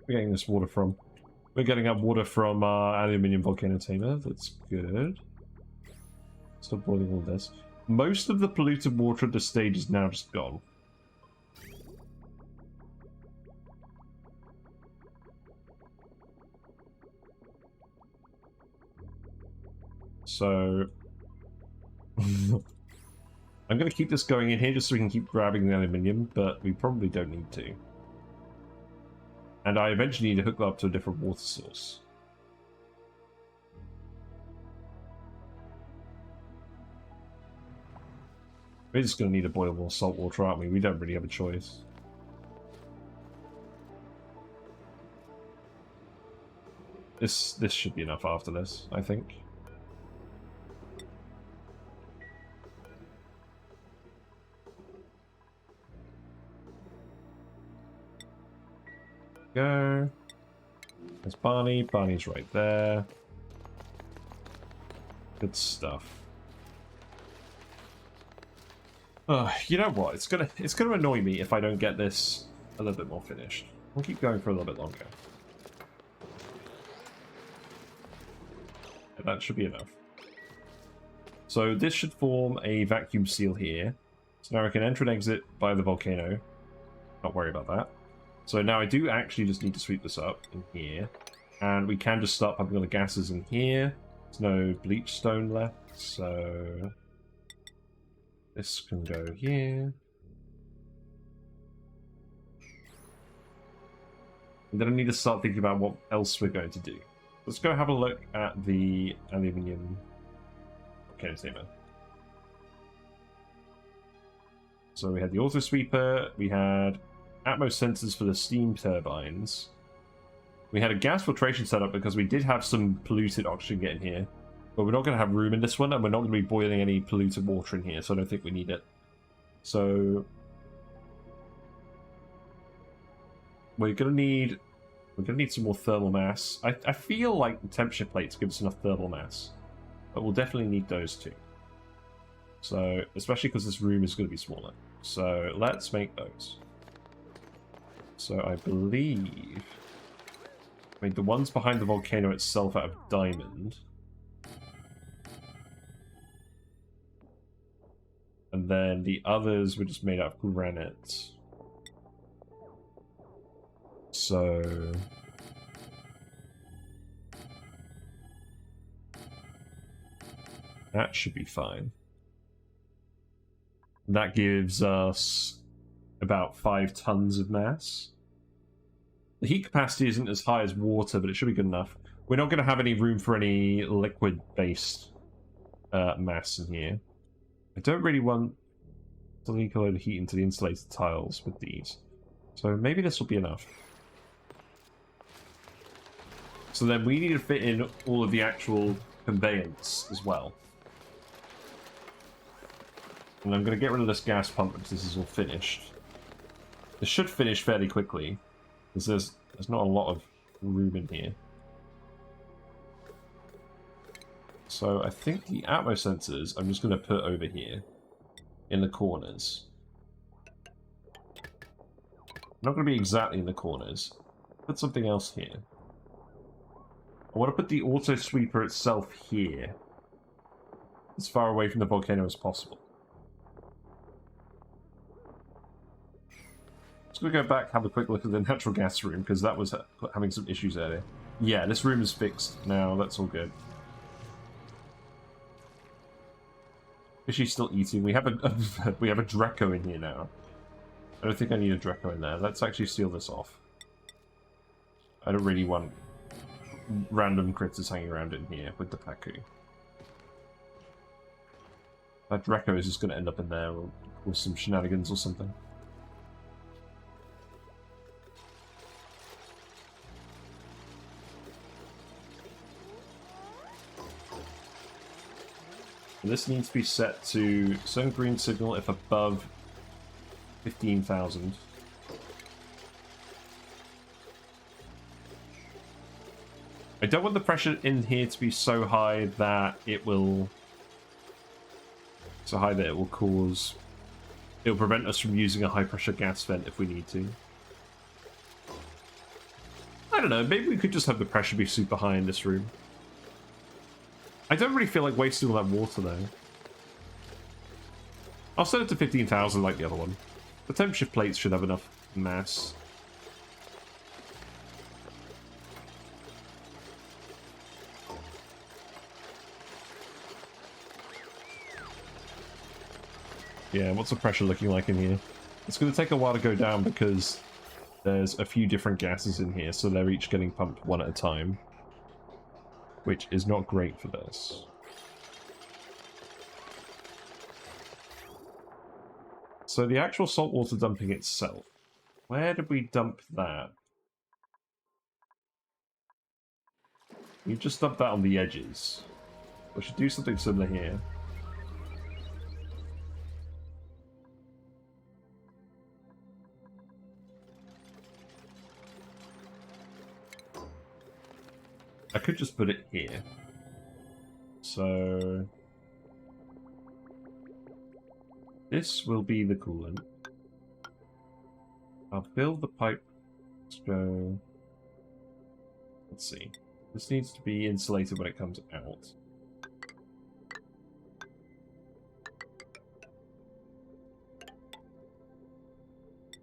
We're getting this water from. We're getting up water from aluminium volcano tamer. That's good. Stop boiling all this. Most of the polluted water at this stage is now just gone. So I'm going to keep this going in here just so we can keep grabbing the aluminium, but we probably don't need to. And I eventually need to hook that up to a different water source. We're just going to need to boil more salt water, aren't we? We don't really have a choice. This should be enough after this, I think. Go. There's Barney. Barney's right there. Good stuff. You know what? It's gonna annoy me if I don't get this a little bit more finished. I'll keep going for a little bit longer. And that should be enough. So this should form a vacuum seal here. So now I can enter and exit by the volcano. Not worry about that. So now I do actually just need to sweep this up in here. And we can just start pumping all the gases in here. There's no bleach stone left, so this can go here. And then I need to start thinking about what else we're going to do. Let's go have a look at the aluminium volcano tamer. So we had the auto sweeper, we had Atmos sensors for the steam turbines. We had a gas filtration setup because we did have some polluted oxygen get in here. But we're not going to have room in this one, and we're not going to be boiling any polluted water in here, so I don't think we need it. So we're going to need some more thermal mass. I feel like the temperature plates give us enough thermal mass, but we'll definitely need those too. So especially because this room is going to be smaller. So let's make those. So I believe I made the ones behind the volcano itself out of diamond. And then the others were just made out of granite. So that should be fine. That gives us about 5 tons of mass. The heat capacity isn't as high as water, but it should be good enough. We're not going to have any room for any liquid-based mass in here. I don't really want to leak a load of heat into the insulated tiles with these. So maybe this will be enough. So then we need to fit in all of the actual conveyance as well. And I'm going to get rid of this gas pump because this is all finished. This should finish fairly quickly, because there's not a lot of room in here. So I think the Atmos sensors I'm just going to put over here in the corners. Not going to be exactly in the corners. Put something else here. I want to put the auto sweeper itself here, as far away from the volcano as possible. Just gonna go back, have a quick look at the natural gas room, because that was having some issues earlier. Yeah, this room is fixed now, that's all good. Is she still eating? We have a we have a Draco in here now. I don't think I need a Draco in there. Let's actually seal this off. I don't really want random critters hanging around in here with the Pacu. That Draco is just going to end up in there with some shenanigans or something. And this needs to be set to certain green signal if above 15,000. I don't want the pressure in here to be so high that it will... cause... It'll prevent us from using a high pressure gas vent if we need to. I don't know, maybe we could just have the pressure be super high in this room. I don't really feel like wasting all that water though. I'll set it to 15,000 like the other one. The temp shift plates should have enough mass. Yeah, what's the pressure looking like in here? It's going to take a while to go down because there's a few different gases in here, so they're each getting pumped one at a time. Which is not great for this. So the actual saltwater dumping itself. Where did we dump that? You just dumped that on the edges. We should do something similar here. I could just put it here. So... this will be the coolant. I'll fill the pipe. Let's go... let's see. This needs to be insulated when it comes out.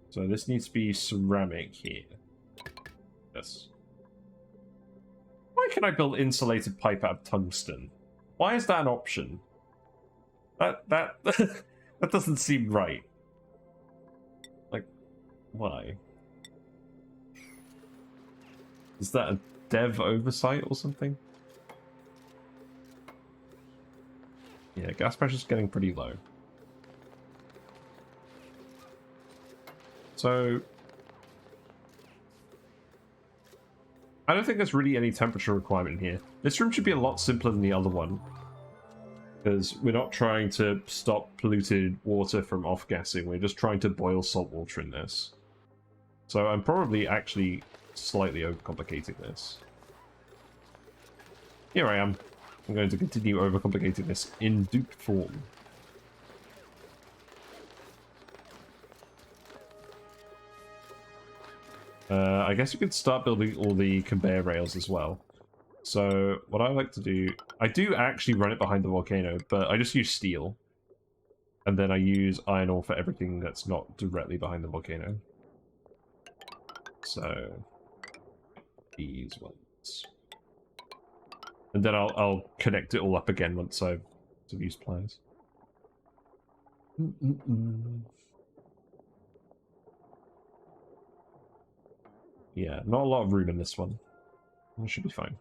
So this needs to be ceramic here. Yes. Why can I build insulated pipe out of tungsten? Why is that an option? That that doesn't seem right. Like, why? Is that a dev oversight or something? Yeah, gas pressure's getting pretty low. So... I don't think there's really any temperature requirement here. This room should be a lot simpler than the other one. Because we're not trying to stop polluted water from off-gassing, we're just trying to boil salt water in this. So I'm probably actually slightly overcomplicating this. Here I am. I'm going to continue overcomplicating this in duped form. I guess we could start building all the conveyor rails as well. So, what I like to do... I do actually run it behind the volcano, but I just use steel. And then I use iron ore for everything that's not directly behind the volcano. So... these ones. And then I'll connect it all up again once I've used pliers. Yeah, not a lot of room in this one. It should be fine.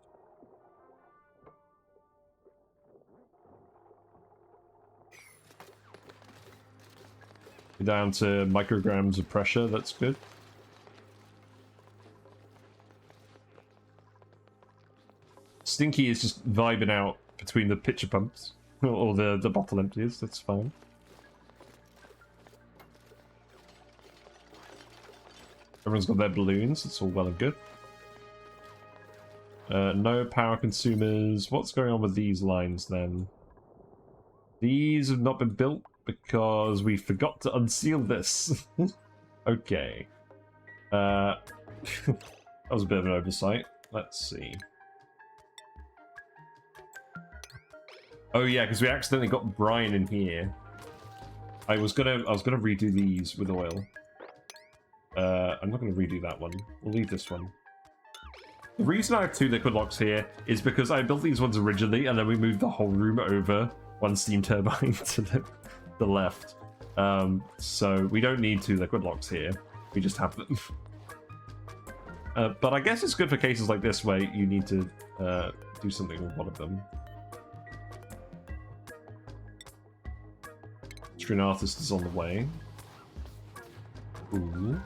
We're down to micrograms of pressure, that's good. Stinky is just vibing out between the pitcher pumps, or the bottle empties, that's fine. Everyone's got their balloons, it's all well and good. No power consumers. What's going on with these lines then? These have not been built because we forgot to unseal this. Okay. That was a bit of an oversight. Let's see. Oh yeah, because we accidentally got brine in here. I was gonna redo these with oil. I'm not going to redo that one. We'll leave this one. The reason I have 2 liquid locks here is because I built these ones originally, and then we moved the whole room over 1 steam turbine to the left. So we don't need 2 liquid locks here. We just have them. But I guess it's good for cases like this where you need to do something with one of them. String artist is on the way. Ooh.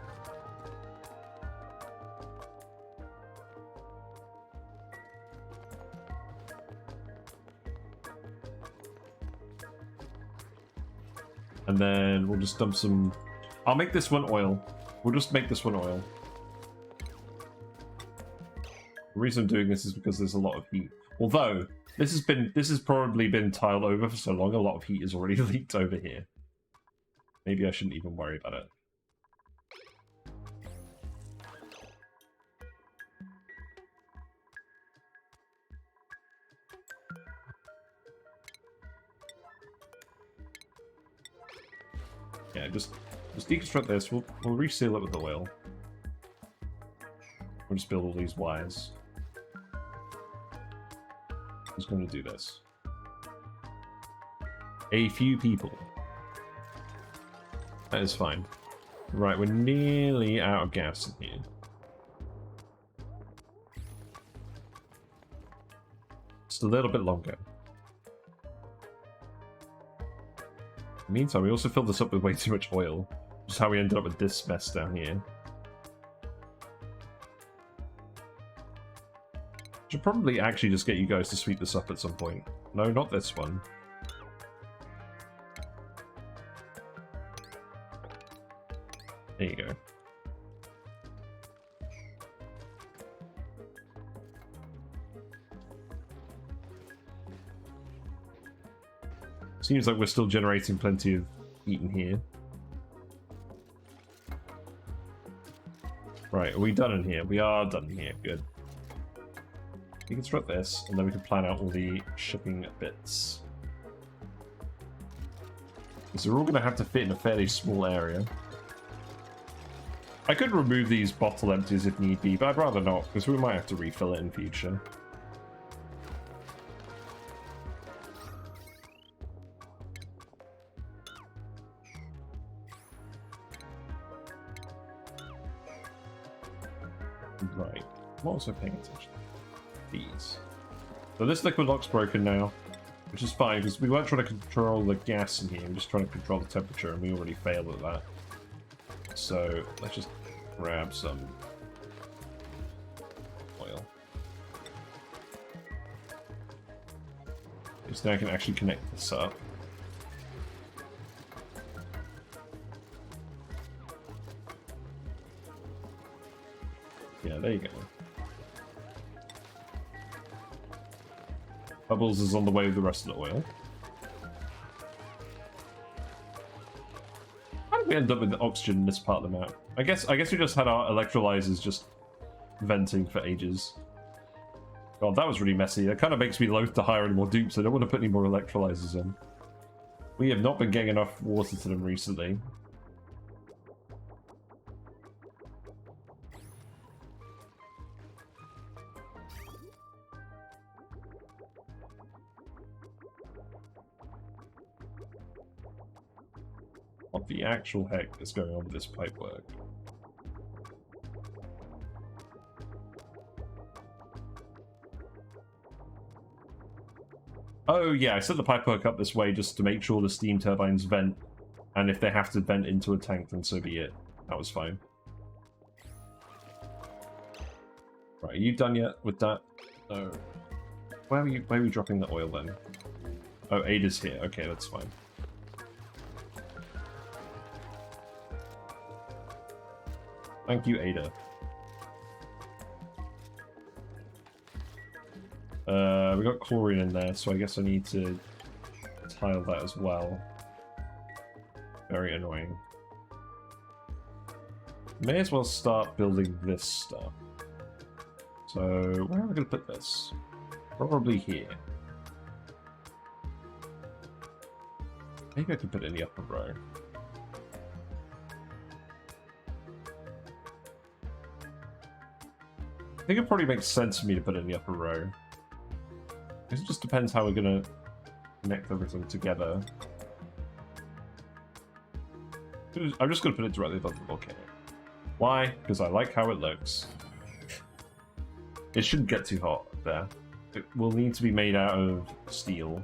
And then we'll just dump some... I'll make this one oil. We'll just make this one oil. The reason I'm doing this is because there's a lot of heat. Although, this has probably been tiled over for so long, a lot of heat is already leaked over here. Maybe I shouldn't even worry about it. Yeah, just deconstruct this. We'll reseal it with oil. We'll just build all these wires. Who's going to do this? A few people. That is fine. Right, we're nearly out of gas in here. Just a little bit longer. In the meantime, we also filled this up with way too much oil. Which is how we ended up with this mess down here. Should probably actually just get you guys to sweep this up at some point. No, not this one. There you go. Seems like we're still generating plenty of heat in here. Right, are we done in here? We are done in here, good. Deconstruct this, and then we can plan out all the shipping bits. So we're all going to have to fit in a fairly small area. I could remove these bottle empties if need be, but I'd rather not, because we might have to refill it in future. Right, I'm also paying attention. These. So this liquid lock's broken now, which is fine, because we weren't trying to control the gas in here, we're just trying to control the temperature, and we already failed at that. So let's just grab some oil. So now I can actually connect this up. Yeah, there you go. Bubbles is on the way with the rest of the oil. How did we end up with the oxygen in this part of the map? I guess we just had our electrolyzers just venting for ages. God, that was really messy. That kind of makes me loath to hire any more dupes. I don't want to put any more electrolyzers in. We have not been getting enough water to them recently. What the actual heck is going on with this pipe work? Oh yeah, I set the pipe work up this way just to make sure the steam turbines vent, and if they have to vent into a tank, then so be it. That was fine. Right, are you done yet with that? No. Where are you dropping the oil then? Oh, Ada's here. Okay, that's fine. Thank you, Ada. We got chlorine in there, so I guess I need to tile that as well. Very annoying. May as well start building this stuff. So, where am I going to put this? Probably here. Maybe I could put it in the upper row. I think it probably makes sense for me to put it in the upper row. It just depends how we're gonna connect everything together. I'm just gonna put it directly above the volcano. Why? Because I like how it looks. It shouldn't get too hot there. It will need to be made out of steel.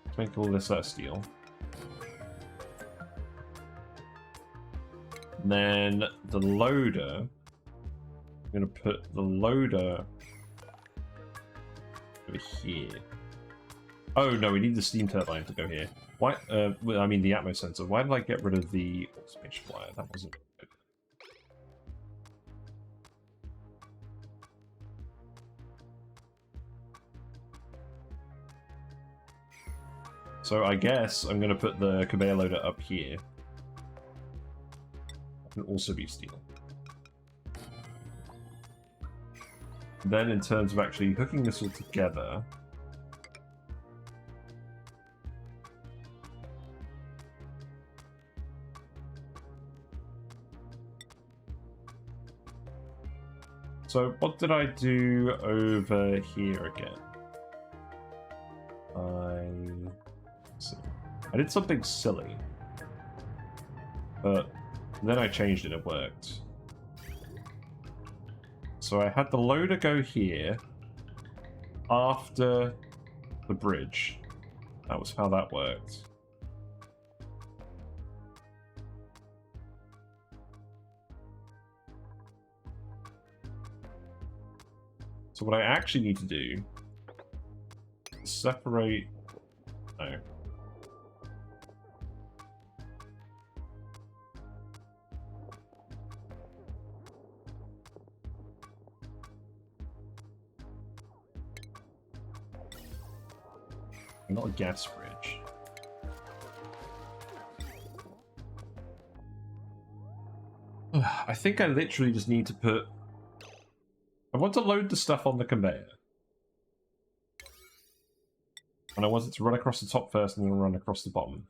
Let's make all this out of steel. And then the loader, I'm going to put the loader over here. Oh no, we need the steam turbine to go here. Why? I mean the atmo sensor. Why did I get rid of the automation flyer? That wasn't good. So I guess I'm going to put the conveyor loader up here. It can also be steel. Then in terms of actually hooking this all together, so what did I do over here again? I did something silly, but then I changed it, it worked. So I had the loader go here after the bridge. That was how that worked. So what I actually need to do is separate... No. Not a gas bridge. I think I literally just need to put... I want to load the stuff on the conveyor. And I want it to run across the top first and then run across the bottom.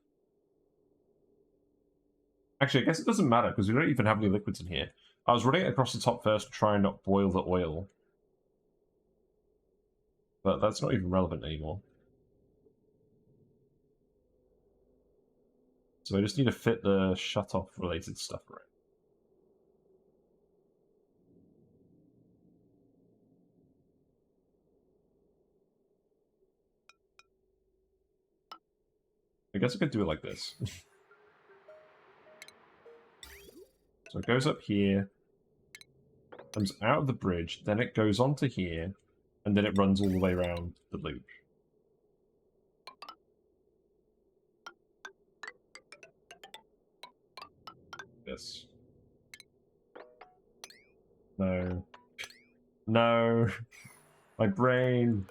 Actually, I guess it doesn't matter because we don't even have any liquids in here. I was running it across the top first to try and not boil the oil. But that's not even relevant anymore. So I just need to fit the shut-off related stuff around. I guess I could do it like this. So it goes up here, comes out of the bridge, then it goes onto here, and then it runs all the way around the loop. This. No. No. My brain.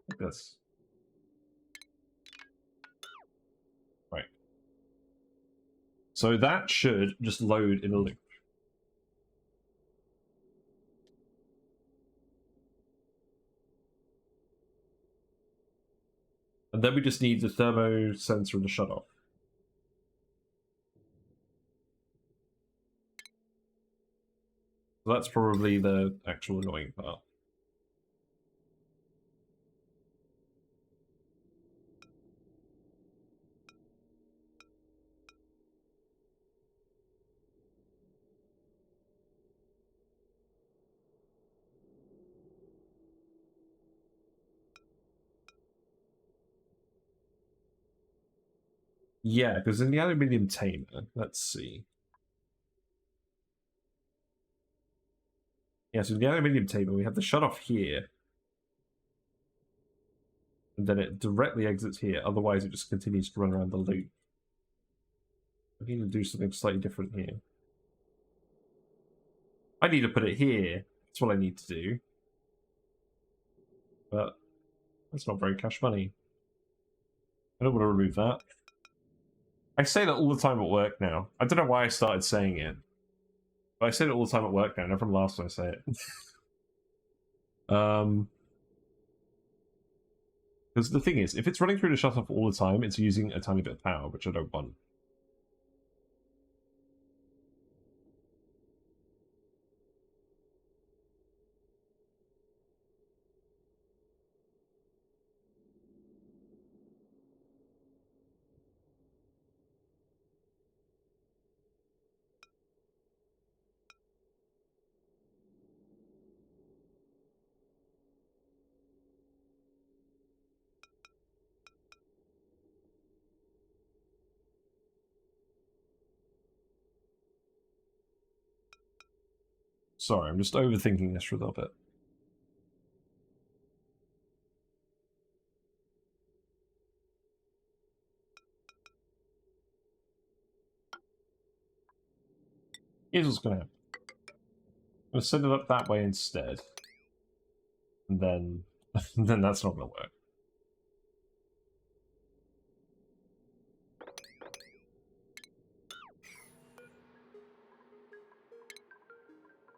Like this. Right. So that should just load in a loop. And then we just need the thermo sensor and the shut-off. So that's probably the actual annoying part. Yeah, because in the aluminium tamer, let's see. Yeah, so in the aluminium tamer, we have the shut-off here. And then it directly exits here, otherwise it just continues to run around the loop. I need to do something slightly different here. I need to put it here. That's what I need to do. But that's not very cash money. I don't want to remove that. I say that all the time at work now. I don't know why I started saying it. But I say it all the time at work now, and everyone laughs when I say it. Because the thing is, if it's running through the shutoff all the time, it's using a tiny bit of power, which I don't want. Sorry, I'm just overthinking this for a little bit. Here's what's going to happen. I'm going to set it up that way instead. And then, then that's not going to work.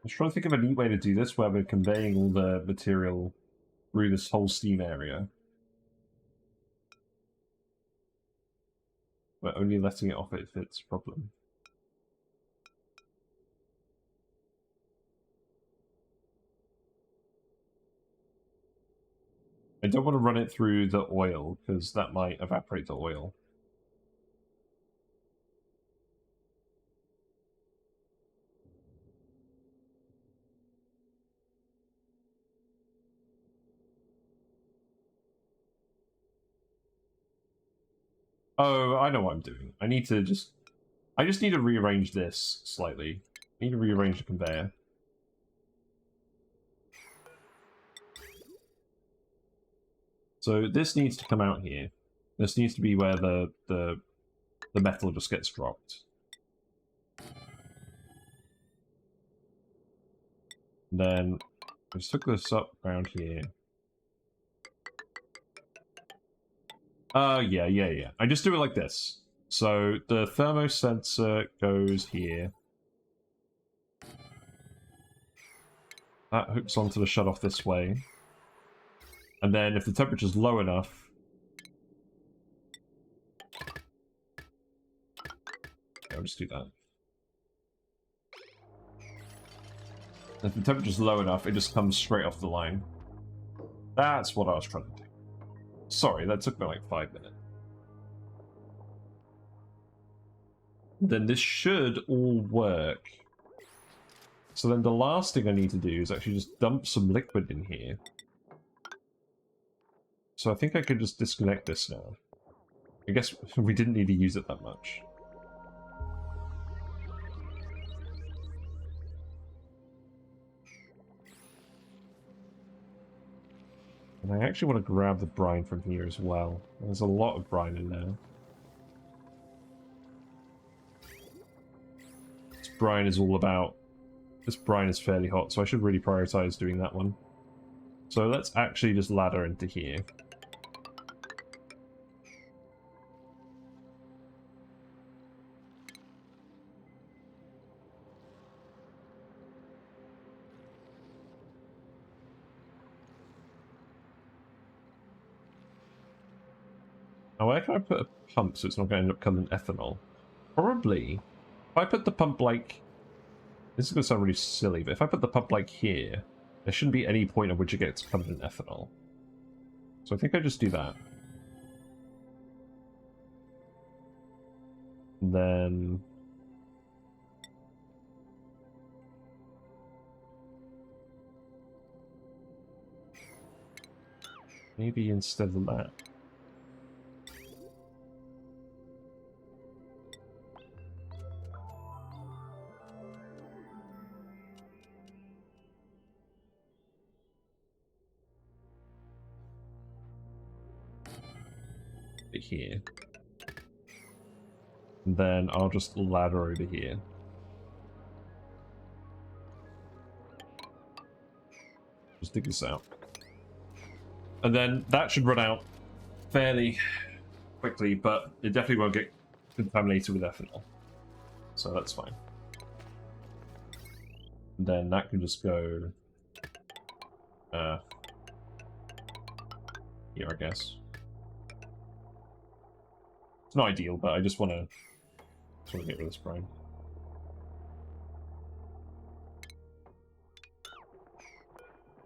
I'm trying to think of a neat way to do this where we're conveying all the material through this whole steam area. We're only letting it off if it's a problem. I don't want to run it through the oil, because that might evaporate the oil. Oh, I know what I'm doing. I just need to rearrange this slightly. I need to rearrange the conveyor. So this needs to come out here. This needs to be where the metal just gets dropped. And then I just took this up around here. Yeah. I just do it like this. So the thermosensor goes here. That hooks onto the shutoff this way. And then if the temperature's low enough... I'll just do that. If the temperature's low enough, it just comes straight off the line. That's what I was trying to do. Sorry, that took me like 5 minutes. Then this should all work. So then the last thing I need to do is actually just dump some liquid in here. So I think I could just disconnect this now. I guess we didn't need to use it that much. And I actually want to grab the brine from here as well. There's a lot of brine in there. This brine is all about... This brine is fairly hot, so I should really prioritize doing that one. So let's actually just ladder into here. Now, where can I put a pump so it's not going to end up coloring ethanol? Probably, if I put the pump like... This is going to sound really silly, but if I put the pump like here, there shouldn't be any point at which it gets covered in ethanol. So I think I just do that. And then... maybe instead of that. Here. And then I'll just ladder over here. Just dig this out. And then that should run out fairly quickly, but it definitely won't get contaminated with ethanol. So that's fine. And then that can just go here, I guess. It's not ideal, but I just want to get rid of this brine.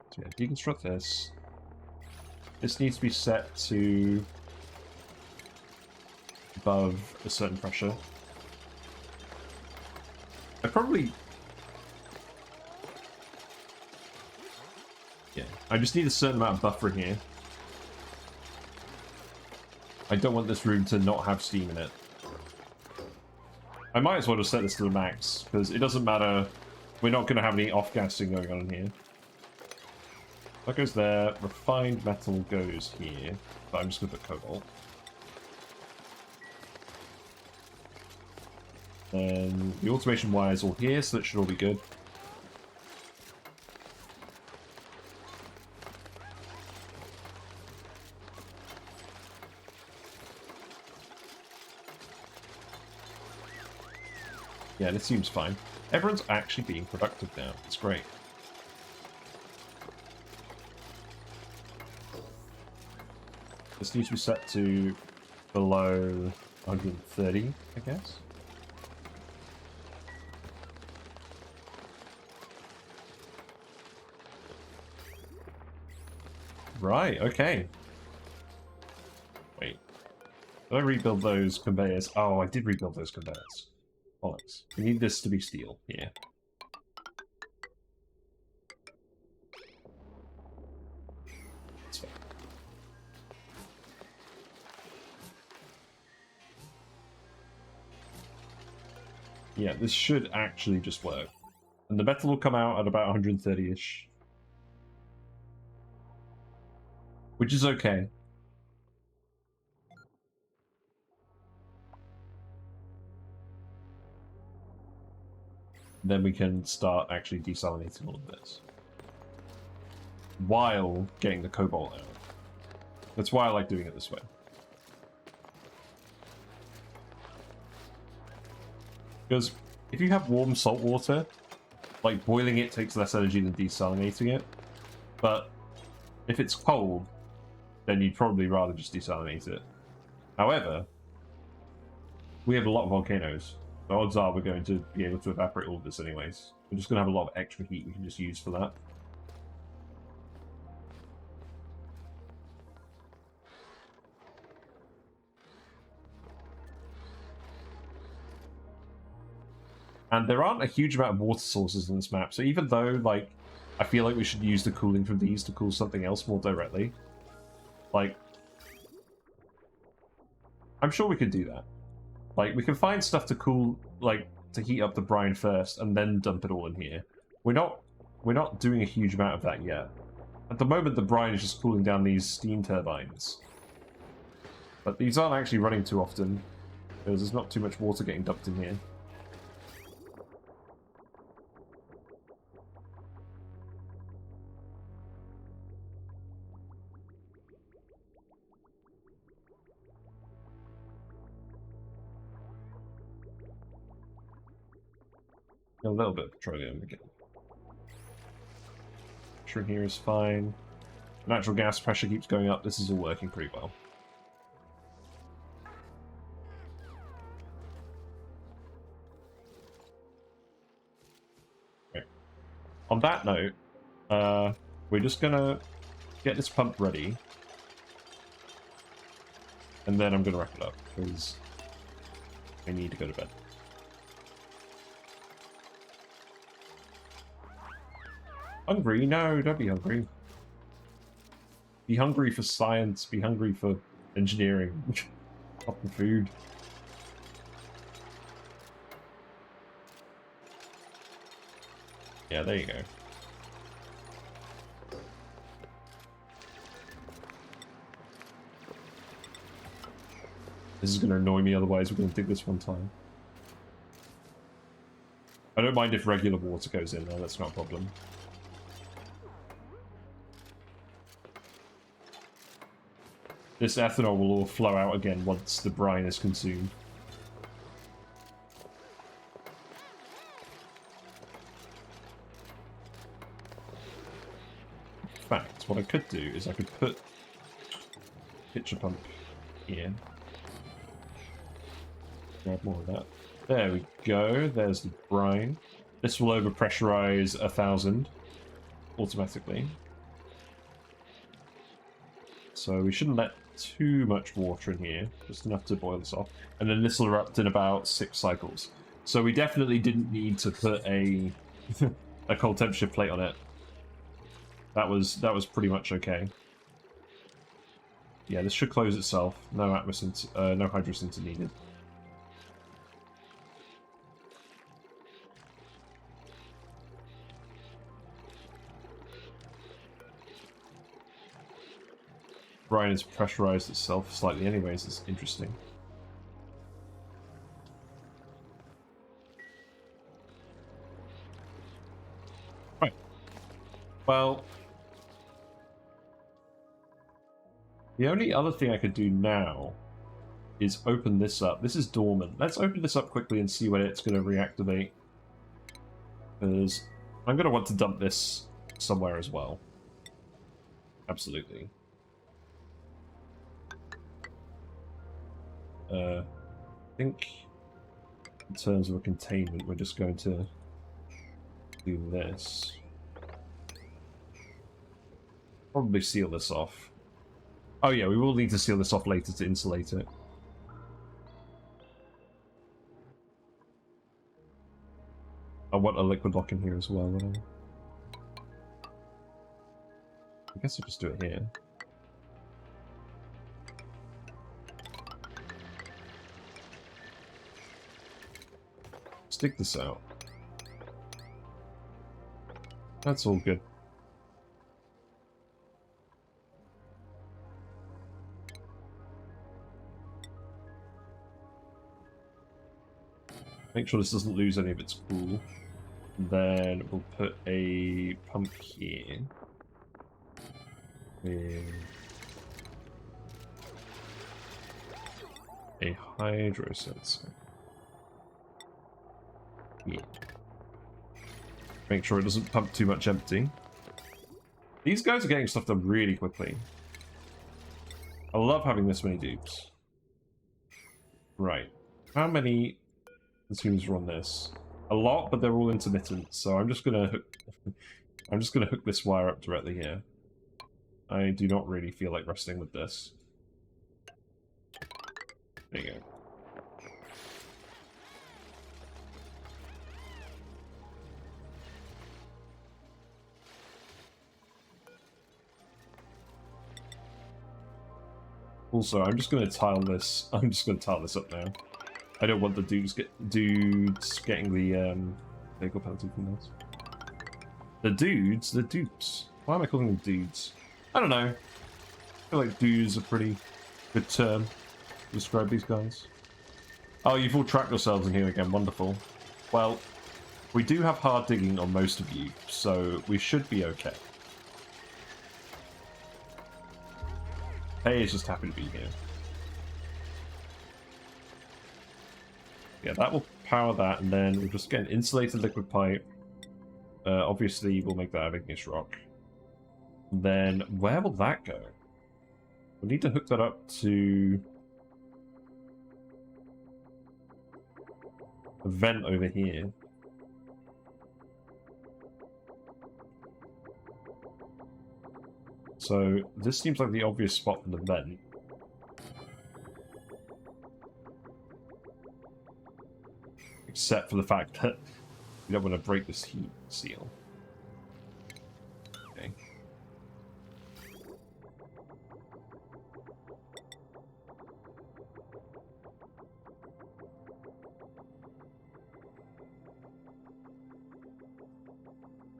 So yeah, deconstruct this. This needs to be set to above a certain pressure. I probably... yeah, I just need a certain amount of buffer in here. I don't want this room to not have steam in it. I might as well just set this to the max, because it doesn't matter We're not going to have any off-gassing going on in here. That goes there. Refined metal goes here. But I'm just going to put cobalt. And the automation wire is all here, so that should all be good. Yeah, this seems fine. Everyone's actually being productive now. It's great. This needs to be set to below 130, I guess. Right, okay. Wait. Did I rebuild those conveyors? Oh, I did rebuild those conveyors. Bollocks. We need this to be steel here. That's fine. Yeah, this should actually just work. And the metal will come out at about 130-ish. Which is okay. Then we can start actually desalinating all of this. While getting the cobalt out. That's why I like doing it this way. Because if you have warm salt water, like boiling it takes less energy than desalinating it. But if it's cold, then you'd probably rather just desalinate it. However, we have a lot of volcanoes. The odds are we're going to be able to evaporate all of this anyways. We're just going to have a lot of extra heat we can just use for that. And there aren't a huge amount of water sources in this map, so even though, like, I feel like we should use the cooling from these to cool something else more directly, like, I'm sure we could do that. Like, we can find stuff to cool, like, to heat up the brine first, and then dump it all in here. We're not doing a huge amount of that yet. At the moment, the brine is just cooling down these steam turbines. But these aren't actually running too often, because there's not too much water getting dumped in here. A little bit of petroleum again. Pressure in here is fine. Natural gas pressure keeps going up. This is all working pretty well. Okay. On that note, we're just gonna get this pump ready, and then I'm gonna wrap it up because I need to go to bed. Hungry? No, don't be hungry. Be hungry for science, be hungry for engineering. Not for food. Yeah, there you go. This is going to annoy me, otherwise we're going to dig this one time. I don't mind if regular water goes in there, that's not a problem. This ethanol will all flow out again once the brine is consumed. In fact, what I could do is I could put pitcher pump here. Grab more of that. There we go. There's the brine. This will overpressurize 1,000 automatically. So we shouldn't let too much water in here, just enough to boil this off. And then this will erupt in about 6 cycles. So we definitely didn't need to put a a cold temperature plate on it. That was pretty much okay. Yeah, this should close itself. No no hydrosinter needed. brine has pressurized itself slightly anyways. It's interesting. Right. Well, the only other thing I could do now is open this up. This is dormant. Let's open this up quickly and see when it's going to reactivate. Because I'm going to want to dump this somewhere as well. Absolutely. I think in terms of a containment, we're just going to do this. Probably seal this off. Oh yeah, we will need to seal this off later to insulate it. I want a liquid lock in here as well. I guess I'll just do it here. Stick this out. That's all good. Make sure this doesn't lose any of its cool. Then we'll put a pump here. With a hydro sensor. Yeah. Make sure it doesn't pump too much empty. These guys are getting stuff done really quickly. I love having this many dupes. Right. How many consumers are on this? A lot, but they're all intermittent, so I'm just gonna hook this wire up directly here. I do not really feel like resting with this. There you go. Also, I'm just gonna tile this. I'm just gonna tile this up now. I don't want the dudes getting the vehicle penalty from this. The dupes. Why am I calling them dudes? I don't know. I feel like dudes are a pretty good term to describe these guys. Oh, you've all trapped yourselves in here again. Wonderful. Well, we do have hard digging on most of you, so we should be okay. Hey is just happy to be here. Yeah, that will power that, and then we'll just get an insulated liquid pipe. Obviously, we'll make that out of igneous rock. Then, where will that go? We need to hook that up to a vent over here. So, this seems like the obvious spot for the vent. Except for the fact that we don't want to break this heat seal. Okay.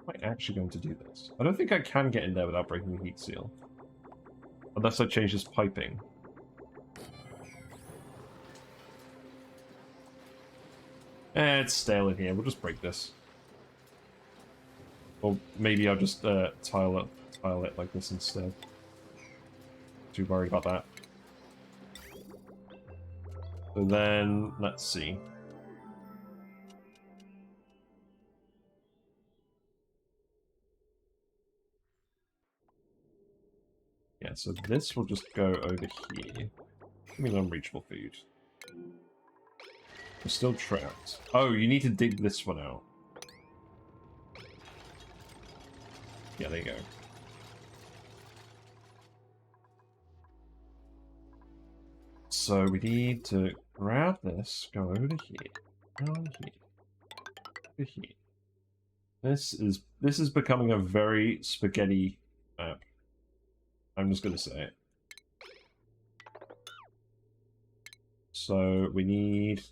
Am I actually going to do this? I don't think I can get in there without breaking the heat seal. Unless I change this piping. It's stale in here. We'll just break this. Or maybe I'll just tile it like this instead. Too worried about that. So then, let's see. Yeah, so this will just go over here. Give me an unreachable food. We're still trapped. Oh, you need to dig this one out. Yeah, there you go. So we need to grab this, go over here, down here, over here. This is becoming a very spaghetti map. I'm just gonna say it. So we need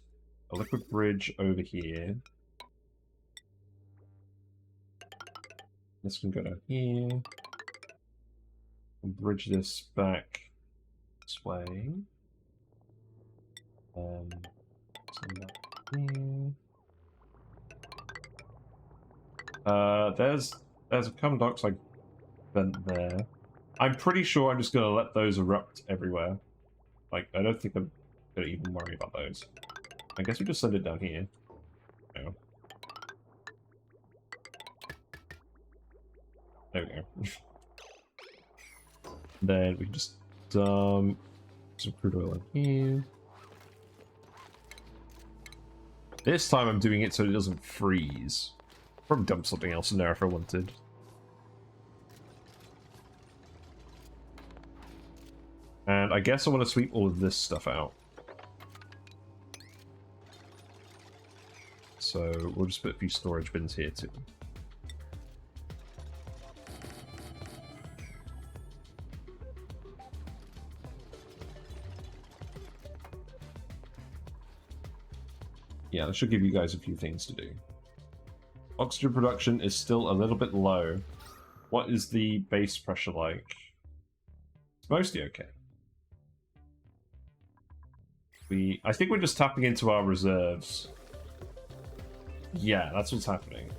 a liquid bridge over here. This can go down here. And bridge this back This way. Send that here. There's a carbon dioxide vent there. I'm pretty sure I'm just gonna let those erupt everywhere. Like, I don't think I'm gonna even worry about those. I guess we just send it down here. No. There we go. Then we can just dump some crude oil in here. This time I'm doing it so it doesn't freeze. Probably dump something else in there if I wanted. And I guess I want to sweep all of this stuff out. So we'll just put a few storage bins here too. Yeah, that should give you guys a few things to do. Oxygen production is still a little bit low. What is the base pressure like? It's mostly okay. I think we're just tapping into our reserves. Yeah, that's what's happening.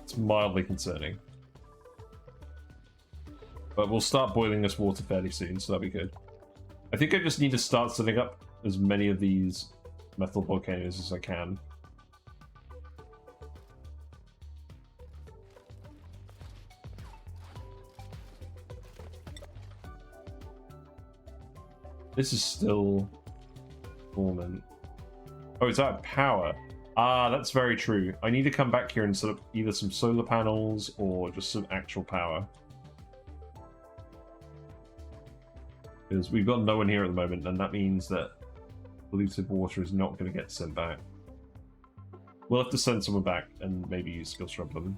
It's mildly concerning. But we'll start boiling this water fairly soon, so that'll be good. I think I just need to start setting up as many of these metal volcanoes as I can. This is still dormant. Oh, it's out of power. Ah, that's very true. I need to come back here and set up either some solar panels or just some actual power. Because we've got no one here at the moment, and that means that polluted water is not going to get sent back. We'll have to send someone back and maybe use skill scrub them.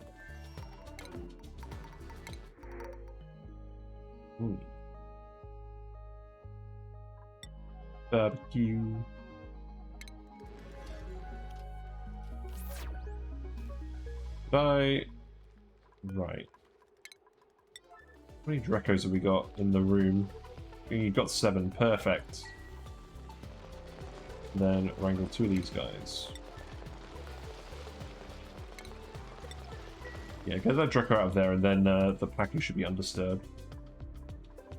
Barbecue. Bye. Right. How many Drecos have we got in the room? You've got 7. Perfect. Then wrangle 2 of these guys. Yeah, get that Dreco out of there, and then the Pacu should be undisturbed.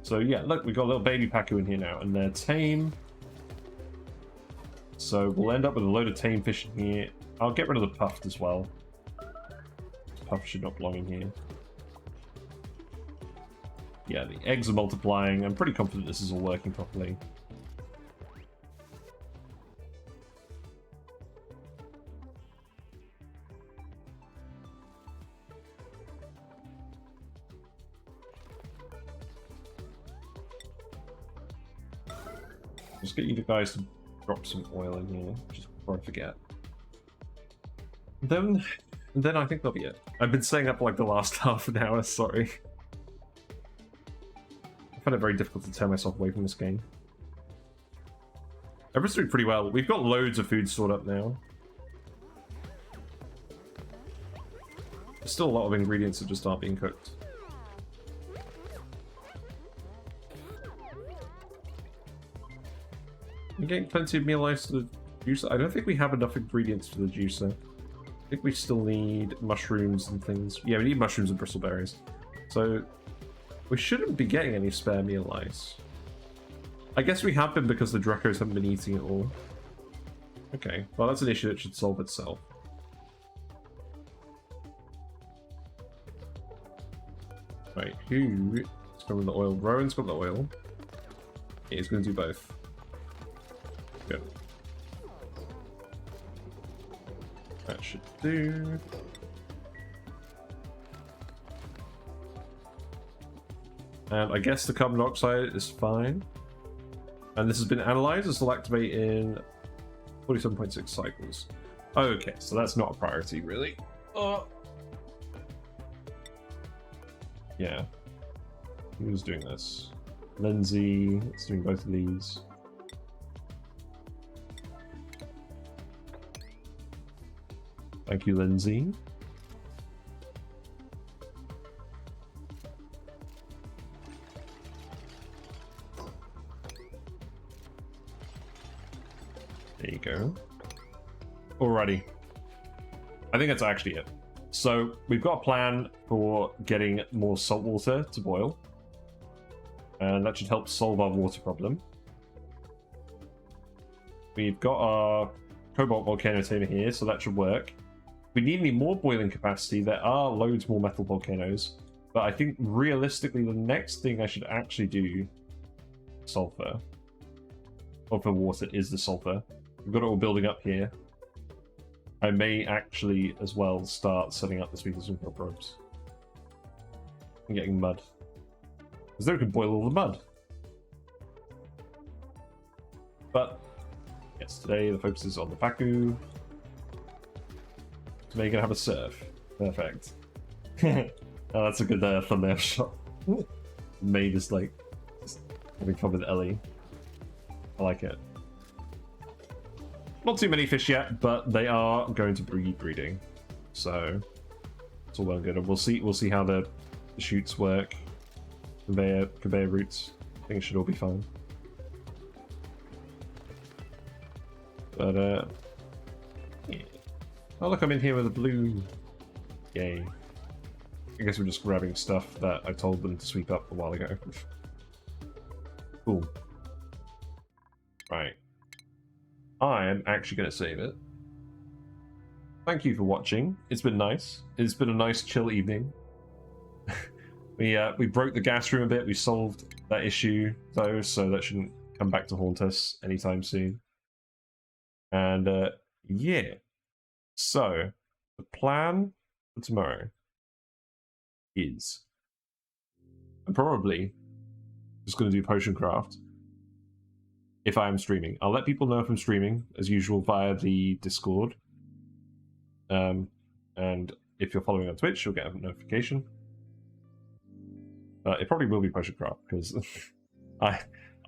So yeah, look, we've got a little baby Pacu in here now, and they're tame. So we'll end up with a load of tame fish in here. I'll get rid of the puffed as well. Puff should not belong in here. Yeah, the eggs are multiplying. I'm pretty confident this is all working properly. Just get you guys to drop some oil in here, just before I forget. Then I think that'll be it. I've been staying up like the last half an hour, sorry. I find it very difficult to tear myself away from this game. Everyone's doing pretty well. We've got loads of food stored up now. There's still a lot of ingredients that just aren't being cooked. I'm getting plenty of meal ice to the juicer. I don't think we have enough ingredients for the juicer. I think we still need mushrooms and things. Yeah, we need mushrooms and bristleberries. So we shouldn't be getting any spare meal ice. I guess we have been because the Drecos haven't been eating it all. Okay, well that's an issue that should solve itself. Right, who is going with the oil? Rowan's got the oil. Yeah, he's going to do both. Good. That should do. And I guess the carbon dioxide is fine. And this has been analyzed. This will activate in 47.6 cycles. Okay, so that's not a priority, really. Yeah. Who's doing this? Lindsay. It's doing both of these. Thank you, Lindsay. go. Alrighty. I think that's actually it. So we've got a plan for getting more salt water to boil. And that should help solve our water problem. We've got our Cobalt Volcano tamer here, so that should work. If we need any more boiling capacity, there are loads more metal volcanoes. But I think realistically the next thing I should actually do, sulfur. Or for water is the sulfur. We've got it all building up here. I may actually as well start setting up the speakers and probes. And getting mud. Because then we can boil all the mud. But yes, today the focus is on the Pacu. Today you're gonna have a surf. Perfect. Oh, that's a good thumbnail shot. May just like having fun with Ellie. I like it. Not too many fish yet, but they are going to be breeding, so it's all well and good. And we'll see how the chutes work, conveyor routes. I think it should all be fine. But yeah. Oh look, I'm in here with a blue. Yay! I guess we're just grabbing stuff that I told them to sweep up a while ago. Cool. Right. I am actually going to save it. Thank you for watching. It's been nice. It's been a nice chill evening. We broke the gas room a bit. We solved that issue though, so that shouldn't come back to haunt us anytime soon. And yeah. So the plan for tomorrow is I'm probably just going to do potion craft. If I am streaming, I'll let people know if I'm streaming, as usual, via the Discord. And if you're following on Twitch, you'll get a notification. It probably will be Potion Craft, because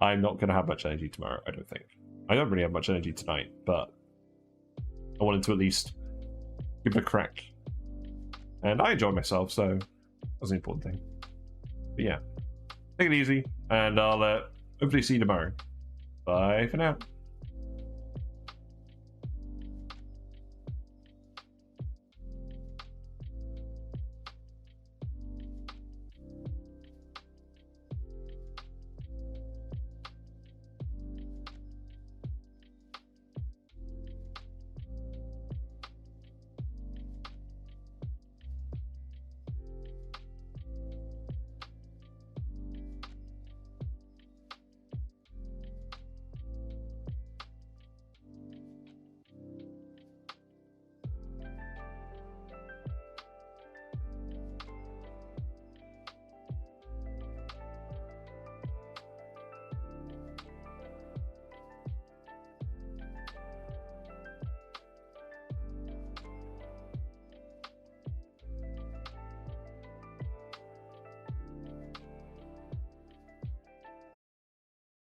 I'm not going to have much energy tomorrow, I don't think. I don't really have much energy tonight, but I wanted to at least give it a crack. And I enjoyed myself, so that's an important thing. But yeah, take it easy, and I'll hopefully see you tomorrow. Bye for now.